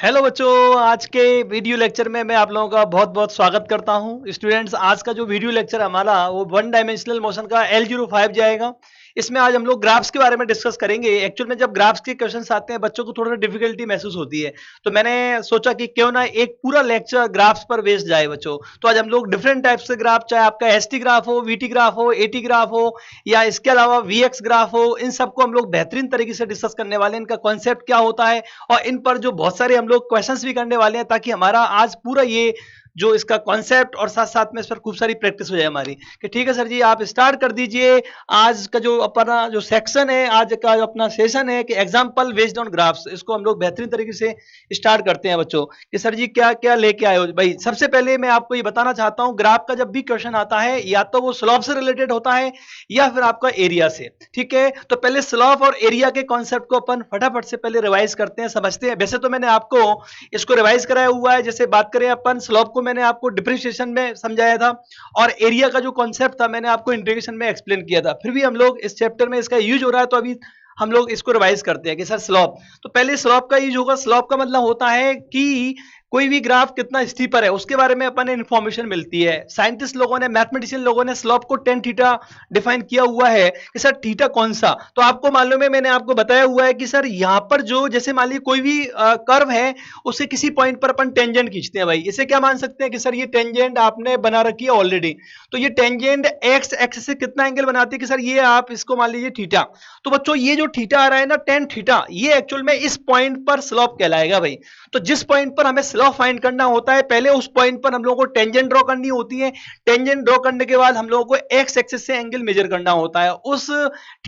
Hello बच्चों, आज के वीडियो लेक्चर में मैं आप लोगों का बहुत बहुत स्वागत करता हूं। स्टूडेंट्स, आज का जो वीडियो लेक्चर हमारा वो वन डायमेंशनल मोशन का L05 जाएगा। इसमें आज हम लोग ग्राफ्स के बारे में डिस्कस करेंगे। एक्चुअल में जब ग्राफ्स के क्वेश्चंस आते हैं बच्चों को थोड़ा डिफिकल्टी महसूस होती है, तो मैंने सोचा कि क्यों ना एक पूरा लेक्चर ग्राफ्स पर बेस्ड जाए बच्चों। तो आज हम लोग डिफरेंट टाइप्स के ग्राफ, चाहे आपका एसटी ग्राफ हो, वीटी ग्राफ हो, एटी ग्राफ हो या इसके अलावा वीएक्स ग्राफ हो, इन सबको हम लोग बेहतरीन तरीके से डिस्कस करने वाले हैं। इनका कॉन्सेप्ट क्या होता है और इन पर जो बहुत सारे हम लोग क्वेश्चंस भी करने वाले हैं, ताकि हमारा आज पूरा ये जो इसका कॉन्सेप्ट और साथ साथ में इस पर खूब सारी प्रैक्टिस हो जाए हमारी। कि ठीक है सर जी, आप स्टार्ट कर दीजिए। आज का जो अपना जो सेक्शन है, आज का जो अपना सेशन है कि एग्जांपल बेस्ड ऑन ग्राफ्स, इसको हम लोग बेहतरीन तरीके से स्टार्ट करते हैं बच्चों। कि सर जी क्या क्या लेके आए हो भाई। सबसे पहले मैं आपको ये बताना चाहता हूं, ग्राफ का जब भी क्वेश्चन आता है या तो वो स्लोप से रिलेटेड होता है या फिर आपका एरिया से। ठीक है, तो पहले स्लोप और एरिया के कॉन्सेप्ट को अपन फटाफट से पहले रिवाइज करते हैं, समझते हैं। वैसे तो मैंने आपको इसको रिवाइज कराया हुआ है। जैसे बात करें अपन स्लोप को, मैंने आपको डिफरेंशिएशन में समझाया था और एरिया का जो कॉन्सेप्ट था मैंने आपको इंटीग्रेशन में एक्सप्लेन किया था। फिर भी हम लोग इस चैप्टर में इसका यूज हो रहा है, तो अभी हम लोग इसको रिवाइज करते हैं कि सर स्लोप। तो पहले स्लोप का यूज होगा। स्लोप का मतलब होता है कि कोई भी ग्राफ कितना स्टीपर है उसके बारे में अपन इंफॉर्मेशन मिलती है। साइंटिस्ट लोगों ने, मैथमेटिशियन लोगों ने स्लोप को tan थीटा डिफाइन किया हुआ है कि सर थीटा कौन सा। तो आपको मालूम है, मैंने आपको बताया हुआ है कि सर यहां पर जो, जैसे मान लीजिए कोई भी कर्व है, उससे किसी पॉइंट पर अपन टेंजेंट खींचते हैं भाई। इसे क्या मान सकते हैं कि सर ये टेंजेंट आपने बना रखी है ऑलरेडी। तो ये टेंजेंट एक्स एक्सिस से कितना एंगल बनाती है कि सर ये आप इसको मान लीजिए थीटा। तो बच्चों ये जो थीटा आ रहा है ना, tan थीटा, ये एक्चुअल में इस पॉइंट पर स्लोप कहलाएगा भाई। तो जिस पॉइंट पर हमें स्लोप फाइंड करना होता है, पहले उस पॉइंट पर हम लोगों को टेंजेंट ड्रॉ करनी होती है। टेंजेंट ड्रॉ करने के बाद हम लोगों को एक्स एक्सिस से एंगल मेजर करना होता है। उस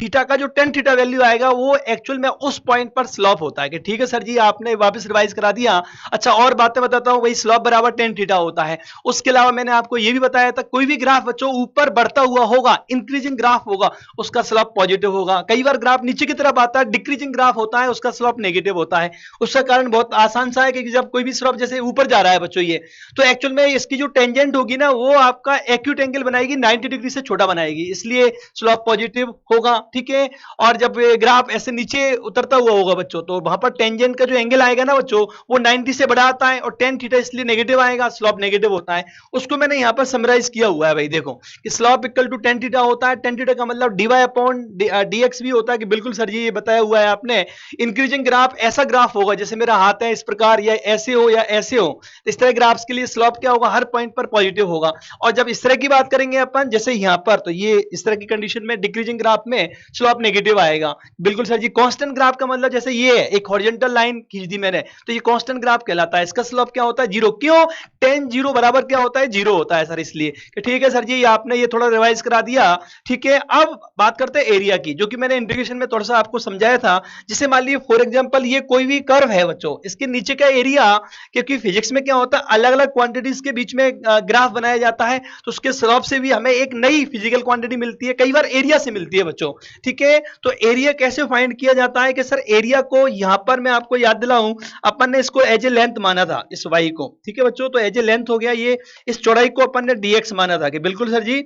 थीटा का जो tan थीटा वैल्यू आएगा वो एक्चुअल में उस पॉइंट पर स्लोप होता है। कि ठीक है सर जी, आपने वापस रिवाइज करा दिया। अच्छा, और बातें बताता हूं भाई। स्लोप बराबर tan थीटा होता है। उसके अलावा मैंने आपको ये भी बताया था, कोई भी ग्राफ बच्चों ऊपर बढ़ता हुआ होगा, इंक्रीजिंग ग्राफ होगा, उसका स्लोप पॉजिटिव होगा। कई बार ग्राफ नीचे की तरफ आता है, डिक्रीजिंग ग्राफ होता है, उसका स्लोप नेगेटिव होता है। उसका कारण बहुत आसान सा है कि जब कोई भी स्लोप जैसे ऊपर जा रहा है बच्चों ये, तो एक्चुअल में इसकी जो टेंजेंट होगी ना, वो आपका एक्यूट एंगल बनाएगी, 90 डिग्री से छोटा बनाएगी, इसलिए स्लोप पॉजिटिव होगा। ठीक है, और जब ग्राफ ऐसे नीचे उतरता हुआ होगा बच्चों, तो वहां पर टेंजेंट का जो एंगल आएगा ना बच्चों, वो 90 से बड़ा आता है और tan थीटा इसलिए नेगेटिव आएगा, स्लोप नेगेटिव होता है। उसको मैंने यहां पर समराइज किया हुआ है भाई। देखो कि slope equal to tan theta होता है। tan थीटा का मतलब dy अपॉन dx भी होता है। कि बिल्कुल सर जी, ये बताया हुआ है आपने। इंक्रीजिंग ग्राफ ऐसा ग्राफ होगा जैसे मेरा हाथ है इस प्रकार, या ऐसे हो या ऐसे हो, इस तरह ग्राफ्स के लिए स्लोप क्या होगा, हर पॉइंट पर पॉजिटिव होगा। और जब इस तरह की बात करेंगे अपन, जैसे यहां पर, तो ये इस तरह की कंडीशन में डिक्रीजिंग ग्राफ में स्लोप नेगेटिव आएगा। बिल्कुल सर जी। कांस्टेंट ग्राफ का मतलब जैसे ये है, एक हॉरिजॉन्टल लाइन खींच दी मैंने, तो ये कांस्टेंट ग्राफ कहलाता है। इसका स्लोप क्या होता है, जीरो। क्यों? tan जीरो बराबर क्या होता है, जीरो होता है सर, इसलिए। कि ठीक है सर जी, आपने ये थोड़ा रिवाइज करा दिया। ठीक है, अब बात करते हैं एरिया की, जो कि मैंने इंटीग्रेशन में थोड़ा सा आपको समझाया था। जैसे मान लीजिए फॉर एग्जांपल ये कोई भी कर्व है बच्चों, इसके नीचे का एरिया, क्योंकि फिजिक्स में क्या होता है, अलग अलग क्वांटिटीज के बीच में ग्राफ बनाया जाता है, तो उसके स्लोप से भी हमें एक नई फिजिकल क्वांटिटी मिलती है, कई बार एरिया से मिलती है बच्चों। ठीक है, तो एरिया कैसे फाइंड किया जाता है कि सर एरिया को यहां पर मैं आपको याद दिलाऊं, अपन ने इसको एज ए लेंथ माना था, इस वाई को। ठीक है बच्चों, तो एज ए लेंथ हो गया ये। इस चौड़ाई को अपन ने dx माना था। कि बिल्कुल सर जी।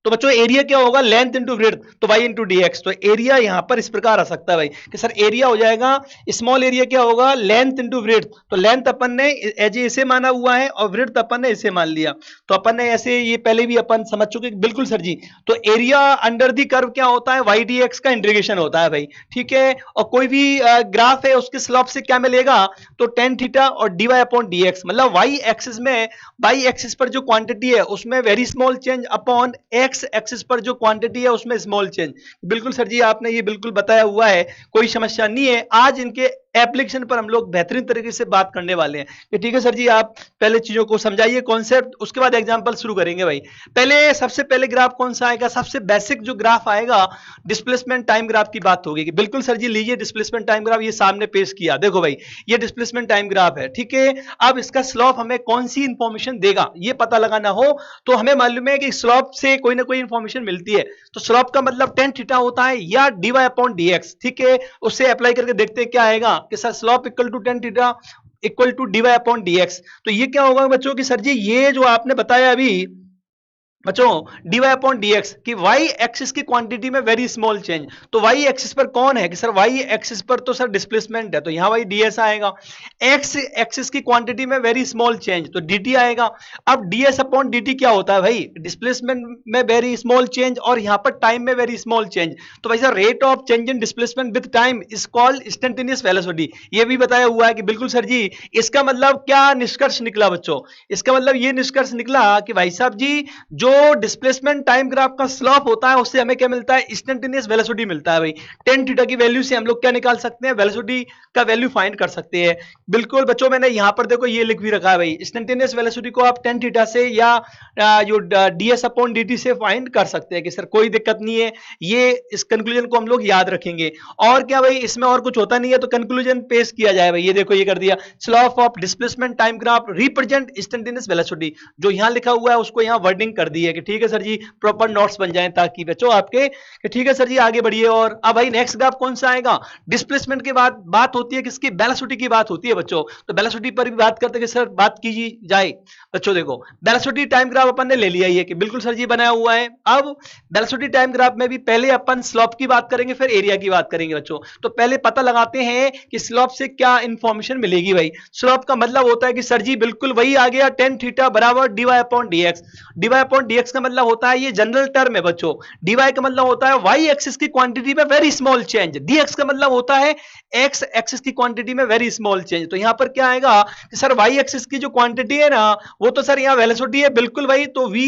तो बच्चों एरिया क्या होगा, लेंथ इंटू ब्रेड्थ, तो y इंटू dx। तो एरिया यहां पर इस प्रकार आ सकता है भाई कि सर एरिया हो जाएगा, स्मॉल एरिया क्या होगा, लेंथ इंटू ब्रेड्थ। तो लेंथ अपन ने एज इसे माना हुआ है और ब्रेड्थ अपन ने इसे मान लिया। तो अपन ने ऐसे, ये पहले भी अपन समझ चुके। बिल्कुल सर जी। तो एरिया अंडर दी कर्व क्या होता है, y dx का इंटीग्रेशन होता है भाई। ठीक है, और कोई भी ग्राफ है उसके स्लोप से क्या मिलेगा, तो tan थीटा और dy अपॉन dx। मतलब y एक्सिस में, y एक्सिस पर जो क्वांटिटी है उसमें very small change upon x axis पर जो क्वांटिटी है उसमें स्मॉल चेंज। बिल्कुल सर जी, आपने ये बिल्कुल बताया हुआ है, कोई समस्या नहीं है। आज इनके एप्लीकेशन पर हम लोग बेहतरीन तरीके से बात करने वाले हैं। कि ठीक है सर जी, आप पहले चीजों को समझाइए कॉन्सेप्ट, उसके बाद एग्जांपल शुरू करेंगे भाई। पहले सबसे पहले ग्राफ कौन सा आएगा, सबसे बेसिक जो ग्राफ आएगा, डिस्प्लेसमेंट टाइम ग्राफ की बात होगी। कि बिल्कुल सर जी, लीजिए डिस्प्लेसमेंट टाइम ग्राफ, ये सामने पेश किया, देखो भाई, ये डिस्प्लेसमेंट टाइम ग्राफ है। ठीक है, अब इसका स्लोप हमें कौन सी इंफॉर्मेशन देगा ये पता लगाना हो, तो हमें मालूम है कि स्लोप से कोई ना कोई इंफॉर्मेशन मिलती है। तो स्लोप का मतलब tan थीटा होता है या dy अपॉन dx। ठीक है, उससे अप्लाई करके देखते हैं क्या आएगा कि sir slope equal to tan theta equal to dy upon dx। तो ये क्या होगा बच्चों कि सर जी, ये जो आपने बताया अभी, बच्चों dy अपॉन dx कि y एक्सिस की क्वांटिटी में वेरी स्मॉल चेंज, तो y एक्सिस पर कौन है कि सर y एक्सिस पर तो सर डिस्प्लेसमेंट है, तो यहां y ds आएगा। x एक्सिस की क्वांटिटी में वेरी स्मॉल चेंज तो dt आएगा। अब ds अपॉन dt क्या होता है भाई, डिस्प्लेसमेंट में वेरी स्मॉल चेंज और यहां पर टाइम में वेरी स्मॉल चेंज, तो भाई sir rate of change in displacement with time is called instantaneous velocity, ये भी बताया हुआ है कि बिल्कुल सर जी। इसका क्या निष्कर्ष निकला बच्चों, इसका ये निष्कर्ष निकला कि भाई साहब जी जो डिस्प्लेसमेंट टाइम ग्राफ का स्लोप होता है उससे हमें क्या मिलता है, इंस्टेंटेनियस वेलोसिटी मिलता है भाई। tan थीटा की वैल्यू से हम लोग क्या निकाल सकते हैं, वेलोसिटी का वैल्यू फाइंड कर सकते हैं। बिल्कुल बच्चों मैंने यहां पर देखो ये लिख भी रखा है भाई, इंस्टेंटेनियस वेलोसिटी को आप tan थीटा से या जो ds अपॉन dt से फाइंड कर सकते हैं कि सर कोई दिक्कत नहीं है। ये इस कंक्लूजन को हम लोग याद रखेंगे। और क्या भाई इसमें और कुछ होता नहीं है, तो कंक्लूजन पेश किया जाए भाई, ये देखो ये कर दिया, slope of displacement time graph represent instantaneous velocity, जो यहां लिखा हुआ है उसको यहां वर्डिंग कर दी है कि ठीक है सर जी, प्रॉपर नोट्स बन जाएं ताकि बच्चों आपके कि ठीक है सर जी आगे बढ़िए। और अब भाई नेक्स्ट ग्राफ कौन सा आएगा, डिस्प्लेसमेंट के बाद बात होती है किसकी, वेलोसिटी की बात होती है बच्चों, तो वेलोसिटी पर भी बात करते हैं कि सर बात की जाए। बच्चों देखो वेलोसिटी टाइम ग्राफ अपन ने ले लिया ये कि बिल्कुल सर जी बनाया हुआ है। अब वेलोसिटी टाइम ग्राफ में भी पहले अपन स्लोप की बात करेंगे फिर एरिया की बात करेंगे बच्चों। तो पहले पता लगाते हैं कि स्लोप से क्या इंफॉर्मेशन मिलेगी भाई। स्लोप का मतलब होता है कि सर जी बिल्कुल वही आ गया tan थीटा बराबर dy upon dx। dy upon dx का मतलब होता है, ये जनरल टर्म है बच्चों, dy का मतलब होता है y एक्सिस की क्वांटिटी में वेरी स्मॉल चेंज, dx का मतलब होता है x एक्सिस की क्वांटिटी में वेरी स्मॉल चेंज। तो यहां पर क्या आएगा कि सर y एक्सिस की जो क्वांटिटी है ना वो तो सर यहां वेलोसिटी है बिल्कुल भाई, तो v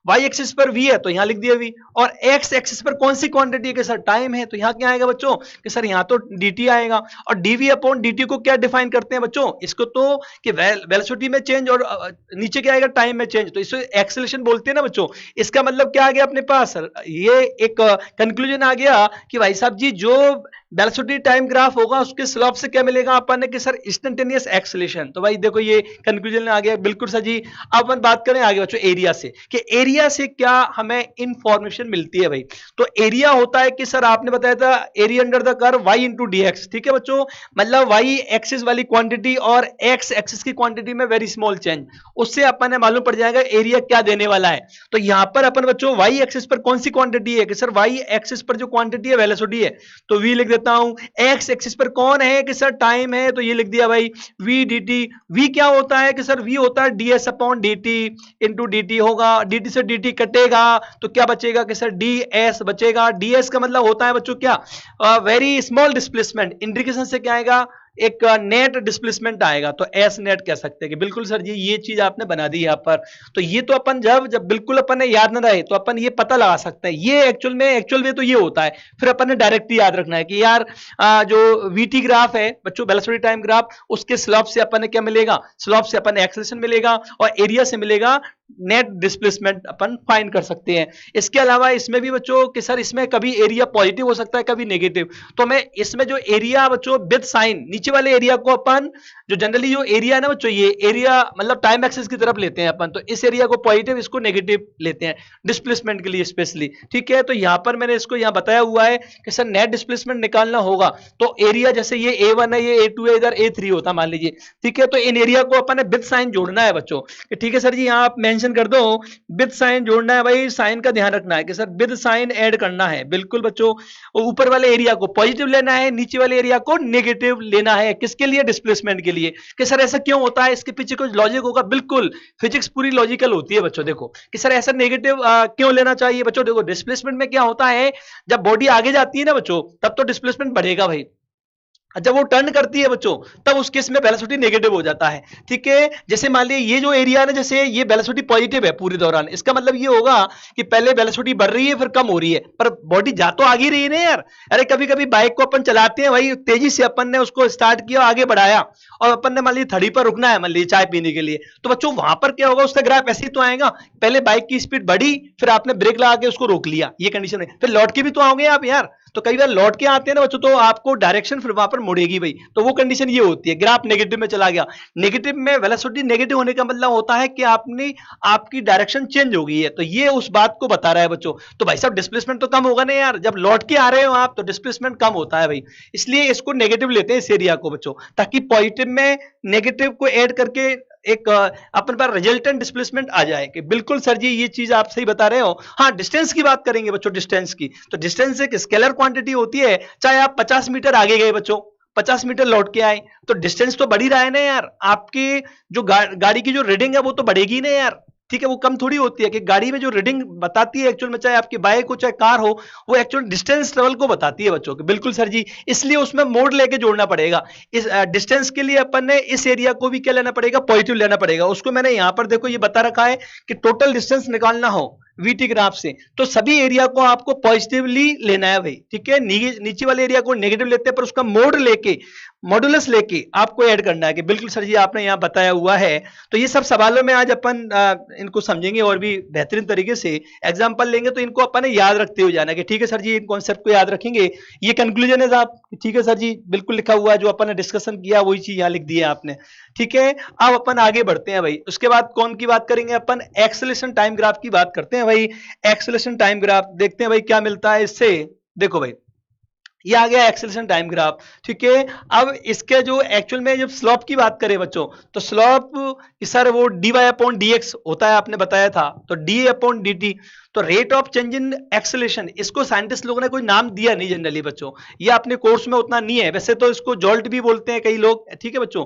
y एक्सिस पर v है तो यहां लिख दिया v, और x एक्सिस पर कौन सी क्वांटिटी है कि सर टाइम है, तो यहां क्या आएगा बच्चों कि सर यहां तो dt आएगा। और dv अपॉन dt को क्या डिफाइन करते हैं बच्चों, इसको तो कि वेलोसिटी में चेंज और नीचे क्या आएगा टाइम में चेंज, तो इसे एक्सेलरेशन बोलते हैं ना बच्चों। इसका मतलब क्या आ गया अपने पास, ये एक कंक्लूजन आ गया कि भाई साहब जी जो वेलोसिटी टाइम ग्राफ होगा उसके स्लोप से क्या मिलेगा अपन ने कि सर इंस्टेंटेनियस एक्सेलरेशन। तो भाई देखो ये कंक्लूजन आ गया बिल्कुल सर जी। अब अपन बात करें आगे बच्चों एरिया से, कि एरिया से क्या हमें इंफॉर्मेशन मिलती है भाई। तो एरिया होता है कि सर आपने बताया था area under the curve y into dx, ठीक है बच्चों, मतलब y एक्सिस वाली क्वांटिटी और x एक्सिस की क्वांटिटी में वेरी स्मॉल चेंज, उससे अपन ने मालूम पड़ जाएगा एरिया क्या देने वाला है। तो यहां पर अपन बच्चों y एक्सिस पर कौन सी क्वांटिटी है कि सर y एक्सिस पर जो क्वांटिटी है वेलोसिटी है, तो v लिख देता हूं। x एक्सिस पर कौन है कि सर टाइम है, तो ये लिख दिया भाई v dt। v क्या होता है कि सर v होता है ds upon dt into dt होगा, dt से dt कटेगा तो क्या बचेगा कि सर ds बचेगा। ds का मतलब होता है बच्चों क्या, वेरी स्मॉल डिस्प्लेसमेंट, इंडिकेशन से क्या आएगा एक नेट डिस्प्लेसमेंट आएगा, तो एस नेट कह सकते हैं कि बिल्कुल सर जी ये चीज आपने बना दी यहाँ पर। तो ये तो अपन जब बिल्कुल अपन ने याद ना रहे तो अपन ये पता लगा सकते हैं, ये एक्चुअल में तो ये होता है। फिर अपन ने डायरेक्ट याद रखना है कि यार जो वीटी ग्राफ है बच्चों, वेलोसिटी टाइम ग्राफ, उसके स्लोप से अपन ने क्या मिलेगा, स्लोप से अपन ने एक्सेलरेशन मिलेगा और एरिया से मिलेगा नेट डिस्प्लेसमेंट अपन फाइंड कर सकते हैं। इसके अलावा इसमें भी बच्चों कि सर इसमें कभी एरिया पॉजिटिव हो सकता है कभी नेगेटिव, तो मैं इसमें जो एरिया बच्चों विद साइन, नीचे वाले एरिया को अपन जो जनरली जो एरिया है ना बच्चों, ये एरिया मतलब टाइम एक्सिस की तरफ लेते हैं अपन, तो इस एरिया को पॉजिटिव इसको नेगेटिव लेते हैं डिस्प्लेसमेंट के लिए स्पेशली, ठीक है। तो यहां पर मैंने इसको यहां बताया हुआ है कि सर नेट डिस्प्लेसमेंट निकालना होगा तो एरिया जैसे ये A1 है ये A2 है इधर A3 होता मान लीजिए, ठीक है। तो इन एरिया को अपन ने विद साइन जोड़ना है बच्चों, ठीक है सर जी, यहां आप मेंशन कर दो विद साइन जोड़ना है भाई, साइन का ध्यान रखना है कि सर विद साइन ऐड करना है बिल्कुल बच्चों। ऊपर वाले एरिया को पॉजिटिव लेना है, नीचे वाले एरिया को नेगेटिव लेना है, किसके लिए, डिस्प्लेसमेंट के लिए। कि सर ऐसा क्यों होता है, इसके पीछे कुछ लॉजिक होगा, बिल्कुल फिजिक्स पूरी लॉजिकल होती है बच्चों। देखो कि सर ऐसा नेगेटिव क्यों लेना चाहिए बच्चों, देखो डिस्प्लेसमेंट में क्या होता है, जब बॉडी आगे जाती है ना बच्चों तब तो डिस्प्लेसमेंट बढ़ेगा भाई, जब वो टर्न करती है बच्चों तब उस केस में वेलोसिटी नेगेटिव हो जाता है, ठीक है। जैसे मान लीजिए ये जो एरिया है ना, जैसे ये वेलोसिटी पॉजिटिव है पूरे दौरान, इसका मतलब ये होगा कि पहले वेलोसिटी बढ़ रही है फिर कम हो रही है, पर बॉडी जा तो आगे रही है ना यार। अरे कभी कभी बाइक को अपन चलाते हैं भाई, तेजी से अपन ने उसको स्टार्ट किया आगे बढ़ाया और अपन ने मान लीजिए थड़ी पर रुकना है मान लीजिए चाय पीने के लिए, तो बच्चों वहां पर क्या होगा, उसका ग्राफ ऐसे ही तो आएगा, पहले बाइक की स्पीड बढ़ी फिर आपने ब्रेक लगा के उसको रोक लिया, ये कंडीशन है, फिर लौट के भी तो आओगे आप यार। तो कई बार लौट के आते हैं ना बच्चों तो आपको डायरेक्शन फिर वहां पर मुड़ेगी भाई, तो वो कंडीशन ये होती है, ग्राफ नेगेटिव में चला गया। नेगेटिव में वेलोसिटी नेगेटिव होने का मतलब होता है कि आपकी डायरेक्शन चेंज हो गई है, तो ये उस बात को बता रहा है बच्चों। तो भाई साहब डिस्प्लेसमेंट तो कम होगा ना यार, जब लौट के आ रहे हो आप तो डिस्प्लेसमेंट कम होता है भाई, इसलिए इसको नेगेटिव लेते हैं इस एरिया को बच्चों, ताकि पॉजिटिव में नेगेटिव को ऐड करके एक अपन पर रिजल्टेंट डिस्प्लेसमेंट आ जाए कि बिल्कुल सर जी ये चीज आप सही बता रहे हो। हाँ, डिस्टेंस की बात करेंगे बच्चों, डिस्टेंस की, तो डिस्टेंस एक स्केलर क्वांटिटी होती है। चाहे आप 50 मीटर आगे गए बच्चों, 50 मीटर लौट के आए, तो डिस्टेंस तो बढ़ ही रहा है ना यार। आपकी जो गाड़ी की जो रीडिंग है वो तो बढ़ेगी ना यार, ठीक है, वो कम थोड़ी होती है। कि गाड़ी में जो रीडिंग बताती है एक्चुअल में, चाहे आपकी बाइक हो चाहे कार हो, वो एक्चुअल डिस्टेंस ट्रेवल को बताती है बच्चों के। बिल्कुल सर जी, इसलिए उसमें मोड लेके जोड़ना पड़ेगा। इस डिस्टेंस के लिए अपन ने इस एरिया को भी क्या लेना पड़ेगा, पॉजिटिव लेना पड़ेगा। उसको मैंने यहां पर देखो ये बता रखा है कि टोटल डिस्टेंस निकालना हो वीटी ग्राफ से, तो सभी एरिया को आपको पॉजिटिवली लेना है भाई, ठीक है। नीचे वाले एरिया को नेगेटिव लेते हैं, पर उसका मोड लेके, मॉडुलस लेके आपको ऐड करना है। कि बिल्कुल सर जी आपने यहां बताया हुआ है। तो ये सब सवालों में आज अपन इनको समझेंगे और भी बेहतरीन तरीके से एग्जांपल लेंगे, तो इनको अपन ने याद रखते हुए जाना कि ठीक है सर जी, इन कॉन्सेप्ट को याद रखेंगे। ये कंक्लूजन है साहब, ठीक है सर जी, बिल्कुल लिखा हुआ है, जो अपन ने डिस्कशन किया वही चीज यहां लिख दी है आपने, ठीक है। अब अपन आगे बढ़ते हैं भाई। उसके बाद कौन की बात करेंगे अपन, एक्सेलरेशन टाइम ग्राफ की बात करते हैं भाई। एक्सेलरेशन टाइम ग्राफ देखते हैं भाई क्या मिलता है इससे। देखो भाई, ये आ गया एक्सेलरेशन टाइम ग्राफ, ठीक है। अब इसके जो एक्चुअल में जब स्लोप की बात करें बच्चों, तो स्लोप सर वो dy अपॉन dx होता है, आपने बताया था, तो d अपॉन dt। तो rate of change in acceleration, इसको साइंटिस्ट लोगों ने कोई नाम दिया नहीं जनरली बच्चों, ये अपने कोर्स में उतना नहीं है। वैसे तो इसको जॉल्ट भी बोलते हैं कई लोग, ठीक है बच्चों,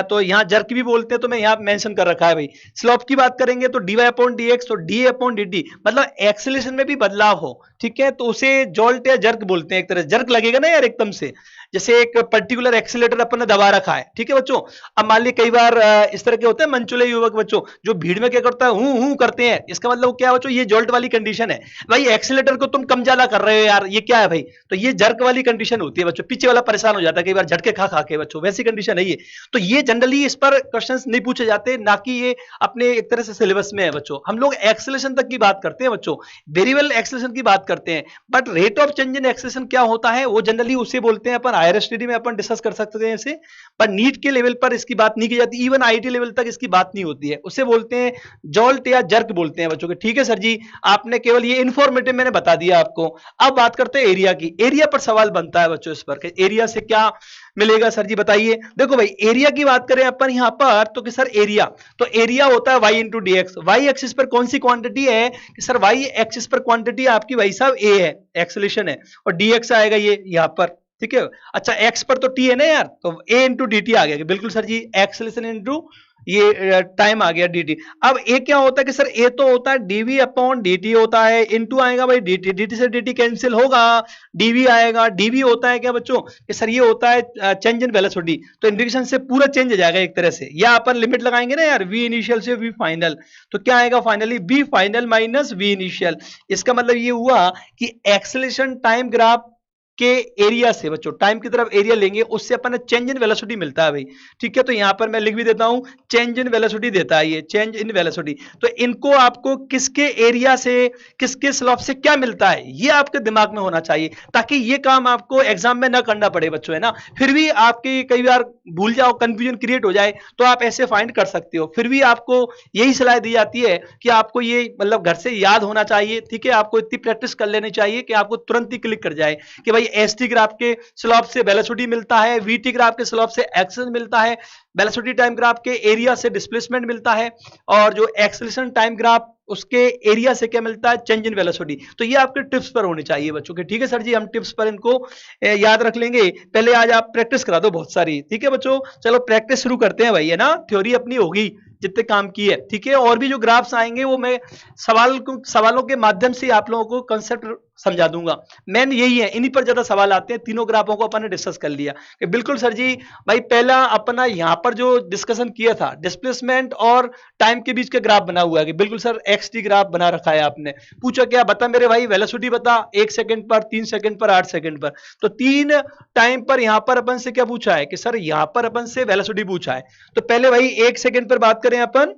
तो यहाँ जर्क भी बोलते हैं, तो मैं यहाँ मेंशन कर रखा है भाई। स्लोप की बात करेंगे तो dy अपॉन dx, तो d अपॉन dt, मतलब एक्सेलरेशन में भी बदलाव हो, ठीक है, तो उसे जॉल्ट या जर्क बोलते हैं। एक तरह जर्क लगेगा ना यार एकदम से, जैसे एक पर्टिकुलर एक्सीलेटर अपन ने दबा रखा है, ठीक है बच्चों। अब मान ली कई बार इस तरह के होते हैं मनचुले युवक बच्चों, जो भीड़ में क्या करता है, हूं करते हैं, इसका मतलब क्या बच्चों, ये जॉल्ट वाली कंडीशन है भाई। एक्सीलेटर को तुम कम ज्यादा कर रहे हो यार, ये क्या है भाई, तो ये जर्क वाली कंडीशन होती है बच्चों। पीछे वाला परेशान हो जाता है कई बार झटके खा खा के बच्चों, वैसी कंडीशन है ये। तो ये जनरली इस पर क्वेश्चंस नहीं पूछे जाते, ना कि ये अपने एक तरह से सिलेबस में है बच्चों। हम लोग एक्सेलरेशन तक की बात करते हैं बच्चों, वेरिएबल एक्सेलरेशन की बात करते हैं, but rate of change in acceleration क्या होता है वो जनरली उसे बोलते हैं अपन, हायर स्टडी में अपन डिस्कस कर सकते हैं इसे, पर नीट के लेवल पर इसकी बात नहीं की जाती, इवन आईटी लेवल तक इसकी बात नहीं होती है। उसे बोलते हैं जॉल्ट या जर्क बोलते हैं बच्चों के, ठीक है सर जी। आपने केवल ये इंफॉर्मेटिव मैंने बता दिया आपको। अब बात करते हैं एरिया की। एरिया पर सवाल बनता है बच्चों इस पर, एरिया से क्या मिलेगा सर जी बताइए। देखो भाई, एरिया की बात करें अपन यहां पर, तो कि सर एरिया, तो एरिया होता है y into d x. Y axis पर कौन सी क्वांटिटी है कि सर वाई एक्सिस पर क्वांटिटी आपकी भाई साहब ए है, एक्सेलरेशन है, और डी एक्स आएगा ये यहां पर, ठीक है। अच्छा, एक्स पर तो टी है ना यार, तो ए इंटू डी टी आ गया। बिल्कुल सर जी, एक्सेलरेशन इंटू ये टाइम आ गया dt। अब ए क्या होता है कि सर ए तो होता है dv अपॉन dt होता है, इनटू आएगा भाई dt, dt से dt कैंसिल होगा, dv आएगा। dv होता है क्या बच्चों कि सर ये होता है चेंज इन वेलोसिटी, तो इंडिकेशन से पूरा चेंज हो जाएगा एक तरह से, या अपन लिमिट लगाएंगे ना यार v इनिशियल से v फाइनल, तो क्या आएगा finally v final minus v initial. इसका मतलब ये हुआ कि एक्सेलरेशन टाइम ग्राफ के एरिया से बच्चों, टाइम की तरफ एरिया लेंगे, उससे अपन ने चेंज इन वेलोसिटी मिलता है भाई, ठीक है। तो यहां पर मैं लिख भी देता हूं, चेंज इन वेलोसिटी देता है ये, चेंज इन वेलोसिटी। तो इनको आपको किसके एरिया से, किसके स्लोप से क्या मिलता है, ये आपके दिमाग में होना चाहिए, ताकि ये काम आपको एग्जाम में ना करना पड़े बच्चों, है ना। फिर भी आपकी कई बार भूल जाओ, कंफ्यूजन क्रिएट हो जाए, तो आप ऐसे फाइंड कर सकते हो। फिर भी आपको यही सलाह दी जाती है कि आपको ये मतलब घर से याद होना चाहिए, ठीक है। आपको इतनी प्रैक्टिस कर लेनी चाहिए कि आपको तुरंत ही क्लिक कर जाए कि भाई एसटी ग्राफ के स्लोप से वेलोसिटी मिलता है, वीटी ग्राफ के स्लोप से एक्सेलरेशन मिलता है, वेलोसिटी टाइम ग्राफ के एरिया से डिस्प्लेसमेंट मिलता है, और जो एक्सेलरेशन टाइम ग्राफ उसके एरिया से क्या मिलता है, चेंज इन वेलोसिटी। तो ये आपके टिप्स पर होने चाहिए बच्चों के, ठीक है सर जी। हम टिप्स पर इनको याद रख लेंगे। पहले आज आप प्रैक्टिस करा दो बहुत सारी, ठीक है बच्चों। चलो प्रैक्टिस शुरू करते हैं भाई, है ना। थ्योरी अपनी होगी जितने काम की है, ठीक है। और भी जो ग्राफ्स आएंगे वो मैं सवालों के माध्यम से आप लोगों को कंसेप्ट समझा दूंगा। मेन यही है, इन्हीं पर ज्यादा सवाल आते हैं। तीनों ग्राफों को अपन ने डिस्कस कर लिया कि बिल्कुल सर जी भाई, पहला अपना यहां पर जो डिस्कशन किया था डिस्प्लेसमेंट और टाइम के बीच का ग्राफ बना हुआ है कि बिल्कुल सर एक्स टी ग्राफ बना रखा है आपने। पूछा क्या, बता मेरे भाई वेलोसिटी बता, 1 सेकंड पर, 3 सेकंड पर, 8 सेकंड पर। तो 3 टाइम पर यहां पर अपन से क्या पूछा है कि सर यहां पर अपन से वेलोसिटी पूछा है। तो पहले भाई 1 सेकंड पर बात करें अपन,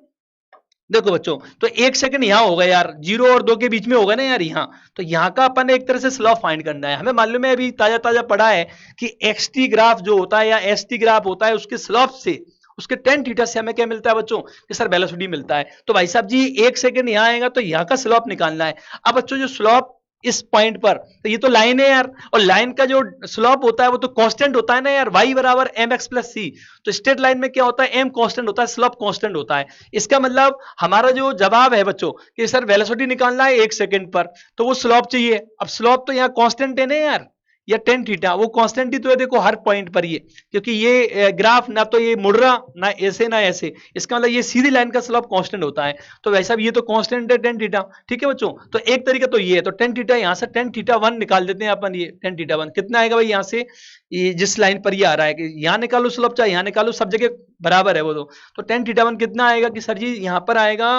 देखो बच्चों, तो 1 सेकंड यहां होगा यार, 0 और 2 के बीच में होगा ना यार यहां, तो यहां का अपन ने एक तरह से स्लोप फाइंड करना है। हमें मालूम है, अभी ताजा ताजा पढ़ा है कि एक्सटी ग्राफ जो होता है या एसटी ग्राफ होता है, उसके स्लोप से, उसके टेन थीटा से हमें क्या मिलता है बच्चों कि सर वेलोसिटी मिलता है। तो भाई साहब जी 1 सेकंड यहां आएगा तो यहां का स्लोप निकालना है। अब बच्चों जो स्लोप इस पॉइंट पर, तो ये तो लाइन है यार, और लाइन का जो स्लोप होता है वो तो कांस्टेंट होता है ना यार, y बराबर mx प्लस सी। तो स्ट्रेट लाइन में क्या होता है, m कांस्टेंट होता है, स्लोप कांस्टेंट होता है। इसका मतलब हमारा जो जवाब है बच्चों कि सर वेलोसिटी निकालना है 1 सेकंड पर, तो वो स्लोप चाहिए। अब स्लोप तो यहाँ कांस्टेंट है ना यार, या टेन थीटा, वो कांस्टेंट ही तो है देखो हर पॉइंट पर ये, क्योंकि ये ग्राफ ना तो ये मुड़ रहा ना ऐसे ना ऐसे, इसका मतलब ये सीधी लाइन का स्लोप कांस्टेंट होता है। तो वैसा भी ये तो कांस्टेंट है टेन थीटा, ठीक है बच्चों। तो एक तरीका तो ये है, तो टेन थीटा यहाँ से टेन थीटा वन निकाल देते हैं अपन, ये टेन थीटा वन कितना आएगा भाई यहाँ से, ये जिस लाइन पर ये आ रहा है कि यहाँ निकालो स्लोप चाहे यहाँ निकालो, सब जगह बराबर है वो तो टेन थीटा वन कितना आएगा कि सर जी यहाँ पर आएगा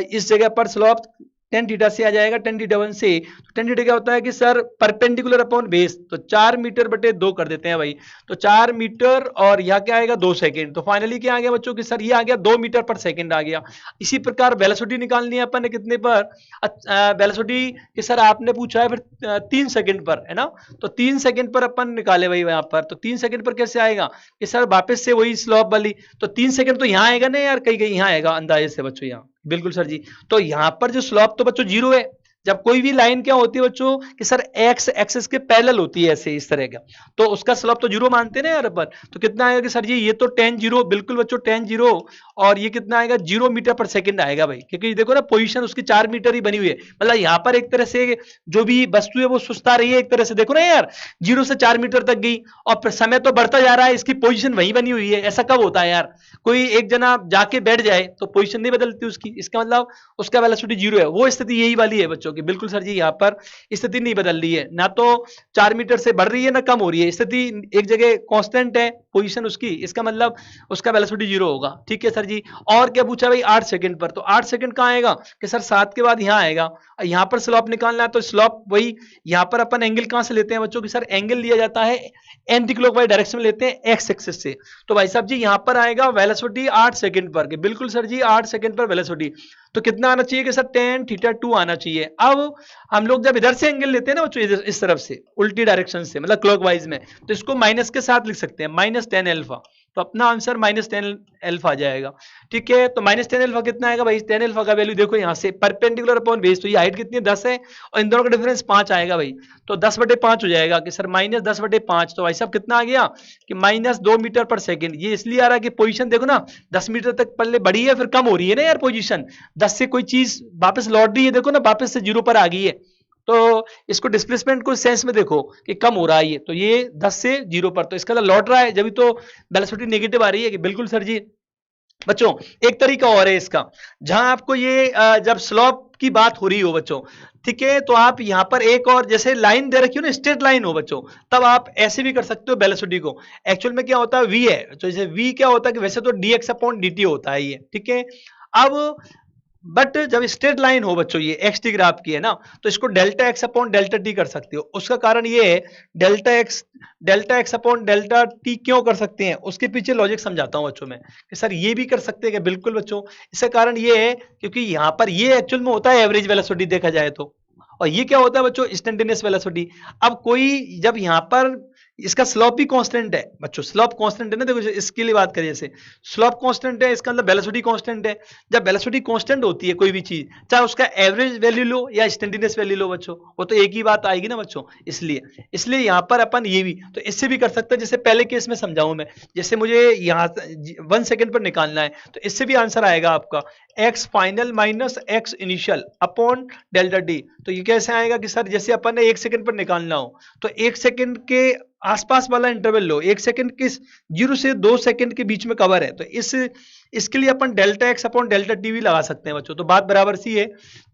इस जगह पर स्लोप टेन थीटा से आ जाएगा टेन थीटा वन से। तो टेन थीटा क्या होता है कि सर परपेंडिकुलर अपॉन बेस, तो 4 मीटर बटे 2 कर देते हैं भाई, तो 4 मीटर और यहाँ क्या आएगा 2 सेकंड। तो फाइनली क्या आ गया बच्चों कि सर ये आ गया 2 मीटर पर सेकंड आ गया। इसी प्रकार वेलोसिटी निकालनी है अपन ने कितने पर, वेलोसिटी कि सर आपने पूछा है फिर 3 सेकंड पर, है ना, तो 3 सेकंड पर अपन निकाले भाई यहाँ पर, तो 3 सेकंड पर कैसे आएगा कि सर वापस से वही स्लोप वाली, तो 3 सेकंड तो यहाँ आएगा ना यार, कहीं कहीं यहाँ आएगा अंदाजे से बच्चों यहाँ, बिल्कुल सर जी। तो यहां पर जो स्लोप तो बच्चों जीरो है, जब कोई भी लाइन क्या होती है बच्चों कि सर एक्स एक्सिस के पैरेलल होती है ऐसे इस तरह का, तो उसका स्लोप तो जीरो मानते हैं ना यार अपन। तो कितना आएगा कि सर जी ये तो टेन जीरो, बिल्कुल बच्चों टेन जीरो, और ये कितना आएगा 0 मीटर पर सेकंड आएगा भाई, क्योंकि देखो ना पोजीशन उसकी 4 मीटर ही बनी हुई है, मतलब यहाँ पर एक तरह से जो भी वस्तु है वो सुस्ता रही है एक तरह से, देखो ना यार 0 से 4 मीटर तक गई और समय तो बढ़ता जा रहा है, इसकी पोजीशन वही बनी हुई है। ऐसा कब होता है यार, कोई एक जना जाके बैठ जाए तो पोजीशन नहीं बदलती उसकी, इसका मतलब उसका वेलोसिटी जीरो है। वो स्थिति यही वाली है बच्चों की, बिल्कुल सर जी यहाँ पर स्थिति नहीं बदल रही है, ना तो 4 मीटर से बढ़ रही है ना कम हो रही है, स्थिति एक जगह कांस्टेंट है पोजीशन उसकी, इसका मतलब उसका वेलोसिटी जीरो होगा, ठीक है सर जी। और क्या पूछा भाई 8 सेकंड पर, तो 8 सेकंड कहाँ आएगा कि सर 7 के बाद यहाँ आएगा, यहाँ पर स्लोप निकालना है, तो स्लोप वही यहाँ पर अपन एंगल कहाँ से लेते हैं बच्चों की सर, एंगल लिया जाता है एंटी क्लॉकवाइज डायरेक्शन में लेते हैं एक्स एक्सिस से। तो भाई साहब जी यहाँ पर आएगा वेलोसिटी 8 सेकंड पर, कि बिल्कुल सर जी 8 सेकंड पर वेलोसिटी, तो कितना आना चाहिए कि सर टेन थीटा टू आना चाहिए। अब हम लोग जब इधर से एंगल लेते हैं ना बच्चों इस तरफ से उल्टी डायरेक्शन से, मतलब क्लॉकवाइज में, तो इसको माइनस के साथ लिख सकते हैं, माइनस टेन एल्फा, तो अपना आंसर माइनस टेन एल्फा आ जाएगा, ठीक है। तो माइनस टेन एल्फा कितना आएगा भाई, टेन एल्फा का वैल्यू देखो यहाँ से परपेंडिकुलर अपॉन बेस, तो ये हाइट कितनी है 10 है, और इन दोनों का डिफरेंस 5 आएगा भाई, तो 10/5 हो जाएगा कि सर माइनस 10/5, तो भाई साहब कितना आ गया कि माइनस 2 मीटर पर सेकंड। ये इसलिए आ रहा है कि पोजीशन देखो ना 10 मीटर तक पहले बढ़ी है फिर कम हो रही है ना यार पोजीशन, 10 से कोई चीज वापस लौट रही है, देखो ना वापस से 0 पर आ गई है, तो इसको डिस्प्लेसमेंट को सेंस में देखो कि कम हो रहा है ये, तो ये 10 से 0 पर, तो इसका लौट रहा है, जब तो वेलोसिटी नेगेटिव आ रही है, कि बिल्कुल सर जी। बच्चों एक तरीका और है इसका, जहां आपको ये जब स्लोप की बात हो रही हो बच्चों, ठीक है, तो आप यहां पर एक और जैसे लाइन दे रखी हो ना, स्ट्रेट लाइन हो बच्चों, तब आप ऐसे भी कर सकते हो वेलोसिटी को। एक्चुअल में क्या होता है v है, तो जैसे v क्या होता है कि वैसे तो dx/dt होता है ये, ठीक है। अब बट जब स्ट्रेट लाइन हो बच्चों, ये एक्स टी ग्राफ की है ना, तो इसको delta X upon delta T कर सकते हो। उसका कारण ये है delta X upon delta T क्यों कर सकते हैं, उसके पीछे लॉजिक समझाता हूं बच्चों में कि सर ये भी कर सकते हैं कि बिल्कुल बच्चों, इसका कारण ये है क्योंकि यहां पर ये एक्चुअल में होता है एवरेज वेलोसिटी देखा जाए तो, और ये क्या होता है बच्चों इंस्टेंटेनियस वेलोसिटी। अब कोई जब यहां पर इसका स्लोप भी कांस्टेंट है बच्चों, स्लोप कांस्टेंट है ना, देखो इसके लिए बात करिए, जैसे स्लोप कांस्टेंट है, इसका मतलब वेलोसिटी कांस्टेंट है। जब वेलोसिटी कांस्टेंट होती है कोई भी चीज, चाहे उसका एवरेज वैल्यू लो या इंस्टेंटेनियस वैल्यू लो बच्चों, वो तो एक ही बात आएगी ना बच्चों। इसलिए यहां पर अपन ये भी तो इससे भी कर सकते हैं, जैसे पहले केस में समझाऊं मैं, जैसे मुझे यहाँ 1 सेकंड पर निकालना है, तो इससे भी आंसर आएगा आपका x final minus x initial upon delta D. तो ये कैसे आएगा कि सर जैसे अपन ने 1 सेकंड पर निकालना हो, तो 1 सेकंड के आसपास वाला इंटरवल लो, 1 सेकंड किस 0 से 2 सेकंड के बीच में कवर है, तो इसके लिए अपन delta X upon delta T भी लगा सकते हैं बच्चों, तो बात बराबर सी है।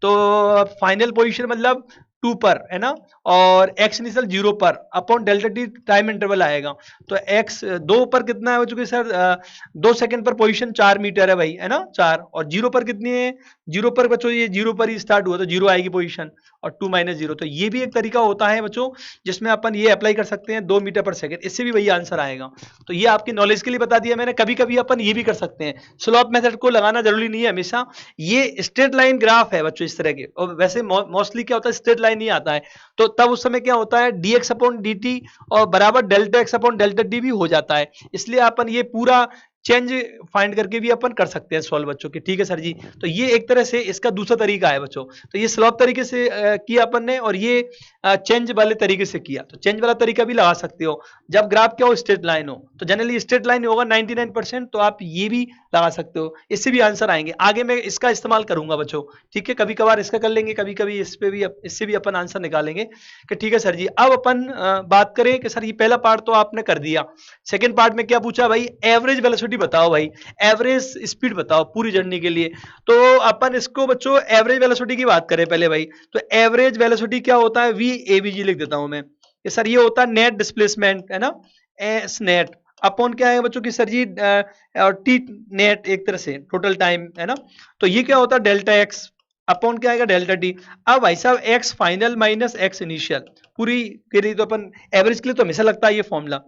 तो फाइनल पोजीशन मतलब 2 पर है ना, और एक्स इनिशियल 0 पर upon delta T time interval आएगा, तो एक्स 2 पर कितना है बच्चों के सर 2 सेकंड पर पोजीशन 4 मीटर है भाई, है ना 4, और 0 पर कितनी है 0 पर बच्चों, ये 0 पर ही स्टार्ट हुआ तो 0 आएगी पोजीशन, और 2 - 0, तो ये भी एक तरीका होता है बच्चों जिसमें अपन ये अप्लाई कर सकते हैं 2 मीटर पर सेकंड, इससे भी वही आंसर आएगा। तो ये आपकी नॉलेज के लिए बता दिया मैंने। कभी कभी अपन ये भी कर सकते हैं, स्लोप मेथड को लगाना जरूरी नहीं है हमेशा, ये स्ट्रेट लाइन ग्राफ है बच्चों इस तरह के, और वैसे मोस्टली क्या होता है स्ट्रेट लाइन नहीं आता है, तो तब उस समय क्या होता है dx/dt और बराबर डेल्टा x/डेल्टा डी भी हो जाता है। इसलिए अपन ये पूरा चेंज फाइंड करके भी अपन कर सकते हैं सॉल्व बच्चों के। ठीक है सर जी, तो ये एक तरह से इसका दूसरा तरीका है बच्चों। तो ये स्लॉप तरीके से किया अपन ने, और ये चेंज वाले तरीके से किया। तो चेंज वाला तरीका भी लगा सकते हो जब ग्राफ क्या हो, स्ट्रेट लाइन हो। तो जनरली स्ट्रेट लाइन होगा 99%, तो आप ये भी लगा सकते हो, इससे भी आंसर आएंगे। आगे मैं इसका इस्तेमाल करूंगा बच्चों। ठीक है, कभी कभार इसका कर लेंगे, कभी कभी इस पे भी, इससे भी अपन आंसर निकालेंगे कि ठीक है सर जी। अब अपन बात करें कि सर ये पहला पार्ट तो आपने कर दिया, सेकंड पार्ट में क्या पूछा भाई, एवरेज वेलोसिटी बताओ भाई, एवरेज स्पीड बताओ पूरी जर्नी के लिए। तो अपन इसको बच्चों एवरेज वेलोसिटी की बात करें पहले भाई। तो एवरेज वेलोसिटी क्या होता है, वी एवीजी लिख देता हूं मैं। ये सर ये होता है नेट डिस्प्लेसमेंट, है ना, एस नेट अपॉन क्या है बच्चों की सर जी, और टी नेट एक तरह से टोटल टाइम, है ना। तो ये क्या होता है डेल्टा एक्स अपॉन क्या आएगा डेल्टा टी। अब भाई साहब x final minus x initial पूरी करी, तो अपन एवरेज के लिए तो हमेशा लगता है ये फॉर्मूला।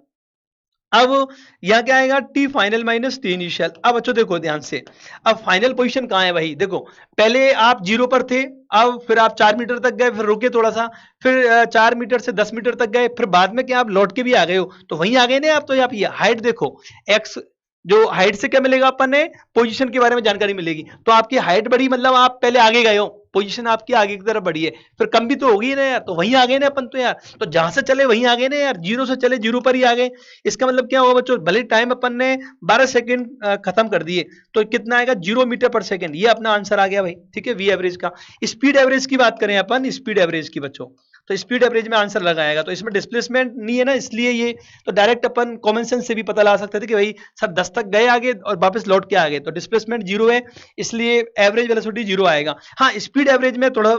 अब यहां क्या आएगा, T final minus T initial. अब बच्चों देखो ध्यान से, अब फाइनल पोजीशन कहां है भाई, देखो पहले आप 0 पर थे, अब फिर आप 4 मीटर तक गए, फिर रुके थोड़ा सा, फिर 4 मीटर से 10 मीटर तक गए, फिर बाद में क्या आप लौट के भी आ गए हो, तो वहीं आ गए ना आप। तो आप ये हाइट देखो, एक्स जो हाइट से क्या मिलेगा अपन ने, पोजीशन के बारे में जानकारी मिलेगी। तो आपकी हाइट बढ़ी, मतलब आप पहले आगे गए हो, पोजीशन आपकी आगे की तरफ बढ़ी है, फिर कम भी तो होगी ना यार, तो वहीं आ गए ना अपन तो यार। तो जहां से चले वहीं आ गए ना यार, 0 से चले 0 पर ही आ गए। इसका मतलब क्या होगा बच्चों, भले टाइम अपन ने 12 सेकंड खत्म कर दिए, तो कितना आएगा 0 मीटर पर सेकंड, ये अपना आंसर आ गया भाई। ठीक है, वी एवरेज का। स्पीड एवरेज की बात करें अपन, स्पीड एवरेज की बच्चों, तो स्पीड एवरेज में आंसर लगाएगा। तो इसमें डिस्प्लेसमेंट नहीं है ना, इसलिए ये तो डायरेक्ट अपन कॉमन सेंस से भी पता लगा सकते थे कि भाई सर 10 तक गए आगे और वापस लौट के आ गए, तो डिस्प्लेसमेंट 0 है, इसलिए एवरेज वेलोसिटी 0 आएगा। हाँ, स्पीड एवरेज में थोड़ा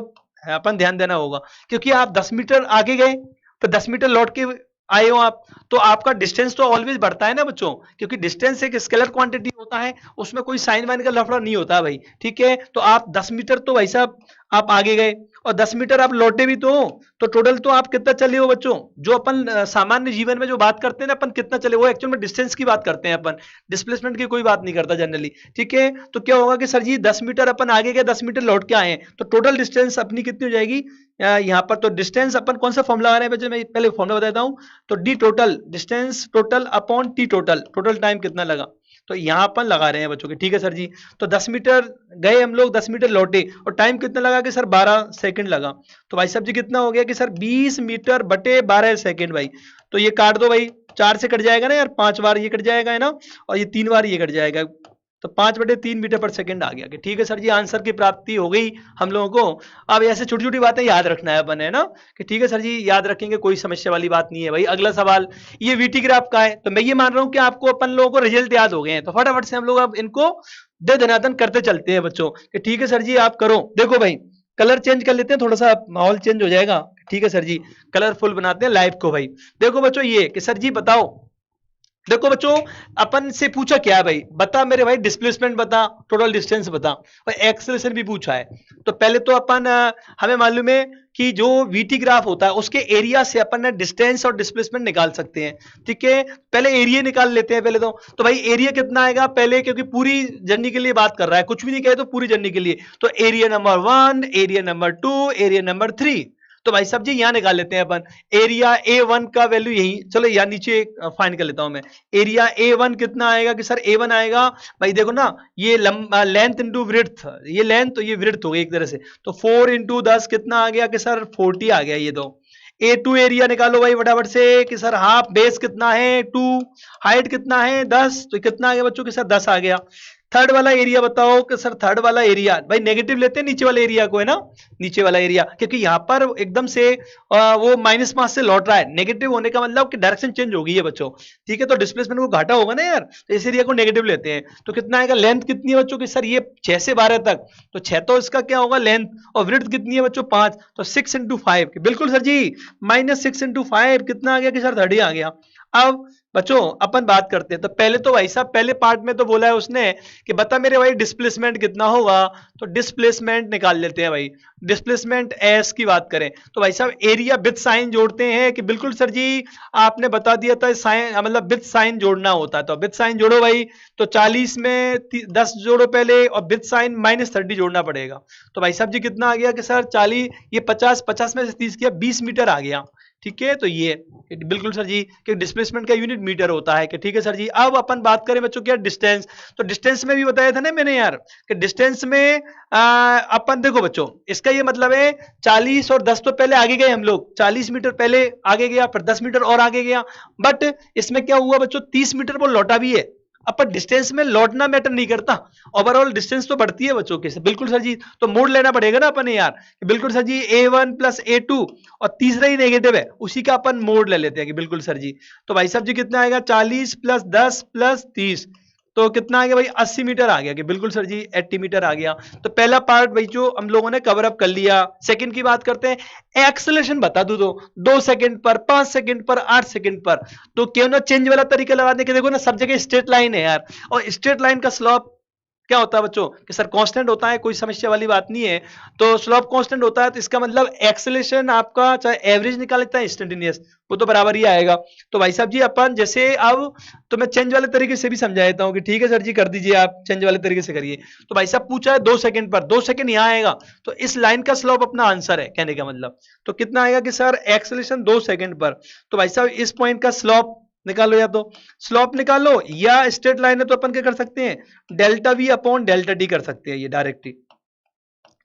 अपन ध्यान देना होगा, क्योंकि आप 10 मीटर आगे गए, फिर 10 मीटर लौट के आए हो आप, तो आपका डिस्टेंस तो ऑलवेज बढ़ता है ना बच्चों, क्योंकि डिस्टेंस एक स्केलर क्वांटिटी होता है, उसमें कोई साइन वाइन का लफड़ा नहीं होता भाई। ठीक है, तो आप 10 मीटर तो भाई साहब आप आगे गए, और 10 मीटर आप लौटे भी तो टोटल तो आप कितना चले हो बच्चों, जो अपन सामान्य जीवन में जो बात करते हैं ना अपन कितना चले, वो एक्चुअल में डिस्टेंस की बात करते हैं अपन, डिस्प्लेसमेंट की कोई बात नहीं करता जनरली। ठीक है, तो क्या होगा कि सर जी 10 मीटर अपन आगे गए, 10 मीटर लौट के आए, तो टोटल डिस्टेंस अपनी कितनी हो जाएगी यहाँ पर। तो डिस्टेंस अपन कौन सा फॉर्मूला लगा रहे हैं बच्चे, मैं पहले फॉर्मूला बताता हूं। तो D total distance total upon T total, total time कितना लगा, तो यहां अपन लगा रहे हैं बच्चों के। ठीक है सर जी, तो 10 मीटर गए हम लोग, 10 मीटर लौटे, और टाइम कितना लगा कि सर 12 सेकंड लगा। तो भाई साहब जी कितना हो गया कि सर 20 मीटर बटे 12 सेकंड भाई। तो ये काट दो भाई, 4 से कट जाएगा ना यार, 5 बार ये कट जाएगा है ना, और ये 3 बार ये कट जाएगा, तो 5/3 मीटर पर सेकंड आ गया। कि ठीक है सर जी, आंसर की प्राप्ति हो गई हम लोगों को। अब ऐसे छोटी छोटी बातें याद रखना है अपन, है ना, कि ठीक है सर जी याद रखेंगे, कोई समस्या वाली बात नहीं है भाई। अगला सवाल, ये वीटी ग्राफ का है, तो मैं ये मान रहा हूं कि आपको अपन लोगों को रिजल्ट याद हो गए हैं, तो फटाफट से हम लोग अब इनको दे धनादन करते चलते हैं बच्चों। कि ठीक है सर जी आप करो, देखो भाई कलर चेंज कर लेते हैं, थोड़ा सा माहौल चेंज हो जाएगा। ठीक है सर जी, कलरफुल बनाते हैं लाइव को भाई। देखो बच्चों ये कि सर जी बताओ, देखो बच्चों अपन से पूछा क्या है भाई, बता मेरे भाई डिस्प्लेसमेंट बता, टोटल डिस्टेंस बता, और एक्सेलरेशन भी पूछा है। तो पहले तो अपन हमें मालूम है कि जो वीटी ग्राफ होता है उसके एरिया से अपन ने डिस्टेंस और डिस्प्लेसमेंट निकाल सकते हैं। ठीक है, पहले एरिया निकाल लेते हैं पहले तो भाई एरिया कितना आएगा पहले, क्योंकि पूरी जर्नी के लिए बात कर रहा है, कुछ भी नहीं कहे तो पूरी जर्नी के लिए। तो area number 1, area number 2, area number 3। तो भाई साहब जी यहां निकाल लेते हैं अपन एरिया A1 का वैल्यू, यही चलो यहां नीचे फाइंड कर लेता हूं मैं। एरिया A1 कितना आएगा कि सर A1 आएगा भाई, देखो ना ये लेंथ इंटू विड्थ, ये लेंथ तो ये विड्थ हो गई एक तरह से, तो 4 इंटू 10 कितना आ गया कि सर 40 आ गया ये दो। A2 एरिया निकालो भाई फटाफट से कि सर हाफ बेस कितना है 2, हाइट कितना है 10, तो कितना आ गया बच्चों कि सर 10 आ गया। थर्ड वाला एरिया बताओ कि सर थर्ड वाला एरिया, भाई नेगेटिव लेते हैं नीचे वाले एरिया को, है ना, नीचे वाला एरिया, क्योंकि यहां पर एकदम से वो माइनस मास से लौट रहा है, नेगेटिव होने का मतलब कि डायरेक्शन चेंज हो गई है बच्चों। ठीक है, तो डिस्प्लेसमेंट को घाटा होगा ना यार, तो इस एरिया को नेगेटिव लेते हैं। तो कितना आएगा, लेंथ कितनी है बच्चों की सर ये 6 से 12 तक, तो 6 तो इसका क्या होगा लेंथ, और विड्थ कितनी है बच्चों 5, तो 6 इंटू 5, बिल्कुल सर जी -6 इंटू 5 कितना आ गया कि सर 30 आ गया। अब बच्चों अपन बात करते हैं, तो पहले तो भाई साहब पहले पार्ट में तो बोला है उसने कि बता मेरे भाई डिस्प्लेसमेंट कितना होगा, तो डिस्प्लेसमेंट निकाल लेते हैं भाई। डिस्प्लेसमेंट एस की बात करें तो भाई साहब एरिया विद साइन जोड़ते हैं कि बिल्कुल सर जी आपने बता दिया था साइन, मतलब विद साइन जोड़ना होता है, तो विद साइन जोड़ो भाई, तो 40 में 10 जोड़ो पहले, और विद साइन -30 जोड़ना पड़ेगा। तो भाई साहब जी कितना आ गया कि सर 40, ये 50 में से 30 किया 20 मीटर आ गया। ठीक है, तो ये बिल्कुल सर जी कि डिस्प्लेसमेंट का यूनिट मीटर होता है कि ठीक है सर जी। अब अपन बात करें बच्चों क्या डिस्टेंस, तो डिस्टेंस में भी बताया था ना मैंने यार कि डिस्टेंस में अपन देखो बच्चों इसका ये मतलब है 40 और 10 तो पहले आगे गए हम लोग, 40 मीटर पहले आगे गया, फिर 10 मीटर और आगे गया, बट इसमें क्या हुआ बच्चों 30 मीटर वो लौटा भी है। अपन डिस्टेंस में लौटना मैटर नहीं करता, ओवरऑल डिस्टेंस तो बढ़ती है बच्चों के। बिल्कुल सर जी, तो मोड लेना पड़ेगा ना अपन यार, बिल्कुल सर जी A1 प्लस A2 और तीसरा ही नेगेटिव है उसी का अपन मोड ले लेते हैं कि बिल्कुल सर जी। तो भाई साहब जी कितना आएगा 40 प्लस 10 प्लस 30 तो कितना आ गया भाई 80 मीटर आ गया कि बिल्कुल सर जी 80 मीटर आ गया। तो पहला पार्ट भाई जो हम लोगों ने कवर अप कर लिया। सेकंड की बात करते हैं, एक्सेलरेशन बता दो 2 सेकंड पर, 5 सेकंड पर, 8 सेकंड पर, तो क्यों ना चेंज वाला तरीका लगा दे कि देखो ना सब जगह स्ट्रेट लाइन है यार, और स्ट्रेट लाइन का स्लोप क्या होता है बच्चों कि सर कांस्टेंट होता है, कोई समस्या वाली बात नहीं है। तो स्लोप कांस्टेंट होता है तो इसका मतलब एक्सेलरेशन आपका चाहे एवरेज निकाल लेता है इंस्टेंटेनियस वो तो बराबर ही आएगा। तो भाई साहब जी अपन जैसे अब तो मैं चेंज वाले तरीके से भी समझा देता हूं कि ठीक है सर जी कर दीजिए आप चेंज वाले तरीके से करिए। तो भाई साहब पूछा है 2 सेकंड पर, 2 सेकंड यहां आएगा तो इस लाइन का स्लोप अपना आंसर है कहने का मतलब। तो कितना आएगा कि सर एक्सेलरेशन 2 सेकंड पर, तो भाई साहब इस पॉइंट का स्लोप निकालो, या तो स्लोप निकालो या स्ट्रेट लाइन है तो अपन क्या कर सकते हैं delta V upon delta D कर सकते हैं, ये डायरेक्टली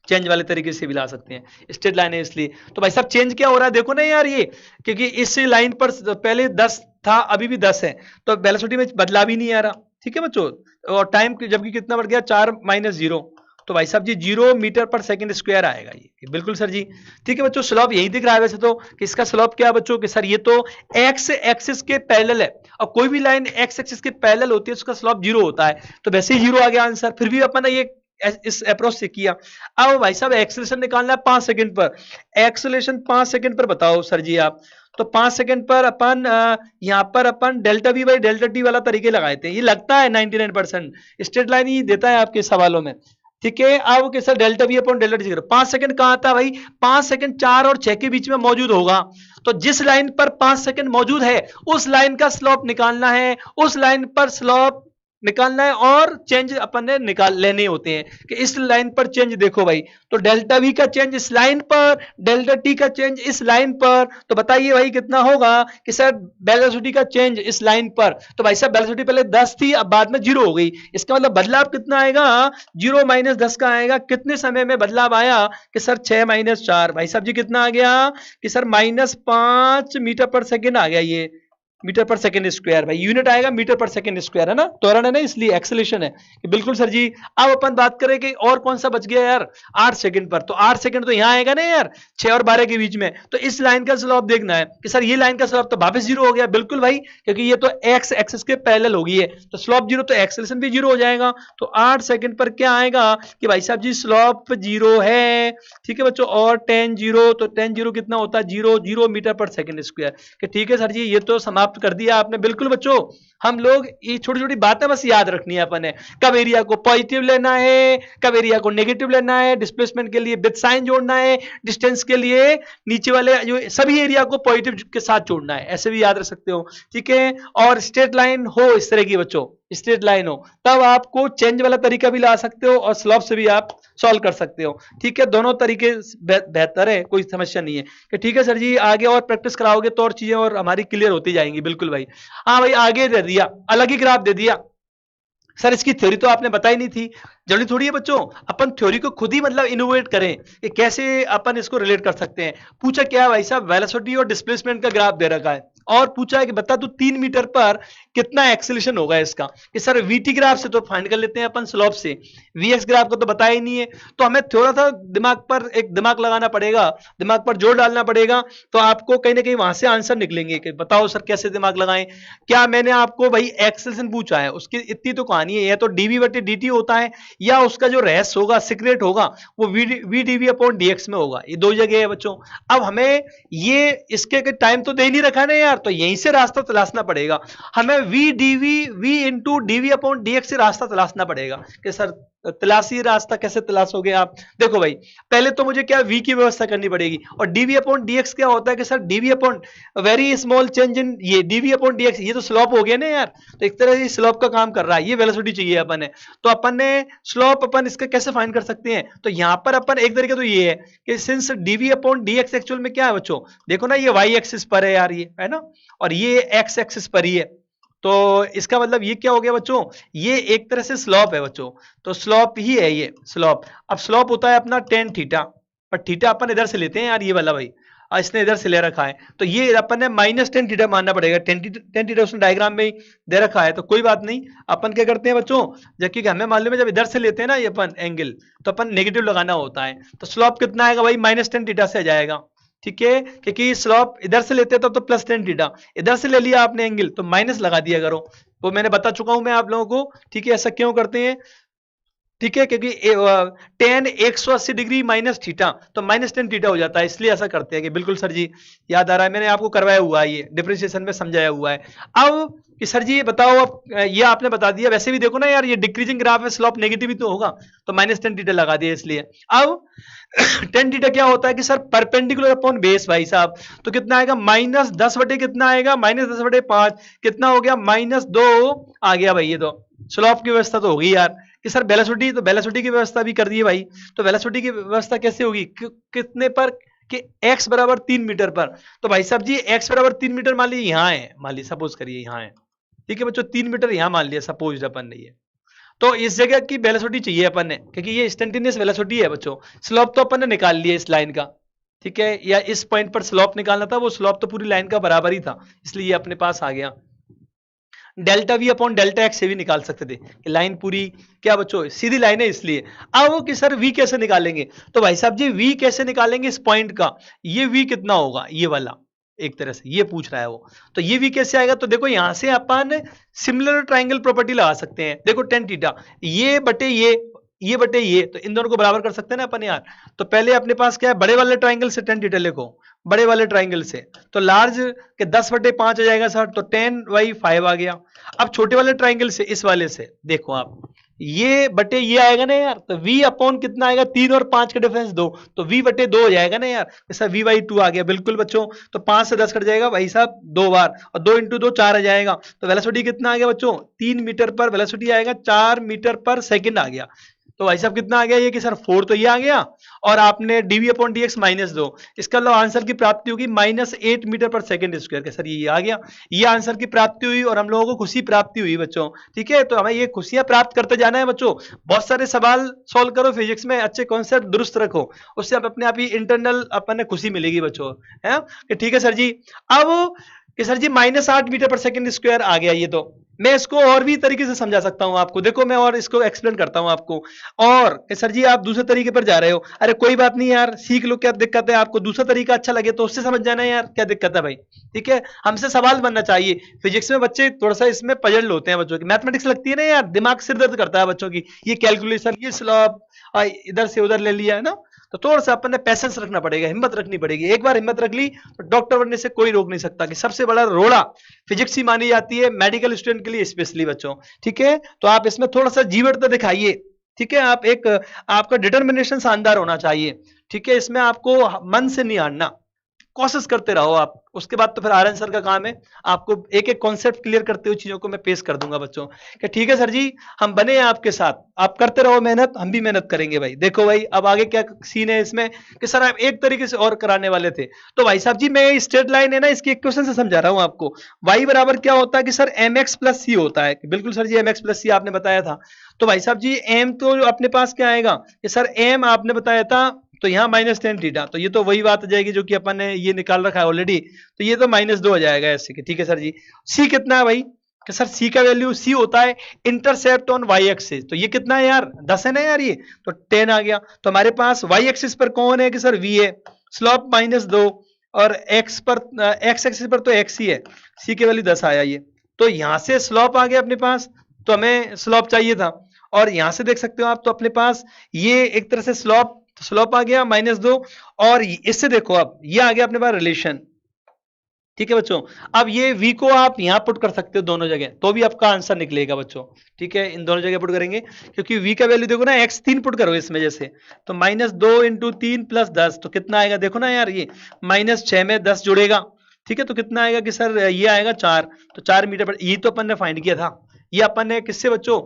चेंज वाले तरीके से भी ला सकते हैं, स्ट्रेट लाइन है इसलिए। तो भाई साहब चेंज क्या हो रहा है देखो ना यार ये, क्योंकि इस लाइन पर पहले 10 था अभी भी 10 है तो वेलोसिटी में बदलाव भी नहीं आ रहा, ठीक है बच्चों। और टाइम जबकि कितना बढ़ गया 4 माइनस 0, तो भाई साहब जी 0 मीटर पर सेकंड स्क्वायर आएगा ये बिल्कुल सर जी। ठीक है बच्चों, स्लोप यही दिख रहा है वैसे तो कि इसका स्लोप क्या है बच्चों कि सर ये तो एक्स एक्सिस के पैरेलल है, और कोई भी लाइन एक्स एक्सिस के पैरेलल होती है उसका स्लोप 0 होता है, तो वैसे ही 0 आ गया आंसर। फिर भी अपन ने ये इस अप्रोच से किया। अब भाई साहब एक्सेलरेशन निकालना है 5 सेकंड पर, एक्सेलरेशन 5 सेकंड पर बताओ सर जी आप। तो 5 सेकंड पर अपन यहां पर अपन delta V by delta T वाला तरीके लगाए थे, ये लगता है 99% स्ट्रेट लाइन ही देता है आपके सवालों में, ठीक है। अब के sir delta V upon delta T 5 second कहां था भाई, 5 सेकंड 4 और 6 के बीच में मौजूद होगा, तो जिस लाइन पर 5 सेकंड मौजूद है उस लाइन का स्लोप निकालना है, उस लाइन पर स्लोप निकालना है और चेंज अपन ने निकाल लेने होते हैं कि इस लाइन पर चेंज देखो भाई, तो डेल्टा वी का चेंज इस लाइन पर, डेल्टा टी का चेंज इस लाइन पर, तो बताइए भाई कितना होगा कि सर वेलोसिटी का चेंज इस लाइन पर, तो भाई साहब वेलोसिटी पहले 10 थी अब बाद में 0 हो गई, इसका मतलब बदलाव कितना आएगा 0 माइनस 10 का आएगा। कितने समय में बदलाव आया कि सर 6 माइनस 4, भाई साहब जी कितना आ गया कि सर -5 मीटर पर सेकेंड आ गया, ये मीटर पर सेकंड स्क्वायर, भाई यूनिट आएगा मीटर पर सेकंड स्क्वायर है ना, त्वरण है ना इसलिए एक्सेलरेशन है कि बिल्कुल सर जी। अब अपन बात करें कि और कौन सा बच गया यार 8 सेकंड पर, तो 8 सेकंड तो यहां आएगा ना यार 6 और 12 के बीच में, तो इस लाइन का स्लोप देखना है कि सर ये लाइन का स्लोप तो वापस 0 हो गया, बिल्कुल भाई क्योंकि ये तो एक्स एक्सिस के पैरेलल हो गई है, तो स्लोप 0 तो एक्सेलरेशन भी 0 हो जाएगा। तो 8 सेकंड पर क्या आएगा कि भाई साहब जी स्लोप 0 है, ठीक है बच्चों। और tan 0 तो tan 0 कितना होता है 0 मीटर पर सेकंड स्क्वायर, कि ठीक है सर जी ये तो समाप्त कर दिया आपने। बिल्कुल बच्चों हम लोग ये छोटी छोटी बातें बस याद रखनी है अपन ने, कब एरिया को पॉजिटिव लेना है, कब एरिया को नेगेटिव लेना है, डिस्प्लेसमेंट के लिए विद साइन जोड़ना है, डिस्टेंस के लिए नीचे वाले जो सभी एरिया को पॉजिटिव के साथ जोड़ना है, ऐसे भी याद रख सकते हो, ठीक है। और स्ट्रेट लाइन हो इस तरह की बच्चों, स्ट्रेट लाइन हो तब आपको चेंज वाला तरीका भी ला सकते हो और स्लोप से भी आप सॉल्व कर सकते हो, ठीक है। दोनों तरीके बेहतर है, कोई समस्या नहीं है कि ठीक है सर जी आगे और प्रैक्टिस कराओगे तो और चीजें और हमारी क्लियर होती जाएंगी। बिल्कुल भाई, हाँ भाई आगे दे दिया, अलग ही ग्राफ दे दिया सर, इसकी थ्योरी तो आपने बताई नहीं थी, जरूरी थोड़ी है बच्चों अपन थ्योरी को खुद ही मतलब इनोवेट करें कि कैसे अपन इसको रिलेट कर सकते हैं। पूछा क्या है भाई साहब वेलोसिटी और डिस्प्लेसमेंट का ग्राफ दे रखा है और पूछा है कि बता तू 3 मीटर पर कितना एक्सेलरेशन होगा इसका, कि सर वीटी ग्राफ से तो फाइंड कर लेते हैं अपन स्लोप से, वीएक्स ग्राफ को तो बताया ही नहीं है, तो हमें थोड़ा सा दिमाग पर एक दिमाग लगाना पड़ेगा, दिमाग पर जोर डालना पड़ेगा, तो आपको कहीं ना कहीं वहां से आंसर निकलेंगे कि बताओ सर कैसे दिमाग लगाएं। क्या मैंने आपको भाई एक्सेलरेशन पूछा है उसकी इतनी तो कहानी है, या तो डीवी बटे डी होता है या उसका जो रहस्य होगा सीक्रेट होगा वो वी डीवी अपॉन डीएक्स में होगा, ये दो जगह है बच्चों। अब हमें ये इसके टाइम तो दे नहीं रखा ना यार, तो यहीं से रास्ता तलाशना पड़ेगा हमें, v into d v upon d x से रास्ता तलाशना पड़ेगा कि सर तलाशी रास्ता कैसे तलाशोगे आप? देखो भाई, पहले तो मुझे क्या v की व्यवस्था करनी पड़ेगी, और dv अपॉन dx क्या होता है कि sir dv upon very small change in ये dv अपॉन dx, ये तो स्लोप हो गया ना यार, तो एक तरह से स्लोप का काम कर रहा है, ये वेलोसिटी चाहिए अपन ने। तो अपन ने स्लोप अपन इसका कैसे फाइंड कर सकते हैं? तो यहां पर अपन एक तरीका तो ये है कि since dv upon dx actual में क्या है बच्चों, देखो ना ये y एक्सिस पर है यार, ये है ना, और ये x एक्सिस पर ही है, तो इसका मतलब ये क्या हो गया बच्चों, ये एक तरह से स्लोप है बच्चों, तो स्लोप ही है ये स्लोप। अब स्लोप होता है अपना टेन थीटा, पर थीटा अपन इधर से लेते हैं यार, ये वाला भाई इसने इधर से ले रखा है, तो ये अपन ने माइनस टेन थीटा मानना पड़ेगा, टेन थीटा उसने डायग्राम में ही दे रखा है, तो कोई बात नहीं, अपन क्या करते हैं बच्चों, जबकि हमें मालूम है जब इधर से लेते हैं ना ये अपन एंगल, तो अपन नेगेटिव लगाना होता है, तो स्लोप कितना आएगा भाई, माइनस टेन थीटा से आ जाएगा, ठीक है, क्योंकि स्लोप इधर से लेते तब तो प्लस टेन थीटा, इधर से ले लिया आपने एंगल तो माइनस लगा दिया करो, वो मैंने बता चुका हूं मैं आप लोगों को, ठीक है, ऐसा क्यों करते हैं, ठीक है, क्योंकि टेन 180 डिग्री माइनस थीटा, तो माइनस टेन थीटा हो जाता है, इसलिए ऐसा करते हैं कि बिल्कुल सर जी याद आ रहा है, मैंने आपको करवाया हुआ है, ये डिफरेंशिएशन में समझाया हुआ है। अब कि सर जी ये बताओ, अब ये आपने बता दिया, वैसे भी देखो ना यार ये डिक्रीजिंग ग्राफ है, स्लोप नेगेटिव ही तो होगा, तो माइनस टेन थीटा लगा दिया इसलिए। अब टेन थीटा क्या होता है कि सर परपेंडिकुलर अपॉन बेस भाई साहब, तो कितना आएगा, माइनस 10 बटे कितना आएगा, माइनस 10 बटे 5, कितना हो गया, माइनस 2 आ गया भाई, ये तो स्लोप की व्यवस्था तो होगी यार, कि सर वेलोसिटी, तो वेलोसिटी की व्यवस्था भी कर दी है भाई, तो वेलोसिटी की व्यवस्था कैसे होगी, कितने पर, कि x बराबर 3 मीटर पर, तो भाई साहब जी x बराबर 3 मीटर मान लीजिए यहाँ है, मान लीजिए सपोज करिए यहाँ है, ठीक है बच्चों, 3 मीटर यहाँ मान लिया सपोज अपन ने, ये तो इस जगह की वेलोसिटी चाहिए अपन ने, क्योंकि ये इंस्टेंटेनियस वेलोसिटी है बच्चों, स्लोप तो अपन ने निकाल लिया इस लाइन का, ठीक है, या इस पॉइंट पर स्लोप निकालना था, वो स्लोप तो पूरी लाइन का बराबर ही था, इसलिए ये अपने पास आ गया। Delta V upon delta x से भी निकाल सकते थे, कि लाइन पूरी क्या बच्चों सीधी लाइन है इसलिए। अब वो कि सर वी कैसे निकालेंगे, तो भाई साहब जी वी कैसे निकालेंगे इस पॉइंट का, ये वी कितना होगा, ये वाला एक तरह से ये पूछ रहा है वो, तो ये वी कैसे आएगा, तो देखो यहां से अपन सिमिलर ट्राइंगल प्रॉपर्टी लगा सकते हैं, देखो टेन थीटा ये बटे ये बटे ये, तो इन दोनों को बराबर कर सकते हैं ना अपन यार, तो पहले अपने पास क्या है, बड़े वाले ट्राइंगल से टेन थीटा लिखो, बड़े वाले ट्राइंगल से, तो लार्ज के 10 बटे 5 आ जाएगा सर, तो 10/5 आ गया। अब छोटे वाले ट्राइंगल से, इस वाले से देखो आप, ये बटे ये आएगा ना यार, तो v अपॉन कितना आएगा, 3 और 5 का डिफरेंस 2, तो v बटे 2 हो जाएगा ना यार, जैसा v/2 आ गया बिल्कुल बच्चों, तो 5 से 10 कट जाएगा भाई साहब 2 बार, और 2 इंटू 2 4 आ जाएगा, तो वेलोसिटी कितना आ गया बच्चों, 3 मीटर पर वेलोसिटी आएगा, 4 मीटर पर सेकंड आ गया, तो भाई साहब कितना आ गया ये, कि सर 4 तो ये आ गया, और आपने dv अपॉन dx -2, इसका मतलब आंसर की प्राप्ति होगी -8 मीटर पर सेकंड स्क्वायर के, सर ये आ गया, ये आंसर की प्राप्ति हुई, और हम लोगों को खुशी प्राप्ति हुई बच्चों, ठीक है, तो हमें ये खुशियां प्राप्त करते जाना है बच्चों, बहुत सारे सवाल सॉल्व करो फिजिक्स में, अच्छे कॉन्सेप्ट दुरुस्त रखो, उससे आप अपने आप ही इंटरनल अपन खुशी मिलेगी बच्चों, है कि ठीक है सर जी। अब कि सर जी -8 मीटर पर सेकंड स्क्वायर आ गया, ये तो मैं इसको और भी तरीके से समझा सकता हूं आपको, देखो मैं और इसको एक्सप्लेन करता हूं आपको, और सर जी आप दूसरे तरीके पर जा रहे हो, अरे कोई बात नहीं यार, सीख लो, क्या दिक्कत है, आपको दूसरा तरीका अच्छा लगे तो उससे समझ जाना है यार, क्या दिक्कत है भाई, ठीक है, हमसे सवाल बनना चाहिए, फिजिक्स में बच्चे थोड़ा सा इसमें पजल होते हैं बच्चों की, मैथमेटिक्स लगती है ना यार, दिमाग सिर दर्द करता है बच्चों की, ये कैलकुलेशन, ये स्लॉप इधर से उधर ले लिया है ना, तो थोड़ा सा अपन ने पैसेंस रखना पड़ेगा, हिम्मत रखनी पड़ेगी, एक बार हिम्मत रख ली तो डॉक्टर बनने से कोई रोक नहीं सकता, कि सबसे बड़ा रोड़ा फिजिक्स ही मानी जाती है मेडिकल स्टूडेंट के लिए स्पेशली बच्चों, ठीक है, तो आप इसमें थोड़ा सा जीवटता दिखाइए, ठीक है, आप एक आपका डिटर्मिनेशन शानदार होना चाहिए, ठीक है, इसमें आपको मन से नहीं हारना, कोशिश करते रहो आप, उसके बाद तो फिर आर्यन सर का काम है आपको एक एक कॉन्सेप्ट क्लियर करते हुए चीजों को मैं पेश कर दूंगा बच्चों, कि ठीक है सर जी हम बने हैं आपके साथ, आप करते रहो मेहनत, हम भी मेहनत करेंगे भाई। देखो भाई अब आगे क्या सीन है इसमें, कि सर आप एक तरीके से और कराने वाले थे, तो भाई साहब जी मैं स्ट्रेट लाइन है ना, इसकी एक क्वेश्चन से समझा रहा हूं आपको, y बराबर क्या होता है, कि सर mx प्लस c होता है, बिल्कुल सर जी mx प्लस c आपने बताया था, तो भाई साहब जी m तो अपने पास क्या आएगा, कि सर m आपने बताया था, तो यहाँ -10 थीटा, तो ये तो वही बात आ जाएगी जो कि अपन ने ये निकाल रखा है ऑलरेडी, तो ये तो -2 आ जाएगा ऐसे कि, ठीक है सर जी। सी कितना है भाई, कि सर सी का वैल्यू, सी होता है इंटरसेप्ट ऑन वाई एक्सिस, तो ये कितना है यार 10 है ना यार, ये तो 10 आ गया, तो हमारे पास वाई एक्सिस पर कौन है, कि सर वी है, स्लोप -2, और एक्स पर एक्स एक्सिस पर तो एक्स ही है, सी के वैल्यू 10 आया ये, तो यहां से स्लोप आ गया अपने पास, तो हमें स्लोप चाहिए था, और यहां से देख सकते हो आप, तो अपने पास ये एक तरह से स्लोप आ गया -2, और इससे देखो अब ये आ गया अपने पास रिलेशन, ठीक है बच्चों। अब ये v को आप यहां पुट कर सकते हो दोनों जगह, तो भी आपका आंसर निकलेगा बच्चों। ठीक है, इन दोनों जगह पुट करेंगे, क्योंकि v का वैल्यू देखो ना, x 3 पुट करो इसमें जैसे, तो -2 इंटू 3 प्लस 10, तो कितना आएगा देखो ना यार, ये -6 में 10 जुड़ेगा। ठीक है, तो कितना आएगा कि सर ये आएगा 4, तो 4 मीटर पर, ये तो अपन ने फाइंड किया था, ये अपन ने किससे बच्चों,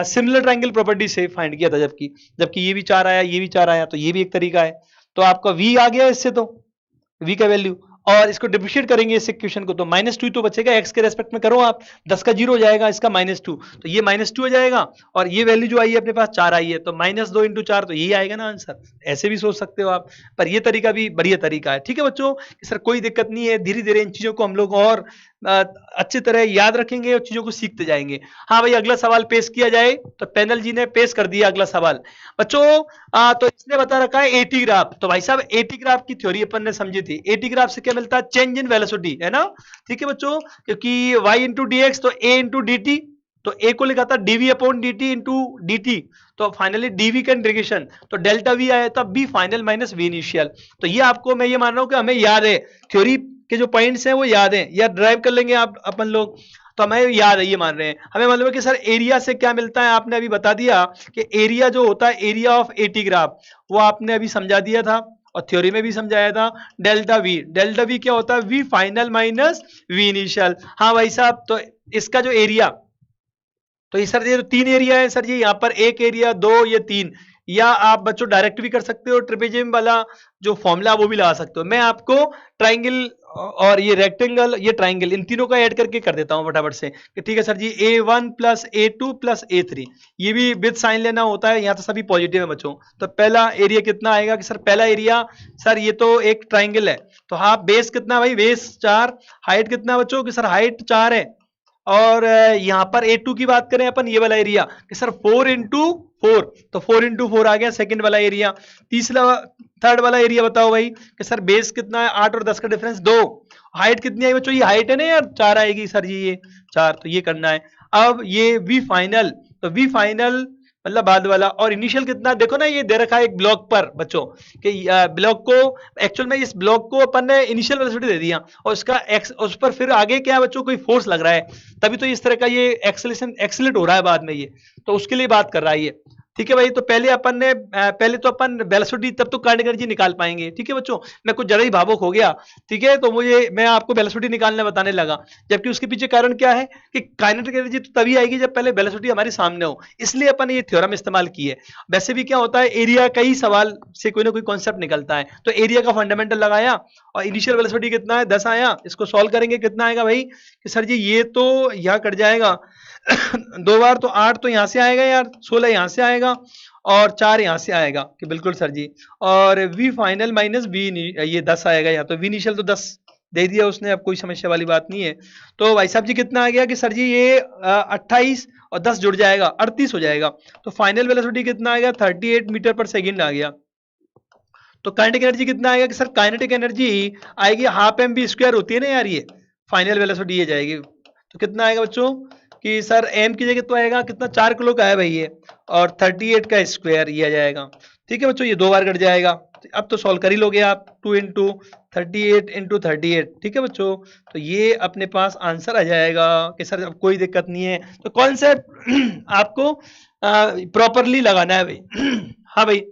सिमिलर ट्रायंगल प्रॉपर्टी से फाइंड किया था, जबकि जबकि ये भी 4 आया, ये भी 4 आया, तो ये भी एक तरीका है। तो आपका v आ गया इससे, तो v का वैल्यू, और इसको डिफरेंशिएट करेंगे इस इक्वेशन को, तो -2 तो बचेगा, x के रेस्पेक्ट में करो आप, 10 का 0 हो जाएगा, इसका -2, तो ये -2 हो जाएगा, और ये वैल्यू जो आई है अपने पास 4 आई है, तो -2 इंटू 4, तो यही आएगा ना आंसर। ऐसे भी सोच सकते हो आप, पर ये तरीका भी बढ़िया तरीका है। ठीक है बच्चों, कि सर कोई दिक्कत नहीं है, धीरे धीरे इन चीजों को हम लोग और अच्छी तरह याद रखेंगे और चीजों को सीखते जाएंगे। हाँ भाई, अगला सवाल पेश किया जाए, तो पैनल जी ने पेश कर दिया अगला सवाल बच्चों। तो इसने बता रखा है एटी ग्राफ, तो भाई साहब एटी ग्राफ की थ्योरी अपन ने समझी थी, एटी ग्राफ से क्या मिलता है, चेंज इन वेलोसिटी, है ना। ठीक है बच्चों, क्योंकि y इंटू डी एक्स, तो a इंटू डी टी, तो a को लिखा था dv upon dt into dt, तो फाइनली dv का इंटीग्रेशन, तो डेल्टा v आया था b final minus v initial. तो ये आपको मैं ये मान रहा हूं कि हमें याद है, थ्योरी के जो पॉइंट्स हैं वो याद हैं, या ड्राइव कर लेंगे आप अपन लोग, तो हमें याद है, ये मान रहे हैं। हमें मालूम है कि सर एरिया से क्या मिलता है, आपने अभी बता दिया कि एरिया जो होता है, एरिया ऑफ एटी ग्राफ, वो आपने अभी समझा दिया था, और थ्योरी में भी समझाया था। डेल्टा वी क्या होता है, v final minus v initial. हाँ भाई साहब, तो इसका जो एरिया, तो ये सर ये तो 3 एरिया है सर जी, यहाँ पर 1 एरिया, 2, ये 3, या आप बच्चों डायरेक्ट भी कर सकते हो, ट्रिपेजियम वाला जो फॉर्मूला वो भी लगा सकते हो। मैं आपको ट्राइंगल और ये रेक्टेंगल, ये ट्राइंगल, इन तीनों का ऐड करके कर देता हूं फटाफट से, कि ठीक है सर जी, a1 plus a2 plus a3, ये भी विद साइन लेना होता है, यहाँ तो सभी पॉजिटिव है बच्चों। तो पहला एरिया कितना आएगा कि सर, पहला एरिया सर ये तो एक ट्राइंगल है, तो हाँ बेस कितना भाई, बेस 4, हाइट कितना बच्चों कि सर हाइट 4 है, और यहां पर A2 की बात करें अपन, ये वाला एरिया कि सर 4 इंटू 4, तो 4 इंटू 4 आ गया सेकंड वाला एरिया। तीसरा थर्ड वाला एरिया बताओ भाई कि सर बेस कितना है, 8 और 10 का डिफरेंस 2, हाइट कितनी आई बच्चों, ये हाइट है ना यार, 4 आएगी सर जी, ये 4, तो ये करना है। अब ये वी फाइनल, तो वी फाइनल मतलब बाद वाला, और इनिशियल कितना देखो ना, ये दे रखा है एक ब्लॉक पर बच्चों, कि ब्लॉक को एक्चुअल में इस ब्लॉक को अपन ने इनिशियल वेलोसिटी दे दिया, और उसका एक्स उस पर फिर आगे क्या है बच्चों, कोई फोर्स लग रहा है, तभी तो इस तरह का ये एक्सेलेट हो रहा है बाद में, ये तो उसके लिए बात कर रहा है ये। ठीक है भाई, तो पहले अपन ने पहले तो अपन वेलोसिटी, तब तो काइनेटिक एनर्जी निकाल पाएंगे। ठीक है बच्चों, मैं कुछ ज्यादा ही भावुक हो गया, ठीक है, तो मैं आपको वेलोसिटी निकालने बताने लगा, जबकि उसके पीछे कारण क्या है कि काइनेटिक एनर्जी तो तभी आएगी जब पहले वेलोसिटी हमारे सामने हो, इसलिए अपन ये थ्योरम इस्तेमाल की है। वैसे भी क्या होता है, एरिया का ही सवाल से कोई ना कोई कॉन्सेप्ट निकलता है, तो एरिया का फंडामेंटल लगाया, और इनिशियल वेलोसिटी कितना है, 10 आया, इसको सॉल्व करेंगे कितना आएगा भाई कि सर जी ये तो यहाँ कट जाएगा 2 बार, तो 8 तो यहां से आएगा यार, 16 यहां से आएगा, और 4 यहां से आएगा, कि बिल्कुल सर जी, और v फाइनल माइनस v, ये 10 आएगा यहाँ, तो v इनिशियल तो 10 दे दिया उसने, अब कोई समस्या वाली बात नहीं है। तो भाई साहब जी कितना आ गया कि सर जी ये 28 और 10 जुड़ जाएगा, 38 हो जाएगा, तो फाइनल वेलोसिटी कितना आएगा, 38 मीटर पर सेकेंड आ गया। तो काइनेटिक एनर्जी कितना आएगा कि सर, काइनेटिक एनर्जी आएगी हाफ एम बी स्क्वायर होती है ना यार, ये फाइनल वेलोसिटी ये जाएगी, तो कितना आएगा बच्चों कि सर एम की जगह तो आएगा कितना, 4 किलो का है भाई ये, और 38 का स्क्वायर ये आ जाएगा। ठीक है बच्चों, ये 2 बार कट जाएगा, अब तो सॉल्व कर ही लोगे आप, 2 इंटू 38 इंटू 38। ठीक है बच्चों, तो ये अपने पास आंसर आ जाएगा कि सर अब कोई दिक्कत नहीं है, तो कॉन्सेप्ट आपको प्रॉपरली लगाना है भाई। हाँ भाई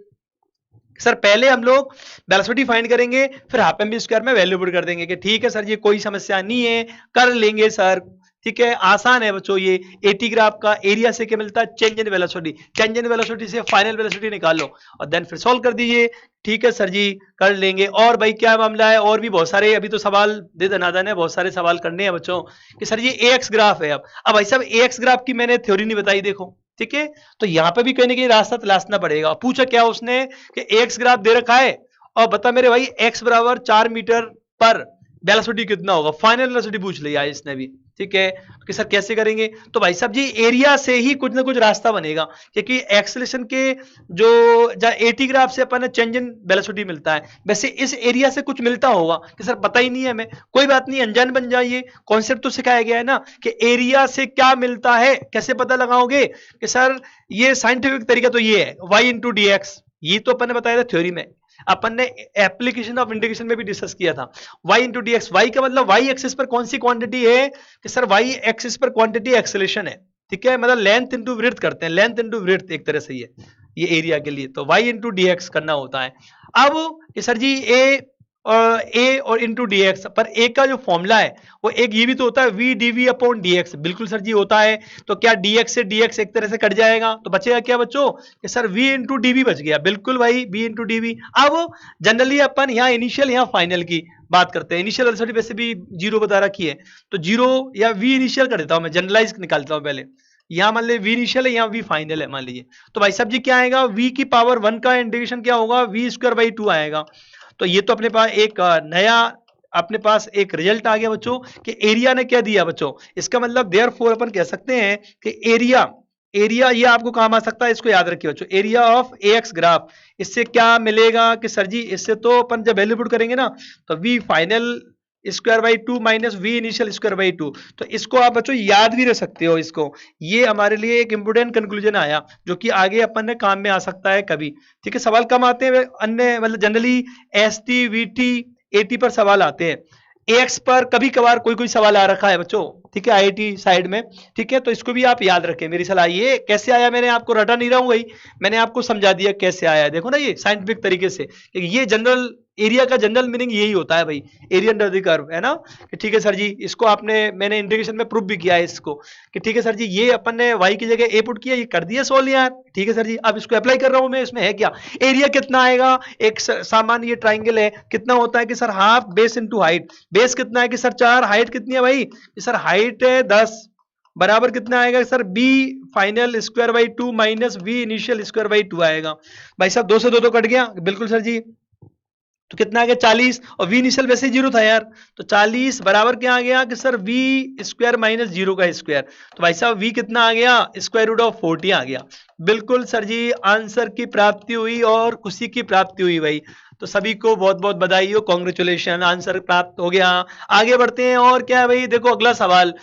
सर, पहले हम लोग वेलोसिटी फाइंड करेंगे, फिर हाफ एम बी स्क्वायर में वैल्यू पुट कर देंगे, कि ठीक है सर ये कोई समस्या नहीं है, कर लेंगे सर। ठीक है, आसान है बच्चों, ये एटी ग्राफ का एरिया से क्या मिलता है, change in velocity, change in velocity से फाइनल वेलोसिटी निकाल लो, और देन फिर सॉल्व कर दीजिए। ठीक है सर जी, कर लेंगे। और भाई क्या मामला है, और भी बहुत सारे अभी तो सवाल दे दनादन है, बहुत सारे सवाल करने हैं बच्चों, कि सर ये एक्स ग्राफ है। अब भाई साहब एक्स ग्राफ की मैंने थ्योरी नहीं बताई, देखो ठीक है, तो यहां पे भी कहीं ना कहीं रास्ता तलाशना पड़ेगा। पूछा क्या उसने कि एक्स ग्राफ दे रखा है, और बता मेरे भाई एक्स बराबर 4 मीटर पर वेलोसिटी कितना होगा, फाइनल वेलोसिटी पूछ लिया इसने भी। ठीक है, कि सर कैसे करेंगे, तो भाई साहब जी एरिया से ही कुछ ना कुछ रास्ता बनेगा, क्योंकि एक्सेलरेशन के जो एटी ग्राफ से अपन चेंज इन वेलोसिटी मिलता है, वैसे इस एरिया से कुछ मिलता होगा, कि सर पता ही नहीं है हमें, कोई बात नहीं, अनजान बन जाइए, कॉन्सेप्ट तो सिखाया गया है ना कि एरिया से क्या मिलता है, कैसे पता लगाओगे कि सर ये साइंटिफिक तरीका तो ये है y इंटू डी एक्स, ये तो अपन ने बताया था थ्योरी में, अपन ने एप्लीकेशन ऑफ इंटीग्रेशन में भी डिस्कस किया था। y into d x, y का मतलब y एक्सिस पर कौन सी क्वांटिटी है कि सर y एक्सिस पर क्वांटिटी एक्सेलेरेशन है, ठीक है, मतलब लेंथ इंटू विड्थ करते हैं, लेंथ इंटू विड्थ एक तरह से ये एरिया के लिए, तो y इंटू डी एक्स करना होता है। अब कि सर जी ए और इंटू डी एक्स पर ए का जो फॉर्मूला है वो एक ये भी तो होता है v d v upon d x, बिल्कुल सर जी होता है। तो क्या डी एक्स से डी एक्स एक तरह से कट जाएगा, तो बचेगा क्या बच्चों कि sir v into d v बच गया, बिल्कुल भाई वी इंटू डी वी। अब जनरली अपन यहाँ इनिशियल यहाँ फाइनल की बात करते हैं, इनिशियल वेलोसिटी वैसे भी जीरो बता रखी है, तो जीरो या वी इनिशियल कर देता हूं मैं, जनरलाइज निकालता हूं पहले। यहाँ मान लीजिए वी इनिशियल है, यहाँ वी फाइनल है मान लीजिए, तो भाई साहब जी क्या आएगा, वी की पावर 1 का इंटीग्रेशन क्या होगा, वी स्क्वायर बाई 2 आएगा। तो ये तो अपने पास एक नया अपने पास एक रिजल्ट आ गया बच्चों कि एरिया ने क्या दिया बच्चों, इसका मतलब देयरफॉर अपन कह सकते हैं कि एरिया ये आपको काम आ सकता है, इसको याद रखिए बच्चों, एरिया ऑफ एक्स ग्राफ, इससे क्या मिलेगा कि सर जी इससे तो अपन जब वैल्यू पुट करेंगे ना तो v final square by 2 minus v initial square by 2, तो इसको आप बच्चों याद भी रख सकते हो इसको, ये हमारे लिए एक इंपोर्टेंट कंक्लूजन आया जो कि आगे अपन ने काम में आ सकता है कभी, ठीक है। सवाल कम आते हैं अन्य मतलब generally S T V T A T पर सवाल आते हैं, एक्स पर कभी कभार कोई सवाल आ रखा है बच्चों, ठीक है, आईआईटी साइड में, ठीक है, तो इसको भी आप याद रखें। मेरी सलाह ये कैसे आया, मैंने आपको रटा नहीं रहा हूं भाई, मैंने आपको समझा दिया कैसे आया, देखो ना ये साइंटिफिक तरीके से, ये जनरल एरिया का जनरल मीनिंग यही होता है भाई, एरिया अंडर द कर्व, है ना, कि ठीक है सर जी इसको आपने मैंने इंटीग्रेशन में प्रूफ भी किया है इसको कि ठीक है सर जी ये अपन ने y की जगह a पुट किया, ये कर दिया सोल्व यार, ठीक है सर जी। अब इसको अप्लाई कर रहा हूं मैं, इसमें है क्या, एरिया कितना आएगा, एक सामान्य ट्राइंगल है, कितना होता है कि sir half base into height, base कितना है कि सर 4, हाइट कितनी है भाई कि सर हाइट है 10, बराबर कितना आएगा sir b final square by 2 minus v initial square by 2 आएगा। भाई साहब 2 से 2 तो कट गया, बिल्कुल सर जी, तो कितना आ गया 40, और वी इनिशियल वैसे ही जीरो था यार, तो 40 बराबर क्या आ गया कि sir v square minus zero का स्क्वायर, तो भाई साहब वी कितना आ गया, स्क्वायर रूट ऑफ 40 आ गया, बिल्कुल सर जी आंसर की प्राप्ति हुई और खुशी की प्राप्ति हुई भाई, तो सभी को बहुत बहुत बधाई हो, कांग्रेचुलेशन, आंसर प्राप्त हो गया। आगे बढ़ते हैं, और क्या है भाई, देखो अगला सवाल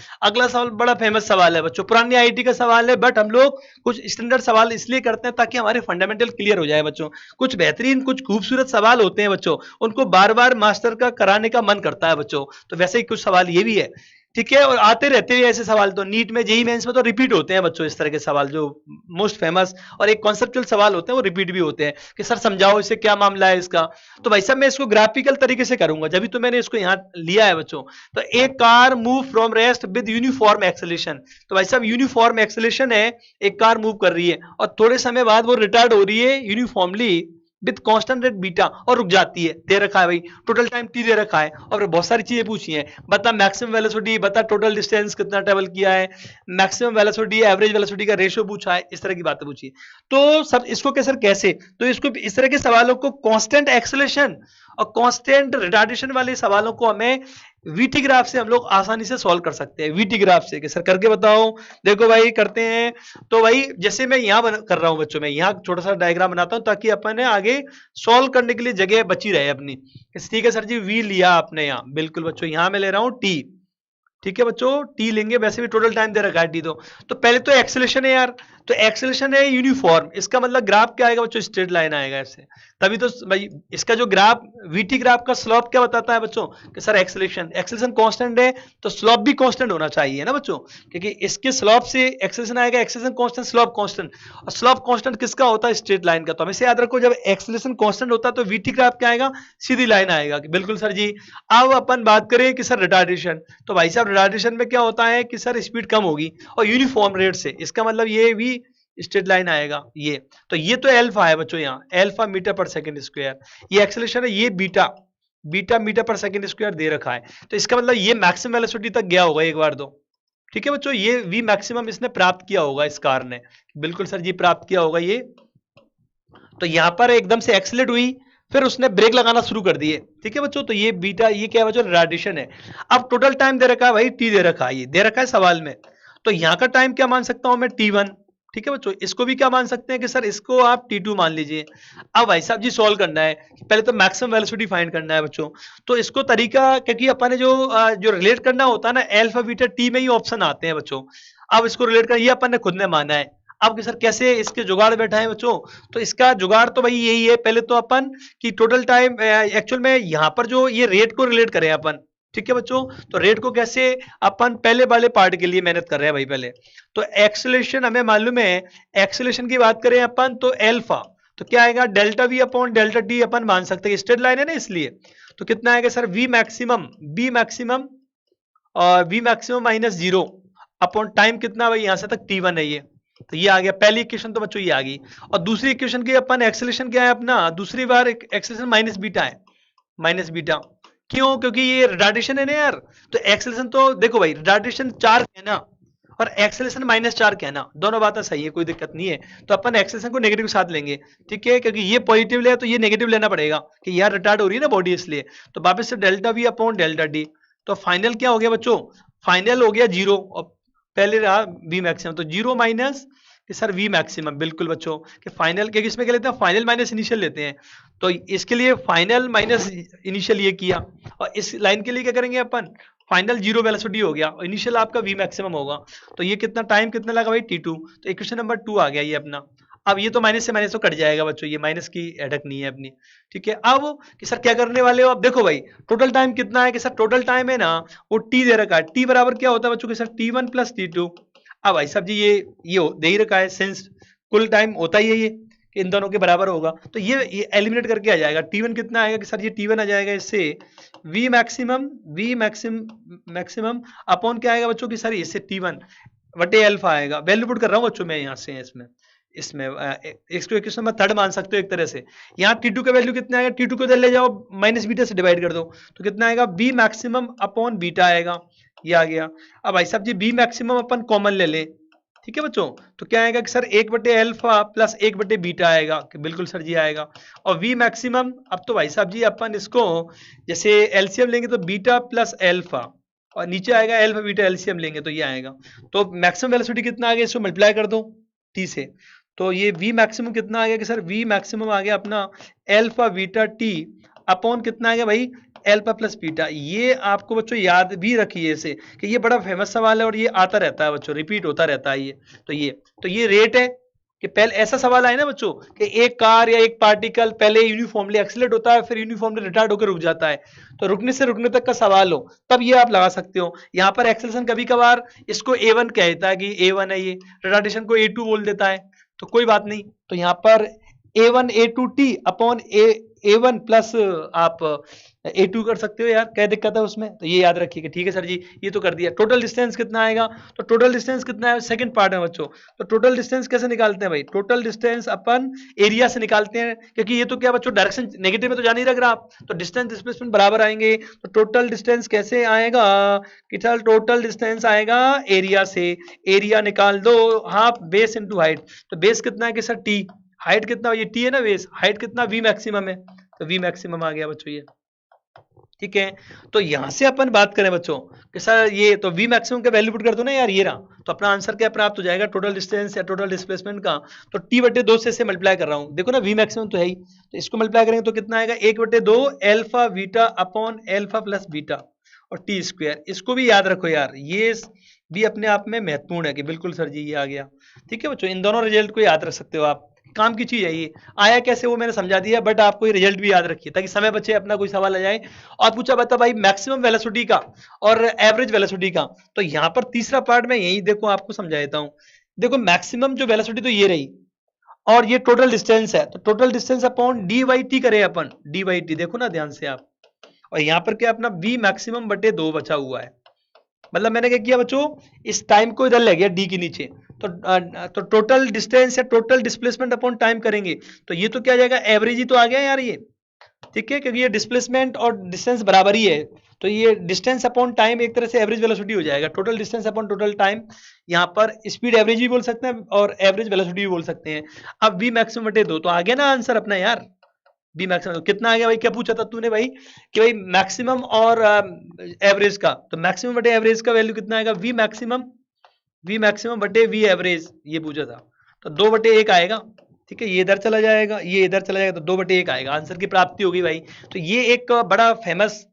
बड़ा फेमस सवाल है बच्चों, पुरानी आईआईटी का सवाल है, बट हम लोग कुछ स्टैंडर्ड सवाल इसलिए करते हैं ताकि हमारे फंडामेंटल क्लियर हो जाए बच्चों, कुछ बेहतरीन कुछ खूबसूरत सवाल होते हैं बच्चों, उनको बार बार मास्टर का कराने का मन करता है बच्चों, तो वैसे ही कुछ सवाल ये भी है, ठीक है, और आते रहते हैं ऐसे सवाल, तो नीट में जेईई मेंस में तो रिपीट होते हैं बच्चों इस तरह के सवाल, जो मोस्ट फेमस और एक कॉन्सेप्चुअल सवाल होते हैं वो रिपीट भी होते हैं कि सर समझाओ इससे क्या मामला है इसका, तो भाई साहब मैं इसको ग्राफिकल तरीके से करूंगा, जब भी तो मैंने इसको यहाँ लिया है बच्चों। तो एक car move from rest with uniform acceleration, तो भाई साहब यूनिफॉर्म एक्सेलेरेशन है, एक कार मूव कर रही है और थोड़े समय बाद वो रिटार्ड हो रही है uniformly with constant rate beta और रुक जाती है, दे रखा है भाई टोटल टाइम टी दे रखा है, और बहुत सारी चीजें पूछी हैं, बता मैक्सिमम वेलोसिटी, बता टोटल डिस्टेंस कितना ट्रेवल किया है, मैक्सिमम वेलोसिटी एवरेज वेलोसिटी का रेशियो पूछा है, इस तरह की बातें पूछी है। तो सब इसको कैसे, तो इसको इस तरह के सवालों को कांस्टेंट एक्सेलेरेशन और कांस्टेंट रिटार्डेशन वाले सवालों को हमें वीटी ग्राफ से हम लोग आसानी से सॉल्व कर सकते हैं, वीटी ग्राफ से कि सर करके बताओ, देखो भाई करते हैं, तो भाई जैसे मैं यहाँ कर रहा हूं बच्चों, मैं यहाँ छोटा सा डायग्राम बनाता हूं ताकि अपन ने आगे सॉल्व करने के लिए जगह बची रहे अपनी, ठीक है सर जी वी लिया आपने यहाँ, बिल्कुल बच्चों यहाँ मैं ले रहा हूँ टी, ठीक है बच्चों टी लेंगे, वैसे भी टोटल टाइम दे रखा है टी, तो पहले तो एक्सेलेरेशन है यार, तो एक्सेलेरेशन है यूनिफॉर्म, इसका मतलब ग्राफ क्या आएगा बच्चों, स्ट्रेट लाइन आएगा ऐसे, तभी तो भाई इसका जो ग्राफ वीटी ग्राफ का स्लोप क्या बताता है बच्चों कि सर एक्सेलेरेशन कांस्टेंट है तो स्लोप भी कांस्टेंट होना चाहिए ना बच्चों, क्योंकि इसके स्लोप से एक्सेलेरेशन आएगा, एक्सेलेरेशन कांस्टेंट स्लोप कांस्टेंट, और स्लोप कांस्टेंट किसका होता है, स्ट्रेट लाइन का, तो हमेशा याद रखो जब एक्सेलेरेशन कांस्टेंट होता है तो वीटी ग्राफ क्या आएगा, सीधी लाइन आएगा, बिल्कुल सर जी। अब अपन बात करें कि सर रिटार्डेशन, तो भाई साहब रिटार्डेशन में क्या होता है कि सर स्पीड कम होगी और यूनिफॉर्म रेट से, इसका मतलब ये भी स्ट्रेट लाइन आएगा, ये तो अल्फा है बच्चों, यहाँ अल्फा मीटर पर सेकंड स्क्वायर, ये एक्सेलेरेशन है, ये बीटा मीटर पर सेकंड स्क्वायर दे रखा है, तो इसका मतलब ये मैक्सिमम वेलोसिटी तक गया होगा एक बार, दो ठीक है बच्चों, ये वी मैक्सिमम इसने प्राप्त किया होगा इस कार ने, बिल्कुल सर जी प्राप्त किया होगा ये, तो यहां पर एकदम से एक्सेलेरेट हुई, फिर उसने ब्रेक लगाना शुरू कर दिए, ठीक है बच्चों, तो ये बीटा, ये क्या है बच्चों, रिटार्डेशन है। अब टोटल टाइम दे रखा है भाई टी दे रखा है, ये दे रखा है सवाल में, तो यहाँ का टाइम क्या मान सकता हूं मैं, T1, ठीक है बच्चों, इसको भी क्या मान सकते हैं कि सर इसको आप T2 मान लीजिए। अब भाई साहब जी सॉल्व करना है, पहले तो मैक्सिमम वेलोसिटी फाइंड करना है बच्चों, तो इसको तरीका, क्योंकि अपन ने जो रिलेट करना होता है ना, अल्फा बीटा टी में ही ऑप्शन आते हैं बच्चों, अब इसको रिलेट कर, ये अपन ने खुद ने माना है, अब सर कैसे इसके जुगाड़ बैठा है बच्चों? तो इसका जुगाड़ तो भाई यही है, पहले तो अपन कि टोटल टाइम एक्चुअल में यहाँ पर जो ये रेट को रिलेट करें अपन, ठीक है बच्चों। तो रेट को कैसे अपन पहले वाले पार्ट के लिए मेहनत कर रहे हैं भाई पहले। तो एक्सेलरेशन हमें मालूम है, एक्सेलरेशन की बात करें अपन तो एल्फा, तो क्या आएगा delta V upon delta T अपन मान सकते हैं, स्ट्रेट लाइन है ना इसलिए। तो कितना आएगा सर वी मैक्सिमम और we maximum minus zero upon time कितना भाई यहां से तक t1 है ये। तो ये आ गया पहली इक्वेशन तो बच्चों ये आ गई। और दूसरी इक्वेशन की अपन एक्सेलरेशन क्या है अपना, दूसरी बार एक्सेलरेशन माइनस बीटा है, माइनस बीटा। क्यों? क्योंकि ये रिटार्डेशन है ना यार। तो एक्सेलरेशन तो देखो भाई रिटार्डेशन 4 है ना, और एक्सेलरेशन -4 कहना, दोनों बातें सही है, कोई दिक्कत नहीं है। तो अपन एक्सेलरेशन को नेगेटिव के साथ लेंगे, ठीक है, क्योंकि ये पॉजिटिव ले तो ये नेगेटिव लेना पड़ेगा कि यार रिटार्ड हो रही है ना बॉडी इसलिए। तो वापस से delta V upon delta D. तो फाइनल क्या हो गया बच्चों, फाइनल हो गया 0 और पहले रहा वी मैक्सिमम, तो 0 माइनस कि सर वी मैक्सिमम, बिल्कुल बच्चों कि फाइनल के इसमें क्या लेते हैं, फाइनल माइनस इनिशियल लेते हैं। तो इसके लिए फाइनल माइनस इनिशियल ये किया, और इस लाइन के लिए क्या करेंगे अपन, फाइनल 0 वेलोसिटी हो गया और इनिशियल आपका वी मैक्सिमम होगा। तो ये कितना टाइम कितना लगा भाई t2। तो इक्वेशन नंबर 2 आ गया ये अपना। अब ये तो माइनस से माइनस तो कट जाएगा बच्चों, ये माइनस की हेडक नहीं है अपनी, ठीक है। अब कि सर क्या करने वाले हो, अब देखो भाई टोटल टाइम कितना है, कि सर टोटल टाइम है ना वो t दे रखा है, t बराबर क्या होता है बच्चों के सर t1 प्लस t2। अब भाई साहब जी ये दे ही रखा है, सिंस कुल टाइम होता ही है ये कि इन दोनों के बराबर होगा, तो ये एलिमिनेट करके आ जाएगा। t1 कितना आएगा कि सर ये t1 आ जाएगा इससे v मैक्सिमम अपॉन क्या आएगा बच्चों की सर इससे t1 बटे अल्फा आएगा। वैल्यू पुट कर रहा हूँ बच्चों मैं यहाँ से, इसमें इसको इक्वेशन नंबर 3 मान सकते हो एक तरह से। यहाँ t2 का वैल्यू कितना आएगा, t2 को इधर ले जाओ माइनस बीटा से डिवाइड कर दो, तो कितना आएगा v मैक्सिमम अपॉन बीटा आएगा, ये आ गया। अब भाई साहब जी v मैक्सिमम अपन कॉमन ले ले, ठीक है बच्चों। तो क्या आएगा कि सर 1 बटे अल्फा प्लस 1 बटे बीटा आएगा, कि बिल्कुल सर जी आएगा। और v मैक्सिमम, अब तो भाई साहब जी अपन इसको जैसे एलसीएम लेंगे तो बीटा प्लस अल्फा, और नीचे आएगा अल्फा बीटा, एलसीएम लेंगे तो ये आएगा। तो मैक्सिमम वेलोसिटी कितना आ गया, इसको मल्टीप्लाई कर दो t से। तो ये v मैक्सिमम कितना आ गया कि सर v मैक्सिमम आ गया अपना अल्फा बीटा t अपॉन कितना आ गया भाई अल्फा प्लस बीटा। ये आपको बच्चों याद भी रखिए इसे, कि ये बड़ा फेमस सवाल है और ये आता रहता है बच्चों, रिपीट होता रहता है ये। तो ये रेट है कि पहले ऐसा सवाल आए ना बच्चों कि एक कार या एक पार्टिकल पहले यूनिफॉर्मली एक्सीलरेट होता है, फिर यूनिफॉर्मली रिटार्ड होकर रुक जाता है, तो रुकने से रुकने तक का सवाल हो तब ये आप लगा सकते हो। यहाँ पर एक्सेलरेशन कभी कभार इसको a1 कहता है कि a1 है, ये रिटार्डेशन को a2 बोल देता है, तो कोई बात नहीं। तो यहाँ पर a1 a2t upon a1 plus आप a2 कर सकते हो यार, क्या दिक्कत है उसमें। तो ये याद रखिए कि ठीक है सर जी ये तो कर दिया। टोटल डिस्टेंस कितना आएगा, तो टोटल डिस्टेंस कितना है सेकंड पार्ट में बच्चों। तो टोटल डिस्टेंस कैसे निकालते हैं भाई, टोटल डिस्टेंस अपन एरिया से निकालते हैं, क्योंकि ये तो क्या बच्चों डायरेक्शन नेगेटिव में तो जा नहीं रख रहा आप, तो डिस्टेंस डिस्प्लेसमेंट बराबर आएंगे। तो टोटल डिस्टेंस कैसे आएगा कि चल टोटल डिस्टेंस आएगा एरिया से, एरिया निकाल दो हाफ बेस इंटू हाइट। तो बेस कितना है कि सर टी, हाइट कितना, ये टी है ना बेस, हाइट कितना वी मैक्सिमम है, तो वी मैक्सिमम आ गया बच्चों ये, ठीक है। तो यहां से अपन बात करें बच्चों कि सर ये तो वी मैक्सिमम का वैल्यू पुट कर दो ना यार, ये रहा, तो अपना आंसर क्या प्राप्त हो जाएगा टोटल डिस्टेंस या टोटल डिस्प्लेसमेंट का। तो टी बटे 2 से मल्टीप्लाई कर रहा हूं, देखो ना वी मैक्सिमम तो है ही, तो इसको मल्टीप्लाई करेंगे तो कितना आएगा 1 बटे 2 alpha beta upon alpha plus beta और टी स्क्वायर। इसको भी याद रखो यार, ये भी अपने आप में महत्वपूर्ण है कि बिल्कुल सर जी ये आ गया, ठीक है बच्चों। इन दोनों रिजल्ट को याद रख सकते हो आप, काम की चीज है ये। आया कैसे वो मैंने समझा दिया, बट आपको ये रिजल्ट भी याद रखिए ताकि समय बचे, अपना कोई सवाल आ जाए और पूछा बता भाई मैक्सिमम वेलोसिटी का और एवरेज वेलोसिटी का। तो यहाँ पर तीसरा पार्ट में यही देखो आपको समझा देता हूँ। देखो मैक्सिमम जो वेलोसिटी तो ये रही, और ये टोटल डिस्टेंस है, तो total distance upon d y t करें अपन, डी वाई टी देखो ना ध्यान से आप। और यहाँ पर क्या अपना v मैक्सिमम बटे 2 बचा हुआ है, मतलब मैंने क्या किया बच्चों इस टाइम को इधर ले गया डी के नीचे। तो टोटल डिस्टेंस या टोटल डिस्प्लेसमेंट अपॉन टाइम करेंगे तो ये तो क्या आ जाएगा एवरेज ही तो आ गया यार ये, ठीक है, क्योंकि ये डिस्प्लेसमेंट और डिस्टेंस बराबर ही है। तो ये डिस्टेंस अपॉन टाइम एक तरह से एवरेज वेलोसिटी हो जाएगा, total distance upon total time. यहाँ पर स्पीड एवरेज भी बोल सकते हैं और एवरेज वेलोसिटी भी बोल सकते हैं। अब v मैक्सिमम बटे 2 तो आ गया ना आंसर अपना यार, बी मैक्सिमम कितना आ गया भाई, क्या पूछा था तूने भाई कि भाई मैक्सिमम और एवरेज का, तो मैक्सिमम बटे एवरेज का वैल्यू कितना आएगा वी मैक्सिमम बटे वी एवरेज, ये पूछा था। तो 2 बटे 1 आएगा, ठीक है, ये इधर चला जाएगा ये इधर चला जाएगा, तो 2 बटे 1 आएगा, आंसर की प्राप्ति होगी भाई। तो ये एक बड़ा फेमस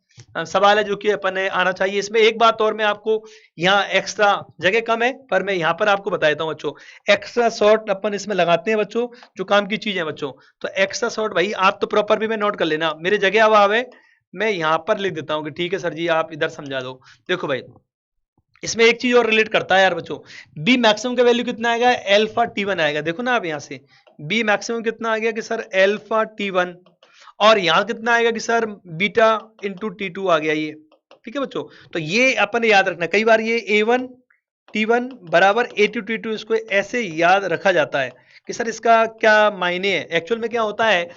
सवाल है जो कि अपन ने आना चाहिए। इसमें एक बात और मैं आपको, यहाँ एक्स्ट्रा जगह कम है पर मैं यहाँ पर आपको बता देता हूँ बच्चों, एक्स्ट्रा शॉर्ट अपन इसमें लगाते हैं बच्चों, जो काम की चीज है बच्चों। तो एक्स्ट्रा शॉर्ट भाई आप तो प्रॉपर भी में नोट कर लेना, मेरे जगह अभाव है, मैं यहाँ पर लिख देता हूँ कि ठीक है सर जी आप इधर समझा दो। देखो भाई इसमें एक चीज और रिलेट करता है यार बच्चों, बी मैक्सिमम का वैल्यू कितना आएगा, एल्फा टी1 आएगा। देखो ना आप यहाँ से बी मैक्सिमम कितना आ गया कि सर एल्फा टी1, और यहाँ कितना आएगा कि सर बीटा इंटू टी2 आ गया ये। ठीक है बच्चों, तो ये अपन याद रखना, कई बार ये ए1 टी1 बराबर ए2 टी2 इसको ऐसे याद रखा जाता है कि सर इसका क्या मायने है। एक्चुअल में क्या होता है,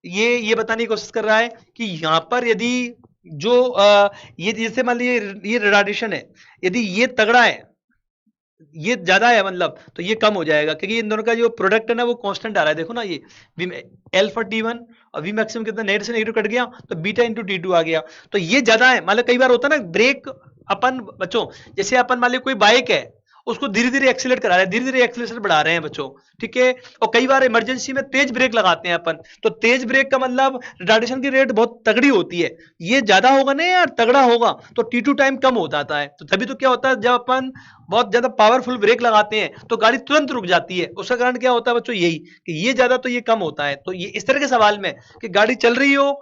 ये बताने की कोशिश कर रहा है कि यहाँ पर यदि जो ये जैसे मान लीजिए ये रेडिएशन है, यदि ये तगड़ा है, ये ज्यादा है मतलब, तो ये कम हो जाएगा क्योंकि इन दोनों का जो प्रोडक्ट है ना वो कांस्टेंट आ रहा है। देखो ना ये एल्फा टी1 और वी मैक्सिमम कितना, नेगेटिव से नेगेटिव कट गया तो बीटा इंटू टी2 आ गया, तो ये ज्यादा है। मतलब कई बार होता है ना ब्रेक अपन बच्चों, जैसे अपन मान लीजिए कोई बाइक है उसको धीरे धीरे एक्सीलरेट करा रहे हैं, धीरे धीरे एक्सीलरेशन बढ़ा रहे हैं बच्चों, ठीक है, और कई बार इमरजेंसी में तेज ब्रेक लगाते हैं अपन, तो तेज ब्रेक का मतलब रिटार्डेशन की रेट बहुत तगड़ी होती है, ये ज्यादा होगा ना यार, तगड़ा होगा तो टी2 टाइम कम हो जाता है। तो तभी तो क्या होता है जब अपन बहुत ज्यादा पावरफुल ब्रेक लगाते हैं तो गाड़ी तुरंत रुक जाती है, उसका कारण क्या होता है बच्चों, यही कि ये ज्यादा तो ये कम होता है। तो ये इस तरह के सवाल में कि गाड़ी चल रही हो,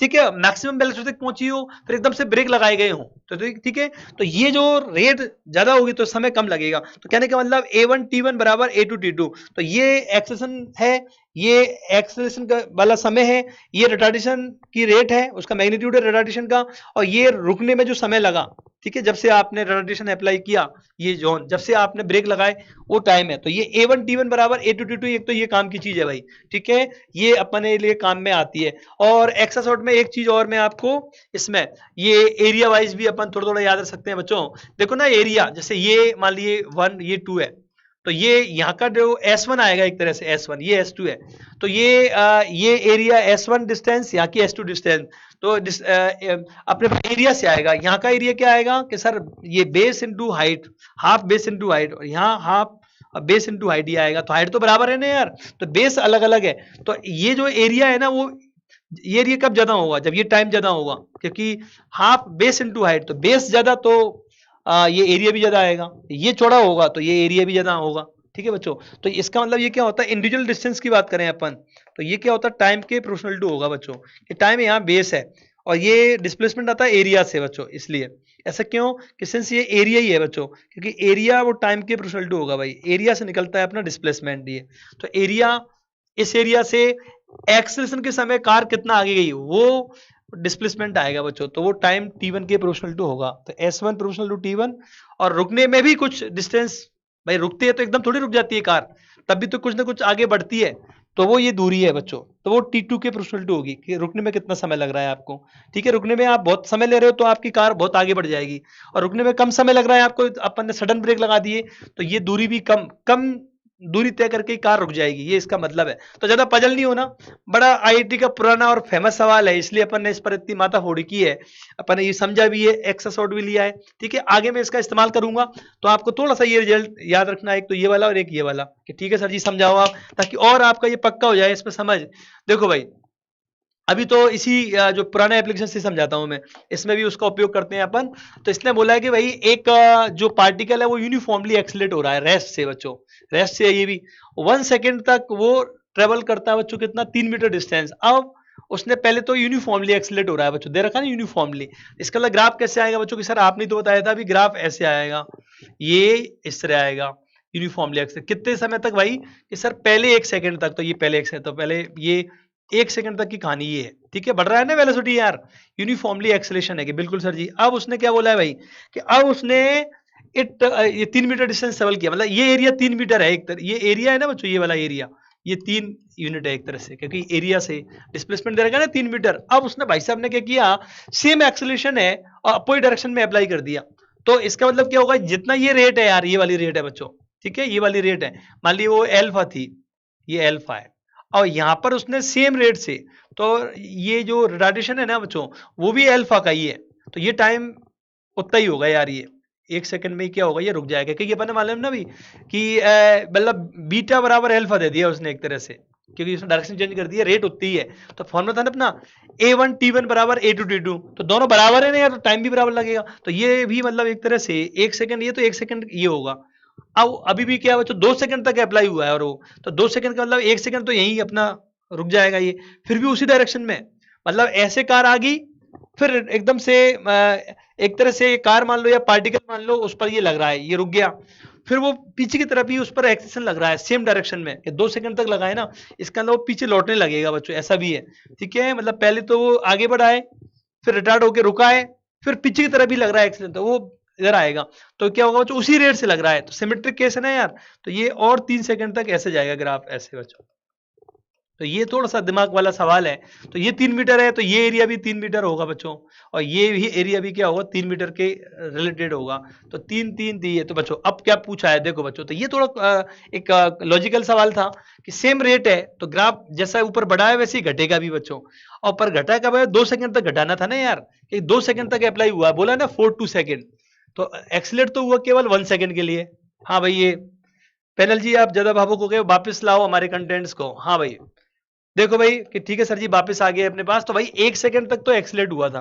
ठीक है, मैक्सिमम वेलोसिटी तक पहुंची हो, फिर एकदम से ब्रेक लगाए गए हो, तो ठीक है, तो ये जो रेट ज्यादा होगी तो समय कम लगेगा। तो कहने का मतलब a1 t1 बराबर a2 t2, तो ये एक्सेलेरेशन है, ये एक्सेलेरेशन का वाला समय है, ये रिटार्डेशन की रेट है, उसका मैग्नीट्यूड है रिटार्डेशन का, और ये रुकने में जो समय लगा, ठीक है, जब से आपने रिटार्डेशन अप्लाई किया, ये जोन जब से आपने ब्रेक लगाए वो टाइम है। तो ये a1 t1 बराबर a2 t2, एक तो ये काम की चीज है भाई, ठीक है, ये अपने लिए काम में आती है। और एक्स्ट्रा शॉर्ट में एक चीज और मैं आपको इसमें, ये एरिया वाइज भी अपन थोड़ा थोड़ा याद रख सकते हैं बच्चों। देखो ना एरिया, जैसे ये मान लिए 1 ये 2 है, तो ये यहाँ का जो S1 आएगा एक तरह से S1, ये S2 है, तो ये एरिया S1 डिस्टेंस, यहाँ की S2 डिस्टेंस, तो अपने एरिया से आएगा। यहाँ का एरिया क्या आएगा कि सर ये base into height, half base into height, और यहाँ हाफ बेस इनटू हाइट ही आएगा, तो हाइट तो बराबर है ना यार, तो बेस अलग अलग है। तो ये जो एरिया है ना वो, ये एरिया कब ज्यादा होगा, जब ये टाइम ज्यादा होगा, क्योंकि हाफ बेस इनटू हाइट, तो बेस ज्यादा तो ये एरिया भी ज्यादा आएगा, ये चौड़ा होगा तो ये एरिया भी ज्यादा होगा। ठीक है बच्चों, तो इसका मतलब ये क्या होता है, इंडिविजुअल डिस्टेंस की बात करें अपन, तो ये क्या होता है, टाइम के प्रोपोर्शनल टू होगा बच्चों। ये टाइम यहाँ बेस है और ये डिस्प्लेसमेंट आता है एरिया से बच्चों, इसलिए ऐसा क्यों कि सिंस ये एरिया ही है बच्चों, क्योंकि एरिया वो टाइम के प्रोपोर्शनल टू होगा भाई, एरिया से निकलता है अपना डिस्प्लेसमेंट, ये तो एरिया, इस एरिया से एक्सेलरेशन के समय कार कितना आगे गई वो डिस्प्लेसमेंट आएगा बच्चों, तो वो टाइम t1 के प्रोपोर्शनल टू होगा, तो s1 प्रोपोर्शनल टू t1। और रुकने में भी कुछ डिस्टेंस, भाई रुकती है तो एकदम थोड़ी रुक जाती है कार, तब भी तो कुछ ना कुछ आगे बढ़ती है, तो वो ये दूरी है बच्चों, तो वो t2 के प्रोपोर्शनल टू होगी कि रुकने में कितना समय लग रहा है आपको। ठीक है, रुकने में आप बहुत समय ले रहे हो तो आपकी कार बहुत आगे बढ़ जाएगी, और रुकने में कम समय लग रहा है आपको, अपन ने सडन ब्रेक लगा दिए तो ये दूरी भी कम कम दूरी तय करके कार रुक जाएगी, ये इसका मतलब है। तो ज्यादा पजल नहीं होना, बड़ा आईआईटी का पुराना और फेमस सवाल है, इसलिए अपन ने इस पर इतनी माथा फोड़ी की है, अपन ने ये समझा भी है, एक्स्ट्रा शॉर्ट भी लिया है। ठीक है, आगे मैं इसका इस्तेमाल करूंगा, तो आपको थोड़ा सा ये रिजल्ट याद रखना है, एक तो ये वाला और एक ये वाला, कि ठीक है सर जी समझाओ आप, ताकि और आपका ये पक्का हो जाए इसमें समझ। देखो भाई अभी तो इसी जो पुराने एप्लीकेशन से समझाता हूं मैं, इसमें भी उसका उपयोग करते हैं अपन। तो इसने बोला है कि भाई एक जो पार्टिकल है वो यूनिफॉर्मली एक्सीलरेट हो रहा है रेस्ट से बच्चों, रेस्ट से ये भी 1 सेकेंड तक वो ट्रेवल करता है बच्चों, कितना 3 मीटर डिस्टेंस। अब उसने पहले तो यूनिफॉर्मली एक्सीलरेट हो रहा है बच्चों, दे रखा ना यूनिफॉर्मली, इसका मतलब ग्राफ कैसे आएगा बच्चों, कि सर आपने तो बताया था अभी ग्राफ ऐसे आएगा, ये इस तरह आएगा यूनिफॉर्मली एक्सीलरेट, कितने समय तक भाई, कि सर पहले 1 सेकेंड तक, तो ये पहले 1 सेकेंड, तो पहले ये 1 सेकंड तक की कहानी ये है। ठीक है, बढ़ रहा है ना वेलोसिटी यार, यूनिफॉर्मली एक्सेलेरेशन है कि बिल्कुल सर जी। अब उसने क्या बोला है भाई, कि अब उसने ये 3 मीटर डिस्टेंस ट्रेवल किया, मतलब ये एरिया 3 मीटर है, एक तरह ये एरिया है ना बच्चों, ये वाला एरिया ये 3 यूनिट है एक तरह से, क्योंकि एरिया से डिस्प्लेसमेंट दे रखा ना 3 मीटर। अब उसने भाई साहब ने क्या किया, सेम एक्सेलेरेशन है और अपोजिट डायरेक्शन में अप्लाई कर दिया, तो इसका मतलब क्या होगा, जितना ये रेट है यार, ये वाली रेट है बच्चों, ठीक है, ये वाली रेट है, मान ली वो एल्फा थी, ये एल्फा है, और यहां पर उसने सेम रेट से, तो ये जो रिटार्डेशन है ना बच्चों वो भी अल्फा का ही है, तो ये टाइम उतना ही होगा यार, ये 1 सेकंड में क्या होगा, ये रुक जाएगा, क्योंकि अपन ने मालूम ना भी कि मतलब बीटा बराबर अल्फा दे दिया उसने एक तरह से, क्योंकि इसने डायरेक्शन चेंज कर दी है, रेट उतनी ही है। तो फॉर्मूला था ना अपना A1T1 बराबर A2T2, तो दोनों बराबर है ना यार, तो टाइम भी बराबर लगेगा। तो ये भी मतलब एक तरह से 1 सेकंड ये, तो 1 सेकंड ये होगा। अब अभी भी क्या बच्चों 2 सेकंड तक अप्लाई हुआ है, और वो तो 2 सेकंड का मतलब 1 सेकंड तो यहीं अपना रुक जाएगा ये, फिर भी उसी डायरेक्शन में। मतलब ऐसे कार आ गई, फिर एकदम से एक तरह से कार मान लो या पार्टिकल मान लो, उस पर ये लग रहा है, ये रुक गया, फिर वो पीछे की तरफ ही उस पर एक्सेशन लग रहा है सेम डायरेक्शन में, 2 सेकंड तक लगा है ना, इसका मतलब वो पीछे लौटने लगेगा बच्चों, ऐसा भी है। ठीक है, मतलब पहले तो वो आगे बढ़ा है, फिर रिटार्ड होकर रुका है, फिर पीछे की तरफ भी लग रहा है एक्सीडेंट, तो वो इधर आएगा, तो क्या होगा बच्चों उसी रेट से लग रहा है, तो सिमेट्रिक केस है ना यार, तो ये और 3 सेकंड तक ऐसे जाएगा ग्राफ, ऐसे बच्चों। तो ये थोड़ा सा दिमाग वाला सवाल है। तो ये 3 मीटर है, तो ये एरिया भी 3 मीटर होगा बच्चों, और ये भी एरिया भी क्या होगा 3 मीटर के रिलेटेड होगा। तो 3 3 दिए, तो बच्चों अब क्या पूछा है देखो बच्चों, तो ये थोड़ा एक लॉजिकल सवाल था कि सेम रेट है तो ग्राफ जैसा ऊपर बढ़ा है वैसे ही घटेगा भी बच्चों, और पर घटा कब है 2 सेकंड तक घटाना था ना यार, कि 2 सेकंड तक अप्लाई हुआ है, बोला ना 4 2 सेकंड, तो एक्सीलरेट तो हुआ केवल 1 सेकंड के लिए। हाँ भाई, ये पैनल जी आप ज्यादा भावुक हो गए, वापस लाओ हमारे कंटेंट्स को। हाँ भाई देखो भाई कि ठीक है सर जी वापस आ गए अपने पास, तो भाई 1 सेकंड तक तो एक्सीलरेट हुआ था,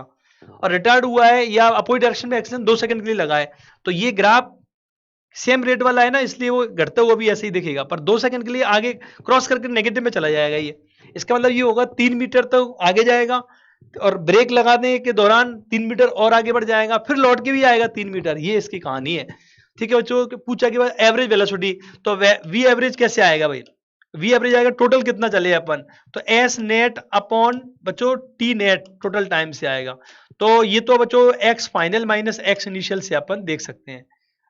और रिटार्ड हुआ है या अपोजिट डायरेक्शन में एक्सीलरेशन 2 सेकंड के लिए लगा है, तो ये ग्राफ सेम रेट वाला है ना, इसलिए वो घटता हुआ भी ऐसे ही दिखेगा, पर 2 सेकंड के लिए आगे क्रॉस करके नेगेटिव में चला जाएगा ये। इसका मतलब ये होगा 3 मीटर तो आगे जाएगा, और ब्रेक लगाने के दौरान 3 मीटर और आगे बढ़ जाएगा, फिर लौट के भी आएगा 3 मीटर, ये इसकी कहानी है। ठीक है बच्चों, पूछा कि एवरेज वेलोसिटी, तो वी एवरेज कैसे आएगा भाई, वी एवरेज आएगा टोटल कितना चले अपन, तो एस नेट अपॉन बच्चों टी नेट टोटल टाइम से आएगा। तो ये तो बच्चों x final minus x initial से अपन देख सकते हैं।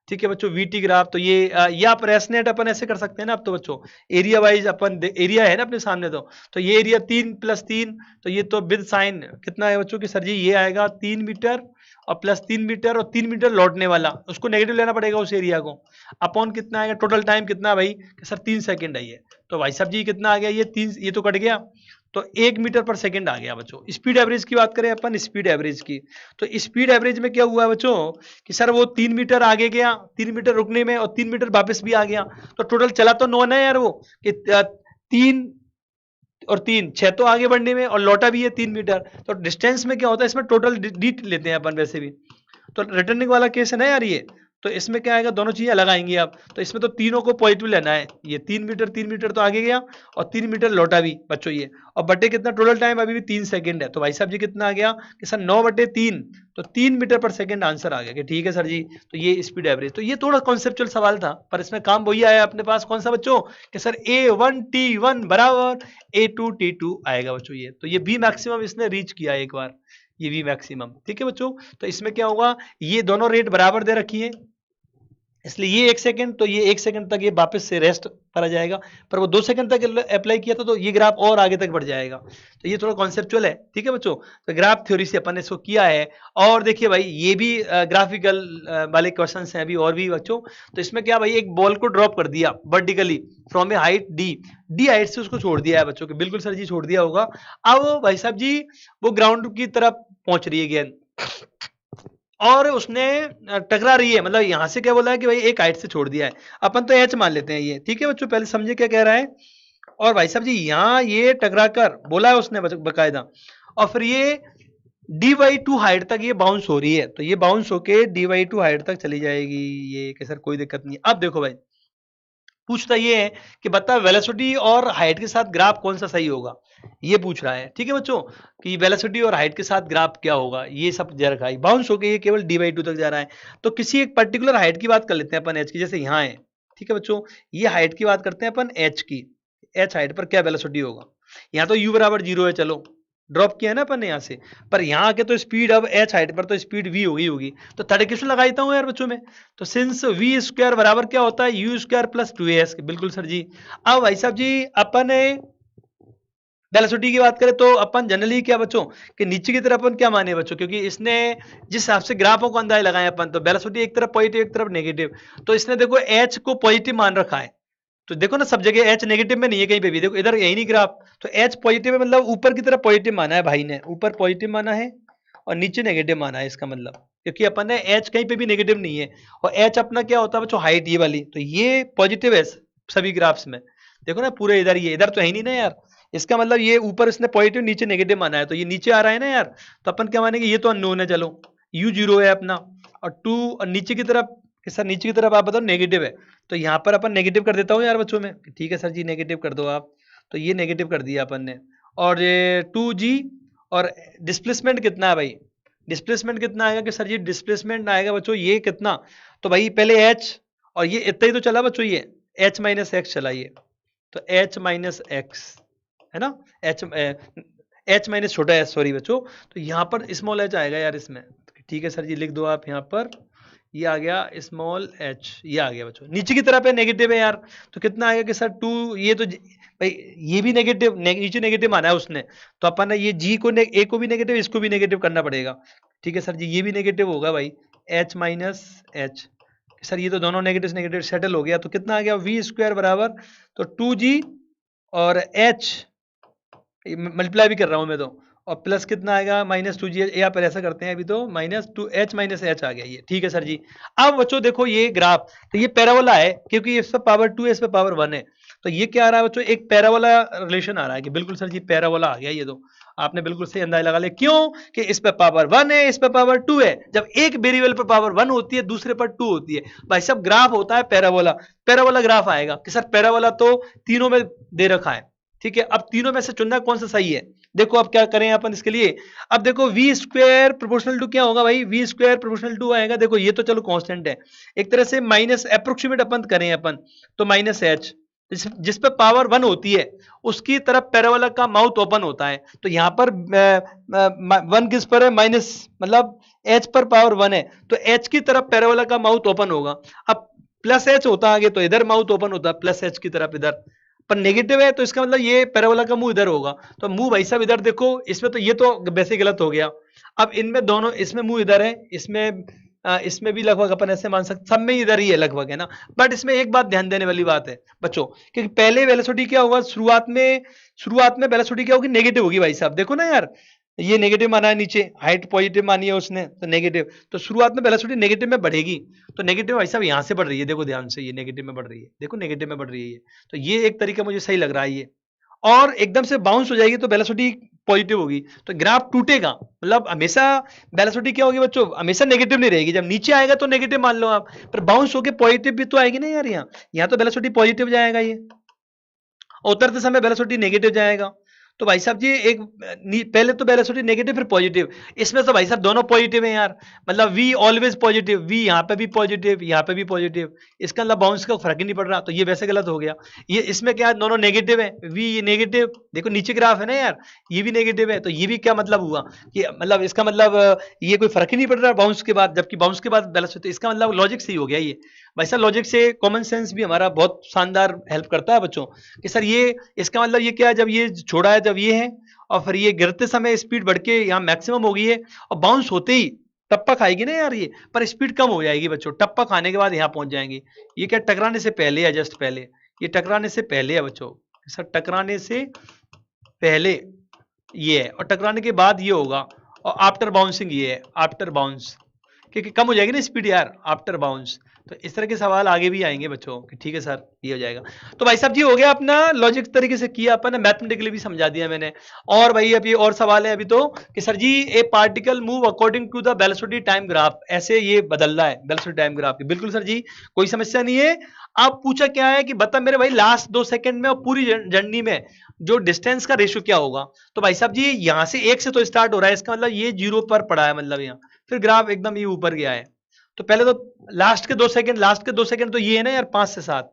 ठीक है बच्चों, वीटी ग्राफ, तो ये या आप रेसनेट अपन ऐसे कर सकते हैं ना, अब तो बच्चों एरिया वाइज अपन एरिया है ना अपने सामने, तो ये एरिया 3 + 3, तो ये तो विद साइन कितना है बच्चों कि सर जी ये आएगा 3 मीटर और प्लस 3 मीटर और 3 मीटर लौटने वाला, उसको नेगेटिव लेना पड़ेगा उस एरिया को, अपॉन कितना आएगा टोटल टाइम कितना भाई कि सर 3 सेकंड है ये, तो भाई साहब जी कितना आ गया ये 3, ये तो कट गया, तो 1 मीटर पर सेकंड आ गया बच्चों। स्पीड एवरेज की बात करें अपन, स्पीड एवरेज की, तो स्पीड एवरेज में क्या हुआ बच्चों कि सर वो 3 मीटर आगे गया, 3 मीटर रुकने में और 3 मीटर वापस भी आ गया, तो टोटल चला तो 9 है यार वो, कि 3 और 3 6 तो आगे बढ़ने में, और लौटा भी है 3 मीटर, तो डिस्टेंस में क्या होता है इसमें टोटल डी लेते हैं अपन वैसे भी, तो रिटर्निंग वाला केस है ना यार ये, तो इसमें क्या आएगा दोनों चीजें अलग आएंगी आप, तो इसमें तो तीनों को पॉजिटिव लेना है, ये 3 मीटर तो आगे गया और 3 मीटर लौटा भी बच्चों ये, और बटे कितना टोटल टाइम अभी भी 3 सेकंड है, तो भाई साहब जी कितना आ गया कि सर 9/3, तो 3 मीटर पर सेकंड आंसर आ गया कि ठीक है सर जी, तो ये स्पीड एवरेज। तो ये थोड़ा कॉन्सेप्चुअल सवाल था, पर इसमें काम वही आया अपने पास, कौन सा बच्चों कि सर A1T1 बराबर A2T2 आएगा बच्चों ये, तो ये बी मैक्सिमम इसने रीच किया एक बार, ये वी मैक्सिमम। ठीक है बच्चों, तो इसमें क्या होगा ये दोनों रेट बराबर दे रखी है, इसलिए ये 1 सेकंड, तो ये 1 सेकंड तक ये वापस से रेस्ट पर आ जाएगा, पर वो 2 सेकंड तक अप्लाई किया था तो ये ग्राफ और आगे तक बढ़ जाएगा। तो ये थोड़ा कॉन्सेप्चुअल है। ठीक है बच्चों, तो ग्राफ थ्योरी से अपन ने इसको किया है, और देखिए भाई ये भी ग्राफिकल वाले क्वेश्चंस हैं अभी और भी बच्चों। तो इसमें क्या भाई एक बॉल को ड्रॉप कर दिया vertically from A height D height से उसको छोड़ दिया है बच्चों के, बिल्कुल सर जी छोड़ दिया होगा। अब भाई साहब जी वो ग्राउंड की तरफ पहुंच रही है गेंद, और उसने टकरा रही है, मतलब यहां से क्या बोला है कि भाई एक हाइट से छोड़ दिया है, अपन तो एच मान लेते हैं ये। ठीक है बच्चों, पहले समझे क्या कह रहा है, और भाई साहब जी यहाँ ये टकरा कर बोला है उसने बकायदा, और फिर ये dy2 हाइट तक ये बाउंस हो रही है, तो ये बाउंस होके dy2 हाइट तक चली जाएगी ये, कि सर कोई दिक्कत नहीं। अब देखो भाई पूछता ये है कि बता वेलोसिटी और हाइट के साथ ग्राफ कौन सा सही होगा, ये पूछ रहा है। ठीक है बच्चों, कि वेलोसिटी और हाइट के साथ ग्राफ क्या होगा, ये सब दे रखा है, बाउंस होके ये केवल dy2 तक जा रहा है, तो किसी एक पर्टिकुलर हाइट की बात कर लेते हैं अपन h की, जैसे यहाँ है। ठीक है बच्चों, ये हाइट की बात करते हैं अपन h की, h हाइट पर क्या वेलोसिटी होगा, यहाँ तो u बराबर 0 है, चलो ड्रॉप किया है ना अपन ने यहाँ से, पर यहाँ आके तो स्पीड अब h हाइट पर तो स्पीड v होगी, तो थर्ड इक्वेशन लगा देता हूँ यार बच्चों में, तो सिंस v स्क्वायर बराबर क्या होता है u स्क्वायर प्लस 2as, बिल्कुल सर जी। अब भाई साहब जी अपन वेलोसिटी की बात करें तो अपन जनरली क्या बच्चों कि नीचे की तरफ अपन क्या माने बच्चों, क्योंकि इसने जिस हिसाब से ग्राफों को अंदाजा लगाए अपन, तो वेलोसिटी एक तरफ पॉजिटिव एक तरफ नेगेटिव, तो इसने देखो h को पॉजिटिव मान रखा है, तो देखो ना सब जगह h नेगेटिव में नहीं है कहीं पे भी, देखो इधर यही नहीं ग्राफ, तो h पॉजिटिव है, मतलब ऊपर की तरफ पॉजिटिव माना है भाई ने, ऊपर पॉजिटिव माना है और नीचे नेगेटिव माना है, इसका मतलब क्योंकि अपन ने h कहीं पे भी नेगेटिव नहीं है, और h अपना क्या होता है बच्चों हाइट ये वाली, तो ये पॉजिटिव है सभी ग्राफ्स में, देखो ना पूरे इधर, ये इधर तो है ही नहीं ना यार, इसका मतलब ये ऊपर इसने पॉजिटिव नीचे नेगेटिव माना है, तो ये नीचे आ रहा है ना यार, तो अपन क्या मानेंगे, ये तो अननोन है, चलो u 0 है अपना, और 2 और नीचे की तरफ सर, नीचे की तरफ आप बताओ नेगेटिव है, तो यहाँ पर अपन नेगेटिव कर देता हूँ यार बच्चों में, ठीक है सर जी नेगेटिव कर दो आप, तो ये नेगेटिव कर दिया अपन ने, और ये 2g, और डिस्प्लेसमेंट कितना है भाई, डिस्प्लेसमेंट कितना आएगा कि सर जी डिस्प्लेसमेंट आएगा बच्चों ये कितना, तो भाई पहले h, और ये इतना ही तो चला बच्चों, ये h माइनस एक्स चला, ये तो h माइनस एक्स है ना, h माइनस छोटा h, सॉरी बच्चों, तो यहाँ पर स्मॉल h आएगा यार इसमें, ठीक है सर जी लिख दो आप यहाँ पर, ये आ गया स्मॉल h, ये आ गया बच्चों, नीचे की तरफ है नेगेटिव है यार, तो कितना आएगा कि सर 2, ये तो भाई ये भी नेगेटिव, नीचे नेगेटिव माना है उसने, तो अपन ने ये g को a को भी नेगेटिव, इसको भी नेगेटिव करना पड़ेगा, ठीक है सर जी, ये भी नेगेटिव होगा भाई, h माइनस एच, सर ये तो दोनों नेगेटिव नेगेटिव सेटल हो गया, तो कितना आ गया v स्क्वायर बराबर, तो 2g और h मल्टीप्लाई भी कर रहा हूं मैं तो, और प्लस कितना आएगा माइनस 2g, या पर ऐसा करते हैं अभी तो माइनस 2h माइनस एच आ गया ये, ठीक है सर जी। अब बच्चों देखो ये ग्राफ, तो ये पैराबोला है, क्योंकि इस पर पावर 2 है, इस पर पावर 1 है, तो ये क्या आ रहा है बच्चों, एक पैराबोला रिलेशन आ रहा है कि बिल्कुल सर जी पैराबोला आ गया ये, तो आपने बिल्कुल सही अंदाजा लगा लिया, क्यों कि इस पे पावर 1 है, इस पे पावर 2 है, जब एक वेरिएबल पर पावर 1 होती है दूसरे पर 2 होती है, भाई सब ग्राफ होता है पैराबोला, पैराबोला ग्राफ आएगा कि सर पैराबोला तो तीनों में दे रखा है, ठीक है, अब तीनों में से चुनना कौन सा सही है, देखो अब क्या करें अपन इसके लिए, अब देखो वी स्क्वायर प्रोपोर्शनल टू क्या होगा भाई, वी स्क्वायर प्रोपोर्शनल टू आएगा, देखो ये तो चलो कांस्टेंट है, एक तरह से माइनस अप्रोक्सीमेट अपन करें अपन, तो माइनस एच, जिस पे पावर 1 होती है उसकी तरफ पैराबोला का माउथ ओपन होता है, तो यहाँ पर 1 किस पर है, माइनस मतलब h पर पावर 1 है, तो h की तरफ पैराबोला का माउथ ओपन होगा, अब प्लस h होता आगे तो इधर माउथ ओपन होता है प्लस h की तरफ इधर, पर नेगेटिव है तो इसका मतलब ये पैराबोला का मुंह इधर होगा, तो मुंह भाई साहब इधर देखो, इसमें तो ये तो वैसे गलत हो गया, अब इनमें दोनों, इसमें मुंह इधर है, इसमें भी लगभग अपन ऐसे मान सकते, सब में इधर ही है लगभग, है ना, बट इसमें एक बात ध्यान देने वाली बात है बच्चों, क्योंकि पहले वेलोसिटी क्या होगा, शुरुआत में वेलोसिटी क्या होगी, नेगेटिव होगी भाई साहब, देखो ना यार, ये नेगेटिव माना है, नीचे हाइट पॉजिटिव मानी है उसने, तो नेगेटिव, तो शुरुआत में वेलोसिटी नेगेटिव में बढ़ेगी, तो नेगेटिव भाई साहब यहाँ से बढ़ रही है, देखो ध्यान से, ये नेगेटिव में बढ़ रही है, देखो नेगेटिव में बढ़ रही है ये, तो ये एक तरीका मुझे सही लग रहा है ये, और एकदम से बाउंस हो जाएगी तो वेलोसिटी पॉजिटिव होगी, तो ग्राफ टूटेगा, मतलब हमेशा वेलोसिटी क्या होगी बच्चों, हमेशा नेगेटिव नहीं रहेगी, जब नीचे आएगा तो नेगेटिव मान लो आप, पर बाउंस होके पॉजिटिव भी तो आएगी ना यार, यहाँ तो वेलोसिटी पॉजिटिव जाएगा ये, उतरते समय वेलोसिटी नेगेटिव जाएगा, तो भाई साहब जी एक पहले तो वेलोसिटी नेगेटिव फिर पॉजिटिव, इसमें तो भाई साहब दोनों पॉजिटिव हैं यार, मतलब v ऑलवेज पॉजिटिव, v यहाँ पे भी पॉजिटिव, यहाँ पे भी पॉजिटिव, इसका मतलब बाउंस का फर्क ही नहीं पड़ रहा, तो ये वैसे गलत हो गया, ये इसमें क्या है दोनों नेगेटिव है, v ये नेगेटिव, देखो नीचे ग्राफ है ना यार, ये भी नेगेटिव है, तो ये भी क्या मतलब हुआ कि मतलब इसका मतलब ये कोई फर्क ही नहीं पड़ रहा बाउंस के बाद, जबकि बाउंस के बाद वेलोसिटी, इसका मतलब लॉजिक सही हो गया ये, भाई साहब लॉजिक से कॉमन सेंस भी हमारा बहुत शानदार हेल्प करता है बच्चों, कि सर ये इसका मतलब ये क्या है, जब ये छोड़ा है जब ये है, और फिर ये गिरते समय स्पीड बढ़ के यहाँ मैक्सिमम हो गई है, और बाउंस होते ही टप्पा खाएगी ना यार ये, पर स्पीड कम हो जाएगी बच्चों, टप्पा खाने के बाद यहाँ पहुंच जाएंगे, ये क्या टकराने से पहले है, जस्ट पहले, ये टकराने से पहले है बच्चों, सर टकराने से पहले ये है, और टकराने के बाद ये होगा, और आफ्टर बाउंसिंग ये है, आफ्टर बाउंस, क्योंकि कम हो जाएगी ना स्पीड यार आफ्टर बाउंस, तो इस तरह के सवाल आगे भी आएंगे बच्चों कि ठीक है सर ये हो जाएगा, तो भाई साहब जी हो गया अपना लॉजिक तरीके से किया अपन ने, मैथमेटिकली भी समझा दिया मैंने, और भाई अभी और सवाल है अभी तो कि sir ji a particle move according to the velocity time graph, ऐसे ये बदल रहा है वेलोसिटी टाइम ग्राफ, बिल्कुल सर जी कोई समस्या नहीं है, आप पूछा क्या है कि बता मेरे भाई लास्ट 2 सेकंड में और पूरी जर्नी में जो डिस्टेंस का रेशियो क्या होगा, तो भाई साहब जी यहाँ से 1 से तो स्टार्ट हो रहा है, इसका मतलब ये 0 पर पड़ा है, मतलब यहाँ फिर ग्राफ एकदम ये ऊपर गया है, तो पहले तो लास्ट के 2 सेकंड तो ये है ना यार 5 से 7,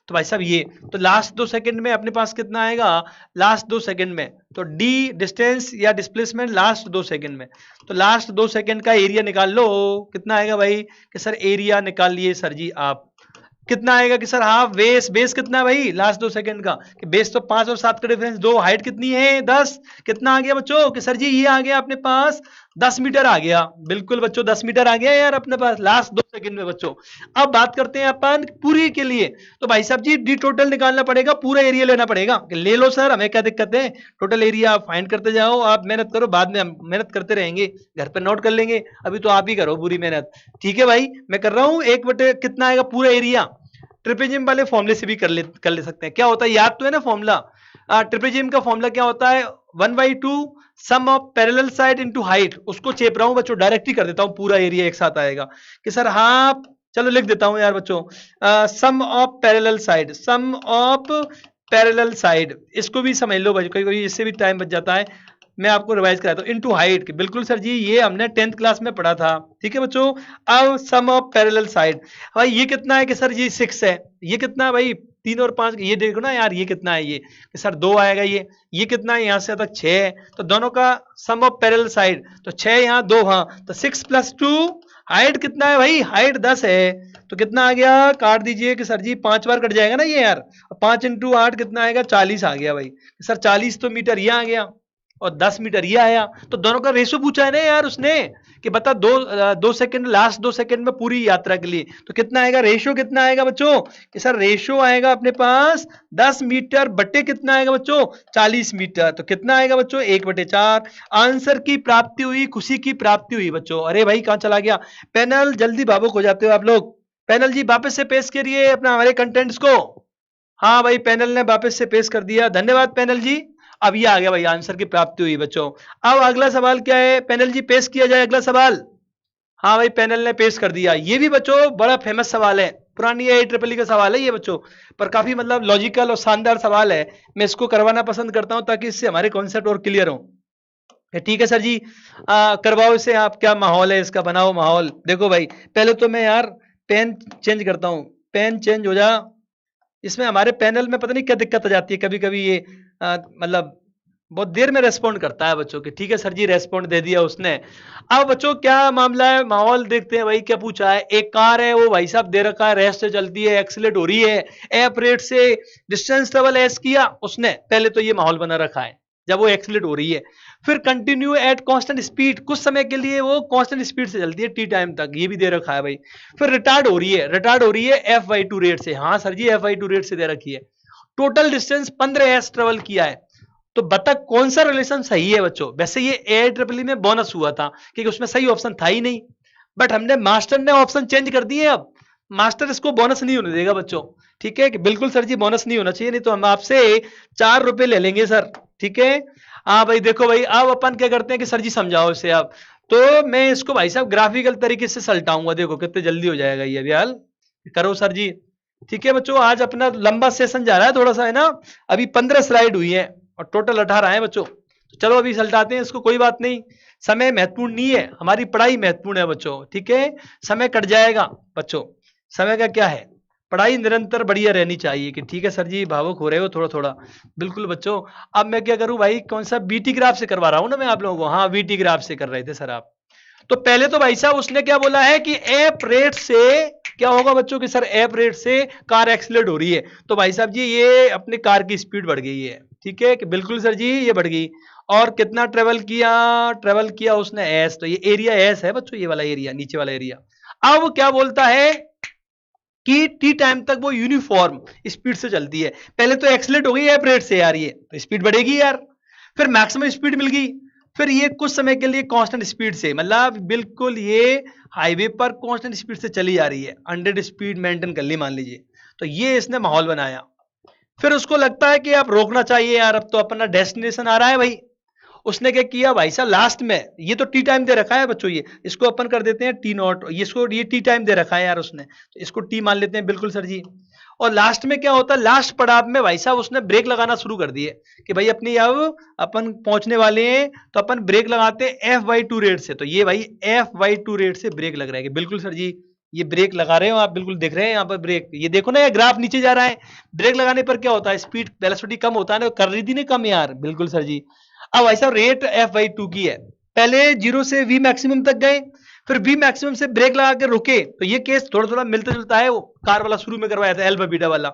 तो भाई साहब ये तो लास्ट 2 सेकंड में अपने पास कितना आएगा, लास्ट 2 सेकंड में तो d डिस्टेंस या डिस्प्लेसमेंट लास्ट 2 सेकंड में, तो लास्ट 2 सेकंड का एरिया निकाल लो, कितना आएगा भाई कि सर एरिया निकाल लिए सर जी आप, कितना आएगा कि सर हाफ, बेस कितना है भाई लास्ट 2 सेकंड का, कि बेस तो 5 और 7 का डिफरेंस 2, हाइट कितनी है 10, कितना आ गया बच्चों कि सर जी ये आ गया अपने पास 10 मीटर आ गया, बिल्कुल बच्चों 10 मीटर आ गया यार अपने पास लास्ट 2 सेकंड में बच्चों। अब बात करते हैं अपन पूरी के लिए, तो भाई साहब जी डी टोटल निकालना पड़ेगा, पूरा एरिया लेना पड़ेगा, ले लो सर हमें क्या दिक्कत है, टोटल एरिया आप फाइंड करते जाओ, आप मेहनत करो, बाद में हम मेहनत करते रहेंगे, घर पर नोट कर लेंगे, अभी तो आप ही करो पूरी मेहनत, ठीक है भाई मैं कर रहा हूं, 1/, कितना आएगा पूरा एरिया, ट्रिपेजियम वाले फॉर्मूले से भी कर ले सकते हैं। क्या होता है, याद तो है ना फॉर्मूला? ट्रिपेजियम का फॉर्मूला क्या होता है, 1/2 sum of parallel side into height. उसको चेप रहा हूं बच्चों, डायरेक्ट ही कर देता हूं, पूरा एरिया एक साथ आएगा कि सर हाफ, चलो लिख देता हूं यार बच्चों, sum of parallel side, sum of parallel side, इसको भी समझ लो बच्चों, कोई इससे भी टाइम बच जाता है, मैं आपको रिवाइज कराता हूं। इनटू हाइट, बिल्कुल सर जी, ये हमने 10th क्लास में पढ़ा था, ठीक है बच्चों। अब सम ऑफ पैरेलल साइड, भाई ये कितना है कि सर जी 6 है, ये कितना है भाई 3 और 5, ये देखो ना यार, ये कितना है, ये कि सर 2 आएगा, ये कितना है, यहां से तक 6 है, तो दोनों का सम ऑफ पैरेलल साइड, तो 6 यहाँ 2 वहां, तो 6 + 2, हाइट कितना है भाई, हाइट 10 है, तो कितना आ गया, काट दीजिए कि सर जी 5 बार कट जाएगा ना ये यार, 5 × 8 कितना आएगा, 40 आ गया भाई, सर 40 तो मीटर ये आ गया और 10 मीटर ये आया, तो दोनों का रेशो पूछा है ना यार उसने कि बता 2 सेकंड, लास्ट 2 सेकंड में पूरी यात्रा के लिए, तो कितना आएगा, रेशो कितना आएगा बच्चों, कि सर रेशो आएगा अपने पास 10 मीटर बटे कितना आएगा बच्चों, 40 मीटर, तो कितना आएगा बच्चों 1/4। आंसर की प्राप्ति हुई, खुशी की प्राप्ति हुई बच्चों। अरे भाई कहां चला गया पैनल, जल्दी भावुक हो जाते हो आप लोग। पैनल जी वापस से पेश करिए अपना हमारे कंटेंट्स को। हाँ भाई पैनल ने वापस से पेश कर दिया, धन्यवाद पैनल जी। अब ये आ गया भाई, आंसर की प्राप्ति हुई बच्चों। अब अगला सवाल क्या है पैनल जी, पेश किया जाए अगला सवाल। हाँ भाई पैनल ने पेश कर दिया, ये भी बच्चों बड़ा फेमस सवाल है, पुरानी IEEE का सवाल है ये बच्चों, पर काफी मतलब लॉजिकल और शानदार सवाल है, मैं इसको करवाना पसंद करता हूं ताकि इससे हमारे कॉन्सेप्ट और क्लियर हो। ठीक है सर जी, करवाओ इसे आप, क्या माहौल है इसका, बनाओ माहौल। देखो भाई पहले तो मैं यार पेन चेंज करता हूं, पेन चेंज हो जा, इसमें हमारे पैनल में पता नहीं क्या दिक्कत आ जाती है, कभी कभी ये मतलब बहुत देर में रेस्पॉन्ड करता है बच्चों के। ठीक है सर जी, रेस्पॉन्ड दे दिया उसने। अब बच्चों क्या मामला है, माहौल देखते हैं भाई क्या पूछा है। एक कार है, वो भाई साहब दे रखा है, रेस्ट से चलती है, एक्सीलेट हो रही है, एफ रेट से डिस्टेंस ट्रेवल एस किया उसने, पहले तो ये माहौल बना रखा है जब वो एक्सीलेट हो रही है, फिर कंटिन्यू एट कांस्टेंट स्पीड, कुछ समय के लिए वो कांस्टेंट स्पीड से चलती है टी टाइम तक, ये भी दे रखा है भाई। फिर रिटार्ड हो रही है, f/2 रेट से, हाँ सर जी f/2 रेट से दे रखी है। टोटल डिस्टेंस 15s ट्रेवल किया है, तो बता कौन सा रिलेशन सही है बच्चों। वैसे ये IEEE में बोनस हुआ था क्योंकि उसमें सही ऑप्शन था ही नहीं, बट हमने मास्टर ने ऑप्शन चेंज कर दिए, अब मास्टर इसको बोनस नहीं होने देगा बच्चों। ठीक है कि बिल्कुल सर जी बोनस नहीं होना चाहिए, नहीं तो हम आपसे 4 रुपए ले लेंगे सर। ठीक है, हाँ भाई देखो भाई, अब अपन क्या करते हैं कि सर जी समझाओ इसे आप, तो मैं इसको भाई साहब ग्राफिकल तरीके से सलटाऊंगा, देखो कितने जल्दी हो जाएगा ये अभी, हाल करो सर जी। ठीक है बच्चों, आज अपना लंबा सेशन जा रहा है थोड़ा सा, है ना, अभी 15 स्लाइड हुई है और टोटल 18 है बच्चों, तो चलो अभी सलटाते हैं इसको, कोई बात नहीं, समय महत्वपूर्ण नहीं है, हमारी पढ़ाई महत्वपूर्ण है बच्चों। ठीक है, समय कट जाएगा बच्चों, समय का क्या है, पढ़ाई निरंतर बढ़िया रहनी चाहिए कि ठीक है सर जी, भावुक हो रहे हो थोड़ा थोड़ा, बिल्कुल बच्चों। अब मैं क्या करूं भाई, कौन सा बीटी ग्राफ से करवा रहा हूं ना मैं आप लोगों को, हाँ बीटी ग्राफ से कर रहे थे सर आप। तो पहले तो भाई साहब उसने क्या बोला है कि एफ रेट से क्या होगा बच्चों कि सर एफ रेट से कार एक्सीलरेट हो रही है, तो भाई साहब जी ये अपनी कार की स्पीड बढ़ गई है। ठीक है कि बिल्कुल सर जी ये बढ़ गई, और कितना ट्रेवल किया उसने एस, तो ये एरिया एस है बच्चों, ये वाला एरिया, नीचे वाला एरिया। अब क्या बोलता है कि टी टाइम तक वो यूनिफॉर्म स्पीड से चलती है, पहले तो एक्सीलरेट हो गई एफ रेट से यार, ये तो स्पीड बढ़ेगी यार, फिर मैक्सिमम स्पीड मिल गई, फिर ये कुछ समय के लिए कांस्टेंट स्पीड से, मतलब बिल्कुल ये हाईवे पर कांस्टेंट स्पीड से चली जा रही है, 100 स्पीड मेंटेन कर ली मान लीजिए, तो ये इसने माहौल बनाया। फिर उसको लगता है कि आप रोकना चाहिए यार, अब तो अपना डेस्टिनेशन आ रहा है भाई, उसने क्या किया भाई साहब लास्ट में, ये तो टी टाइम दे रखा है बच्चों, ये इसको अपन कर देते हैं टी नॉट, ये टी टाइम दे रखा है यार उसने, तो इसको टी मान लेते हैं, बिल्कुल सर जी। और लास्ट में क्या होता है, लास्ट पड़ाव में भाई साहब उसने ब्रेक लगाना शुरू कर दिए कि भाई अपनी अब अपन पहुंचने वाले हैं, तो अपन ब्रेक लगाते हैं f/2 रेट से, तो ये भाई f/2 रेट से ब्रेक लग रहा है, बिल्कुल सर जी ये ब्रेक लगा रहे हो आप, बिल्कुल देख रहे हैं यहाँ पर ब्रेक, ये देखो ना ये ग्राफ नीचे जा रहा है, ब्रेक लगाने पर क्या होता है, स्पीड वेलोसिटी कम होता है ना, कर रही थी ना कम यार, बिल्कुल सर जी। अब ऐसा रेट f/2 की है, पहले 0 से v मैक्सिमम तक गए, फिर v मैक्सिमम से ब्रेक लगा के रुके, तो ये केस थोड़ा थोड़ा मिलता जुलता है, वो कार वाला शुरू में करवाया था अल्फा बीटा वाला,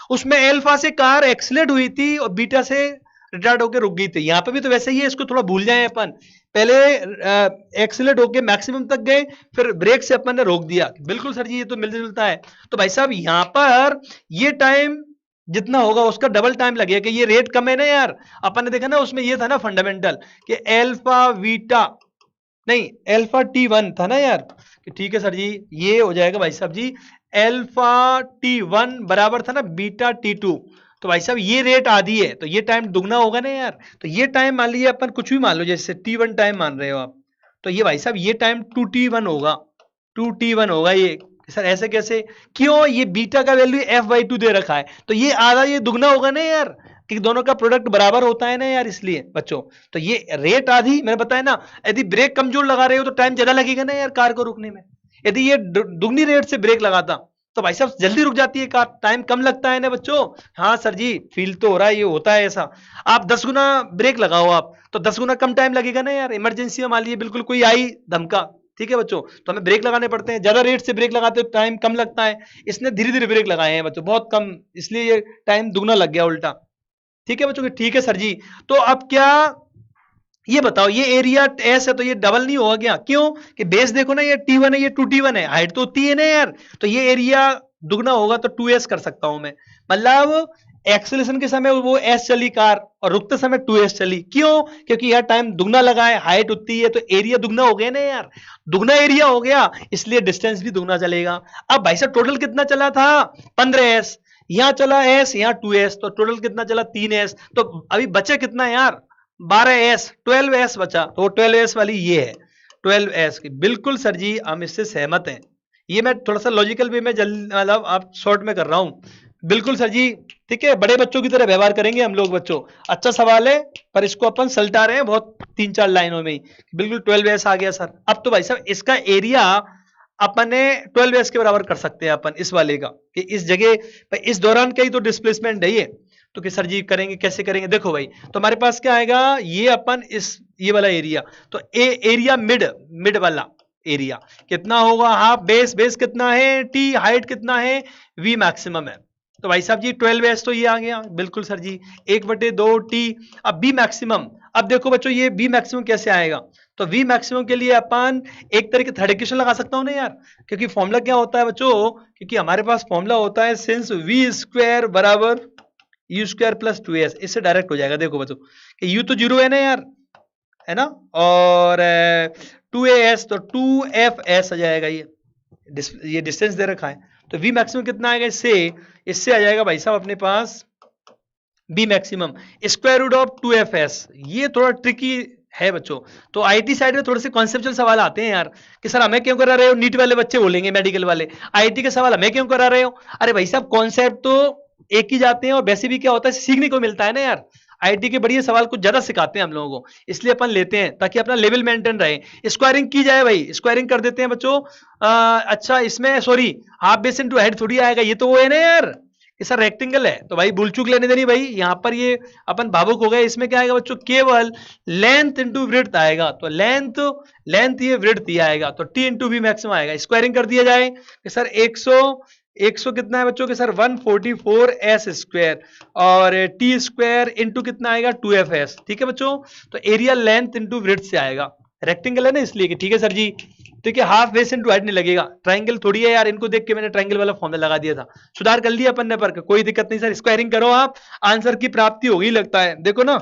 उसमें अल्फा से कार एक्सीलरेट हुई थी और बीटा से रिटार्ड होकर रुक गई थी, यहाँ पे भी तो वैसे ही है, इसको थोड़ा भूल जाए अपन, पहले एक्सीलरेट होके मैक्सिमम तक गए, फिर ब्रेक से अपन ने रोक दिया, बिल्कुल सर जी ये तो मिलता जुलता है। तो भाई साहब यहाँ पर ये टाइम जितना होगा उसका डबल टाइम लगेगा, कि ये रेट कम है ना यार, अपन ने देखा ना उसमें ये था ना फंडामेंटल कि अल्फा बीटा नहीं, अल्फा T1 था ना यार, कि ठीक है सर जी, ये हो जाएगा भाई साहब जी अल्फा T1 बराबर था ना बीटा T2। तो भाई साहब ये रेट आधी है, तो ये टाइम दुगना होगा ना यार। तो ये टाइम मान लीजिए अपन कुछ भी मान लो, जैसे T1 टाइम मान रहे हो आप, तो ये भाई साहब ये टाइम 2T1 होगा, 2T1 होगा ये। सर ऐसे कैसे, क्यों, ये बीटा का वैल्यू f/2 दे रखा है, तो ये आधा ये दुगना होगा ना यार, कि दोनों का प्रोडक्ट बराबर होता है ना यार, इसलिए बच्चों। तो ये रेट आधी, मैंने बताया ना, यदि ब्रेक कमजोर लगा रहे हो तो टाइम ज्यादा लगेगा ना यार कार को रुकने में। यदि ये दुगनी रेट से ब्रेक लगाता तो भाई साहब जल्दी रुक जाती है कार, टाइम कम लगता है ना बच्चों। हाँ सर जी, फील तो हो रहा है, ये होता है ऐसा। आप 10 गुना ब्रेक लगाओ आप, तो 10 गुना कम टाइम लगेगा ना यार। इमरजेंसी में मान लीजिए बिल्कुल कोई आई धमका, ठीक है बच्चों, तो हमें ब्रेक लगाने पड़ते हैं, ज्यादा रेट से ब्रेक लगाते हो टाइम कम लगता है। इसने धीरे धीरे ब्रेक लगाए हैं बच्चों, बहुत कम, इसलिए ये टाइम दुगना लग गया उल्टा। ठीक है बच्चों, ठीक है सर जी। तो अब क्या, ये बताओ, ये एरिया एस है तो ये डबल नहीं होगा क्या, क्यों, कि बेस देखो ना, ये T1 है, ये 2T1 है, हाइट तो उतनी है ना यार, तो ये एरिया दुगना होगा तो 2s कर सकता हूं मैं। मतलब एक्सेलेरेशन के समय वो s चली कार और रुकते समय 2s चली, क्यों, क्योंकि यार टाइम दुगना लगा है, हाइट उतनी है, तो एरिया दुगना हो गया ना यार, दुगना एरिया हो गया, इसलिए डिस्टेंस भी दुगना चलेगा। अब भाई साहब टोटल कितना चला था, 15s, यहां चला s, यहां 2s, तो टोटल कितना चला 3s, तो अभी बचे कितना यार 12s, 12s बचा, तो 12s वाली ये है 12s की। बिल्कुल सर जी, हम इससे सहमत हैं। ये मैं थोड़ा सा लॉजिकल वे में मतलब आप शॉर्ट में कर रहा हूं। बिल्कुल सर जी, ठीक है, बड़े बच्चों की तरह व्यवहार करेंगे हम लोग बच्चों। अच्छा सवाल है, पर इसको अपन सलटा रहे हैं बहुत 3-4 लाइनों में ही। बिल्कुल 12s आ गया सर। अब तो भाई साहब इसका एरिया अपन ने 12s के बराबर कर सकते हैं अपन इस वाले का, कि इस जगह इस दौरान का ही तो डिस्प्लेसमेंट है ये। तो कि सर जी करेंगे, कैसे करेंगे, देखो भाई, तो हमारे पास क्या आएगा, ये अपन इस ये वाला एरिया, तो एरिया मिड वाला एरिया कितना होगा, हाफ बेस, बेस कितना है टी, हाइट कितना है वी मैक्सिमम है। तो भाई साहब जी 12s तो ये आ गया, बिल्कुल सर जी, 1/2T। अब बी मैक्सिमम, अब देखो बच्चों ये बी मैक्सिमम कैसे आएगा, तो वी मैक्सिमम के लिए अपन एक तरह के थर्ड इक्वेशन लगा सकता हूं ना यार, क्योंकि फॉर्मूला क्या होता है बच्चों, क्योंकि हमारे पास फॉर्मूला होता है सिंस वी स्क्वायर बराबर यू स्क्वायर प्लस 2s, इससे डायरेक्ट हो जाएगा। देखो बच्चों कि यू तो जीरो है ना यार, है ना, और 2as तो 2fs आ जाएगा, ये डिस्टेंस दे रखा है, तो वी मैक्सिमम कितना आएगा इससे, इससे आ जाएगा भाई साहब अपने पास B maximum square root of 2fs। ये थोड़ा ट्रिकी है बच्चों, तो आईटी साइड में थोड़े से कॉन्सेप्चुअल सवाल आते हैं यार, कि सर हमें क्यों करा रहे हो, नीट वाले बच्चे बोलेंगे, मेडिकल वाले, आईटी के सवाल हमें क्यों करा रहे हो। अरे भाई साहब कॉन्सेप्ट तो एक ही जाते हैं, और वैसे भी क्या होता है सीखने को मिलता है ना यार। आईटी के बढ़िया सवाल कुछ ज्यादा सिखाते हैं हम लोगों को, इसलिए अपन लेते हैं ताकि अपना लेवल मेंटेन रहे। स्क्वायरिंग की जाए भाई, स्क्वायरिंग कर देते हैं बच्चों। अच्छा इसमें sorry, half base into head थोड़ी आएगा, ये तो वो है ना यार, ये सर रेक्टेंगल है, तो भाई भूल चूक लेने देनी भाई, यहां पर ये अपन भावुक हो गए। इसमें क्या आएगा बच्चों, केवल लेंथ इंटू ब्रेड्थ आएगा, तो लेंथ लेंथ ये ब्रेड्थ ये आएगा, तो टी इंटू बी मैक्सिमम आएगा। स्क्वायरिंग कर दिया जाए कि सर 100 कितना है बच्चों के सर 144 एस स्क्वायर, और टी स्क्वायर इंटू कितना आएगा 2fs। ठीक है बच्चों, तो एरिया लेंथ इंटू ब्रेड्थ से आएगा, रेक्टेंगल है ना इसलिए कि ठीक है सर जी। ठीक है, हाफ बेस इंटू हाइट नहीं लगेगा, ट्राइंगल थोड़ी है यार, इनको देख के मैंने ट्राइंगल वाला फॉर्मूला लगा दिया था, सुधार कर लिया अपन ने, पर कोई दिक्कत नहीं सर, स्क्वायरिंग करो आप, आंसर की प्राप्ति होगी लगता है। देखो ना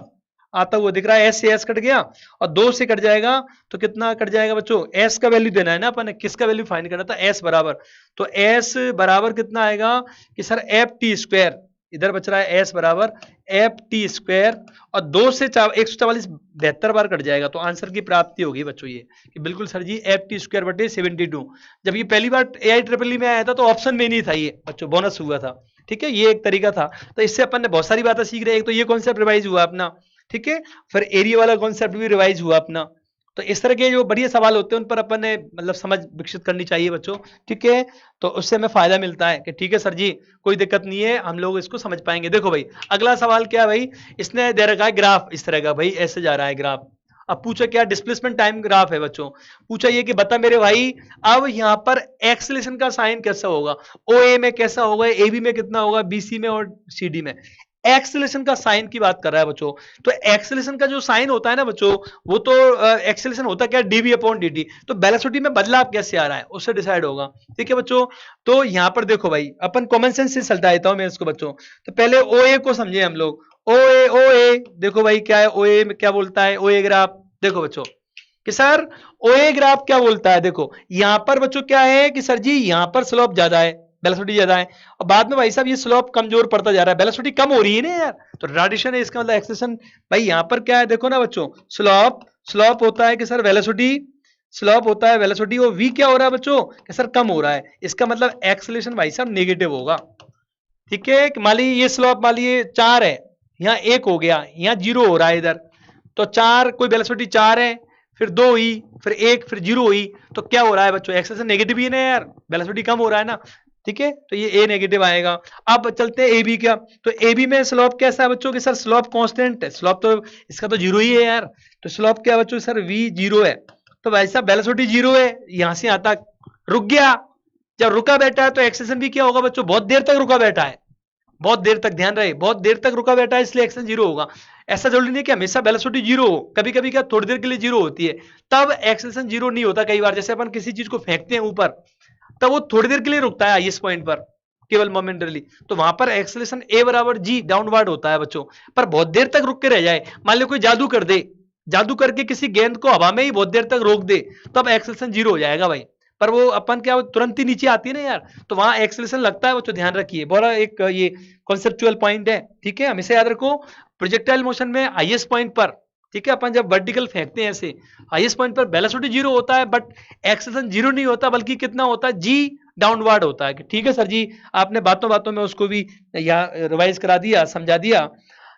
आता हुआ दिख रहा है, एस से एस कट गया और 2 से कट जाएगा, तो कितना कट जाएगा बच्चों, एस का वैल्यू देना है ना अपन ने, किसका वैल्यू फाइंड करना था, एस बराबर, तो एस बराबर कितना आएगा कि सर एफ टी स्क्वायर, इधर बच रहा है एस बराबर एफ टी स्क्वायर, और 2 से 144 72 बार कट जाएगा, तो आंसर की प्राप्ति होगी बच्चों ये कि बिल्कुल सर जी एफ टी स्क्वायर बटे 72। जब ये पहली बार AIEEE में आया था तो ऑप्शन में नहीं था ये बच्चों, बोनस हुआ था। ठीक है, ये एक तरीका था, तो इससे अपन ने बहुत सारी बातें सीख रहे हैं। एक तो ये कॉन्सेप्ट रिवाइज हुआ अपना, ठीक है, फिर एरिया वाला कॉन्सेप्ट भी रिवाइज हुआ अपना। तो इस तरह के जो बढ़िया सवाल होते हैं उन पर अपन ने मतलब समझ विकसित करनी चाहिए बच्चों। ठीक है, तो उससे हमें फायदा मिलता है कि ठीक है सर जी कोई दिक्कत नहीं है, हम लोग इसको समझ पाएंगे। देखो भाई अगला सवाल क्या है भाई, इसने दे रखा है ग्राफ इस तरह का, भाई ऐसे जा रहा है ग्राफ। अब पूछा क्या, डिस्प्लेसमेंट टाइम ग्राफ है बच्चों। पूछा ये कि बता मेरे भाई अब यहाँ पर एक्सेलेरेशन का साइन कैसा होगा, OA में कैसा होगा, AB में कितना होगा, BC में और CD में। एक्सेलेरेशन का साइन की बात कर रहा है बच्चों, तो एक्सेलेरेशन का जो साइन होता है ना बच्चों, वो तो एक्सेलेरेशन होता क्या, dv/dt, तो वेलोसिटी में बदलाव कैसे आ रहा है उससे डिसाइड होगा। ठीक है बच्चों, तो यहां पर देखो भाई अपन कॉमन सेंस से चलता देता हूं मैं इसको बच्चों। तो पहले OA को समझे हम लोग, OA देखो भाई क्या है, OA में क्या बोलता है, OA ग्राफ देखो बच्चों, कि सर ओए ग्राफ क्या बोलता है, देखो यहां पर बच्चों क्या है कि सर जी यहां पर स्लोप ज्यादा है, वेलोसिटी ज्यादा है, और बाद में भाई साहब ये स्लोप कमजोर पड़ता जा रहा है, वेलोसिटी कम हो रही है ना यार, तो रिटार्डेशन है, इसका मतलब एक्सेलेरेशन। भाई यहां पर क्या है देखो ना बच्चों, स्लोप स्लोप होता है कि सर वेलोसिटी, स्लोप होता है वेलोसिटी, और वी क्या हो रहा है बच्चों कि सर कम हो रहा है, इसका मतलब एक्सेलेरेशन भाई साहब नेगेटिव होगा। ठीक है, मान लीजिए ये स्लोप मान लीजिए 4 है, यहाँ 1 हो गया, यहाँ 0 हो रहा है इधर, तो 4 कोई वेलोसिटी 4 है, फिर 2 हुई, फिर 1, फिर 0 हुई, तो क्या हो रहा है बच्चों, एक्सेलेरेशन नेगेटिव ही है ना यार, वेलोसिटी कम हो रहा है ना। ठीक है, तो ये ए नेगेटिव आएगा। अब चलते हैं ए बी का, तो ए बी में स्लोप कैसा है बच्चों कि सर स्लोप कांस्टेंट है, स्लोप तो इसका तो 0 ही है यार, तो स्लोप क्या है बच्चों सर वी 0 है, तो भाई साहब वेलोसिटी 0 है, यहां से यहां तक रुक गया, जब रुका बैठा है तो एक्सेलेरेशन भी क्या होगा बच्चों, बहुत देर तक रुका बैठा है, बहुत देर तक, ध्यान रहे बहुत देर तक रुका बैठा है, इसलिए एक्सेलेरेशन 0 होगा। ऐसा जरूरी नहीं कि हमेशा वेलोसिटी 0 हो, कभी कभी क्या थोड़ी देर के लिए 0 होती है, तब एक्सेलेरेशन 0 नहीं होता। कई बार जैसे अपन किसी चीज को फेंकते हैं ऊपर, तब वो थोड़ी देर के लिए रुकता है इस पॉइंट पर, केवल मोमेंटरली, तो वहां पर एक्सेलेरेशन ए बराबर जी डाउनवर्ड होता है बच्चों। पर बहुत देर तक रुक के रह जाए, मान लो कोई जादू कर दे, जादू करके किसी गेंद को हवा में ही बहुत देर तक रोक दे, तब एक्सेलेरेशन 0 हो जाएगा भाई। पर वो अपन क्या तुरंत ही नीचे आती है ना यार, तो वहां एक्सेलेरेशन लगता है बच्चों, ध्यान रखिए, बड़ा एक ये कॉन्सेप्चुअल पॉइंट है। ठीक है, हमेशा याद रखो प्रोजेक्टाइल मोशन में हाईएस्ट पॉइंट पर, ठीक है, अपन जब वर्टिकल फेंकते हैं ऐसे, हाईएस्ट पॉइंट पर वेलोसिटी 0 होता है, बट एक्सेलेरेशन 0 नहीं होता, बल्कि कितना होता है जी डाउनवर्ड होता है। ठीक है सर जी, आपने बातों बातों में उसको भी यहाँ रिवाइज करा दिया, समझा दिया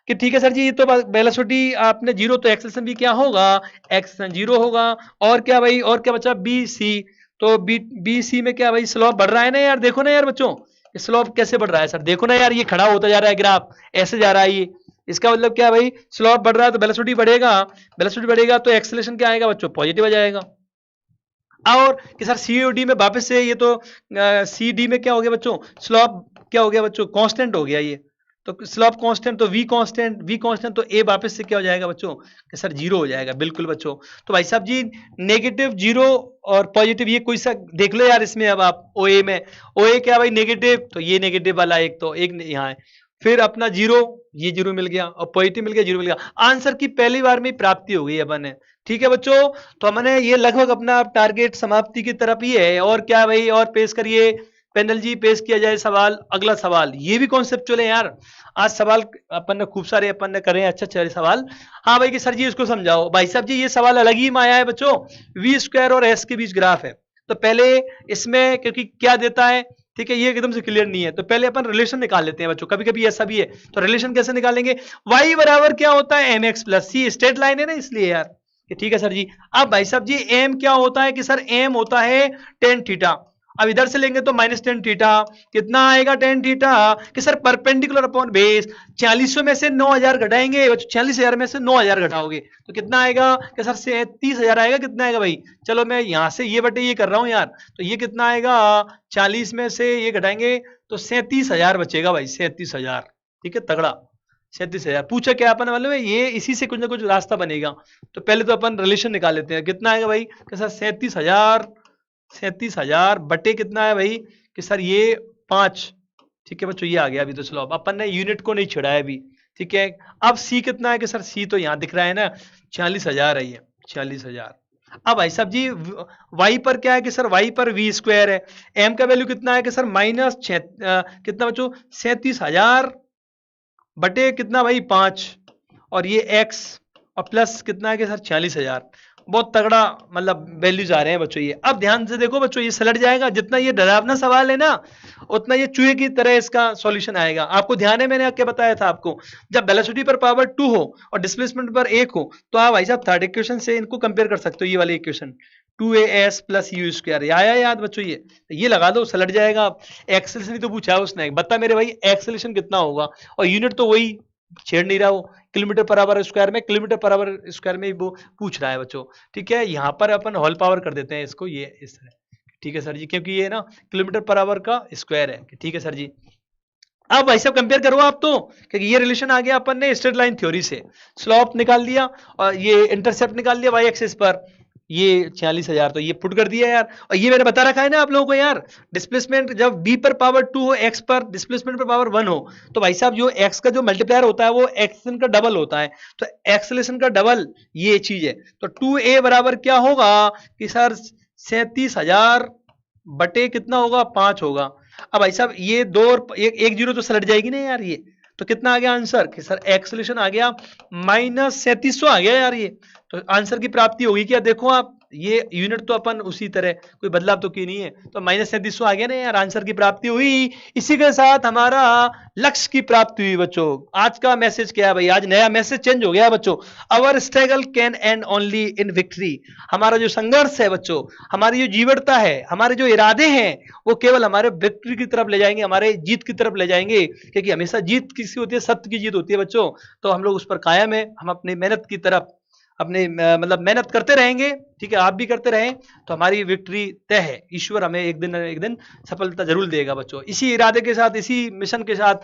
कि ठीक है सर जी, ये तो वेलोसिटी आपने 0, तो एक्सेलेरेशन भी क्या होगा, एक्सेलेरेशन 0 होगा। और क्या भाई, और क्या बचा, बी सी, तो बी सी में क्या भाई स्लोप बढ़ रहा है ना यार, देखो ना यार बच्चों, स्लोप कैसे बढ़ रहा है सर, देखो ना यार, ये खड़ा होता जा रहा है ग्राफ, ऐसे जा रहा है ये, इसका मतलब क्या भाई, स्लोप बढ़ रहा है तो वेलोसिटी बढ़ेगा, वेलोसिटी बढ़ेगा तो एक्सेलेरेशन क्या आएगा बच्चों, पॉजिटिव आ जाएगा। और कि सर सीओडी में वापस से ये तो सी डी में क्या हो गया बच्चों, स्लोप क्या हो गया बच्चों, कांस्टेंट हो गया ये, तो स्लोप कांस्टेंट, तो वी कांस्टेंट, वी कांस्टेंट, तो ए वापस से क्या हो जाएगा बच्चों कि सर 0 हो जाएगा, बिल्कुल बच्चों। तो भाई साहब जी नेगेटिव 0 और पॉजिटिव, ये कोई सा देख लो यार इसमें, अब आप ओ ए में, ओ ए क्या भाई नेगेटिव, तो ये नेगेटिव वाला एक, तो एक यहाँ है, फिर अपना 0, ये 0 मिल गया, और पॉजिटिव मिल गया, 0 मिल गया, आंसर की पहली बार में प्राप्ति हो गई अपन ने। ठीक है बच्चों, तो हमने ये लगभग अपना टारगेट समाप्ति की तरफ ही है, और क्या भाई, और पेश करिए पैनल जी, पेश किया जाए सवाल, अगला सवाल, ये भी कॉन्सेप्चुअल है यार, आज सवाल अपन ने खूब सारे अपन ने करे हैं, अच्छे सवाल। हाँ भाई कि सर जी इसको समझाओ, भाई साहब जी ये सवाल अलग ही में आया है बच्चों, वी स्क्वायर और एस के बीच ग्राफ है, तो पहले इसमें क्योंकि क्या देता है, ठीक है, ये एकदम से क्लियर नहीं है, तो पहले अपन रिलेशन निकाल लेते हैं बच्चों, कभी कभी ऐसा भी है, तो रिलेशन कैसे निकालेंगे, y बराबर क्या होता है mx प्लस सी, स्ट्रेट लाइन है ना इसलिए यार, ठीक है सर जी। अब भाई साहब जी m क्या होता है कि सर m होता है टेन थीटा, अब इधर से लेंगे तो माइनस टेन थीटा, कितना आएगा टेन थीटा कि सर परपेंडिकुलर अपॉन बेस, 4600 में से 9000 घटाएंगे, 46,000 में से 9000 घटाओगे तो कितना आएगा कि सर 37,000 आएगा, कितना आएगा भाई, चलो मैं यहां से ये बटे ये कर रहा हूं यार, तो ये कितना आएगा, 40 में से ये घटाएंगे तो 37,000 बचेगा भाई, 37,000, ठीक है तगड़ा, 37,000। पूछा क्या अपन वाले में, ये इसी से कुछ ना कुछ रास्ता बनेगा, तो पहले तो अपन रिलेशन निकाल लेते हैं, कितना आएगा भाई कि सर 37,000 बटे कितना है भाई कि सर ये 5, ठीक है बच्चों, ये आ गया अभी तो स्लोप, अपन ने यूनिट को नहीं छिड़ा है अभी, ठीक है। अब सी कितना है कि सर सी तो यहां दिख रहा है ना, 40,000 है ये, 40,000। अब भाई साहब जी वाई पर क्या है कि सर वाई पर वी स्क्वायर है, एम का वैल्यू कितना है कि सर माइनस कितना बच्चों 37,000 बटे कितना भाई 5, और ये एक्स, और प्लस कितना है कि सर 40,000, बहुत तगड़ा मतलब वैल्यूज आ रहे हैं बच्चों ये। अब ध्यान से देखो बच्चों, ये सलट जाएगा, जितना ये डरावना सवाल है ना, उतना ये चूहे की तरह इसका सॉल्यूशन आएगा। आपको ध्यान है मैंने क्या बताया था आपको, जब वेलोसिटी पर पावर 2 हो और डिस्प्लेसमेंट पर 1 हो, तो आप भाई साहब थर्ड इक्वेशन से इनको कंपेयर कर सकते हो, ये वाली equation 2as plus you square, आया याद बच्चों, ये लगा दो, सलट जाएगा। एक्सेलेरेशन ही तो पूछा है उसने, बता मेरे भाई एक्सेलेरेशन कितना होगा, और यूनिट तो वही छेड़ नहीं रहा, वो किलोमीटर पर आवर स्क्वायर में, किलोमीटर पर आवर स्क्वायर में वो पूछ रहा है बच्चों, ठीक है। यहाँ पर अपन होल पावर कर देते हैं इसको, ये इस तरह, ठीक है सर जी, क्योंकि ये ना किलोमीटर पर आवर का स्क्वायर है, ठीक है सर जी। अब भाई साहब कंपेयर करो आप तो, क्योंकि ये रिलेशन आ गया अपन ने स्ट्रेट लाइन थ्योरी से, स्लोप निकाल लिया और ये इंटरसेप्ट निकाल लिया वाई एक्सिस पर, ये 46,000 तो ये पुट कर दिया यार। और ये मैंने बता रखा है ना आप लोगों को यार, डिस्प्लेसमेंट जब b पर पावर 2 हो, x पर डिस्प्लेसमेंट पर पावर 1 हो, तो भाई साहब जो x का जो मल्टीप्लायर होता है वो एक्सेलेरेशन का डबल होता है। तो एक्सेलेरेशन का डबल ये चीज है। तो 2a बराबर क्या होगा कि सर 37,000 बटे कितना होगा, 5 होगा। अब भाई साहब ये दो और एक जीरो तो सलट जाएगी ना यार, ये तो कितना आ गया आंसर कि सर एक्सेलेरेशन आ गया -3700 आ गया यार ये। तो आंसर की प्राप्ति होगी क्या, देखो आप ये यूनिट तो अपन उसी तरह, कोई बदलाव तो की नहीं है, तो -3700 आ गया ना यार, आंसर की प्राप्ति हुई। इसी के साथ हमारा लक्ष्य की प्राप्ति हुई बच्चों। आज का मैसेज क्या है भाई, आज नया मैसेज चेंज हो गया है बच्चों। Our struggle can end only in victory. हमारा जो संघर्ष है बच्चों, हमारी जो जीवटता है, हमारे जो इरादे हैं, वो केवल हमारे विक्ट्री की तरफ ले जाएंगे, हमारे जीत की तरफ ले जाएंगे। क्योंकि हमेशा जीत किसकी होती है, सत्य की जीत होती है बच्चों। तो हम लोग उस पर कायम है, हम अपनी मेहनत की तरफ अपने मतलब मेहनत करते रहेंगे, ठीक है, आप भी करते रहें, तो हमारी विक्ट्री तय है। ईश्वर हमें एक दिन सफलता जरूर देगा बच्चों। इसी इरादे के साथ, इसी मिशन के साथ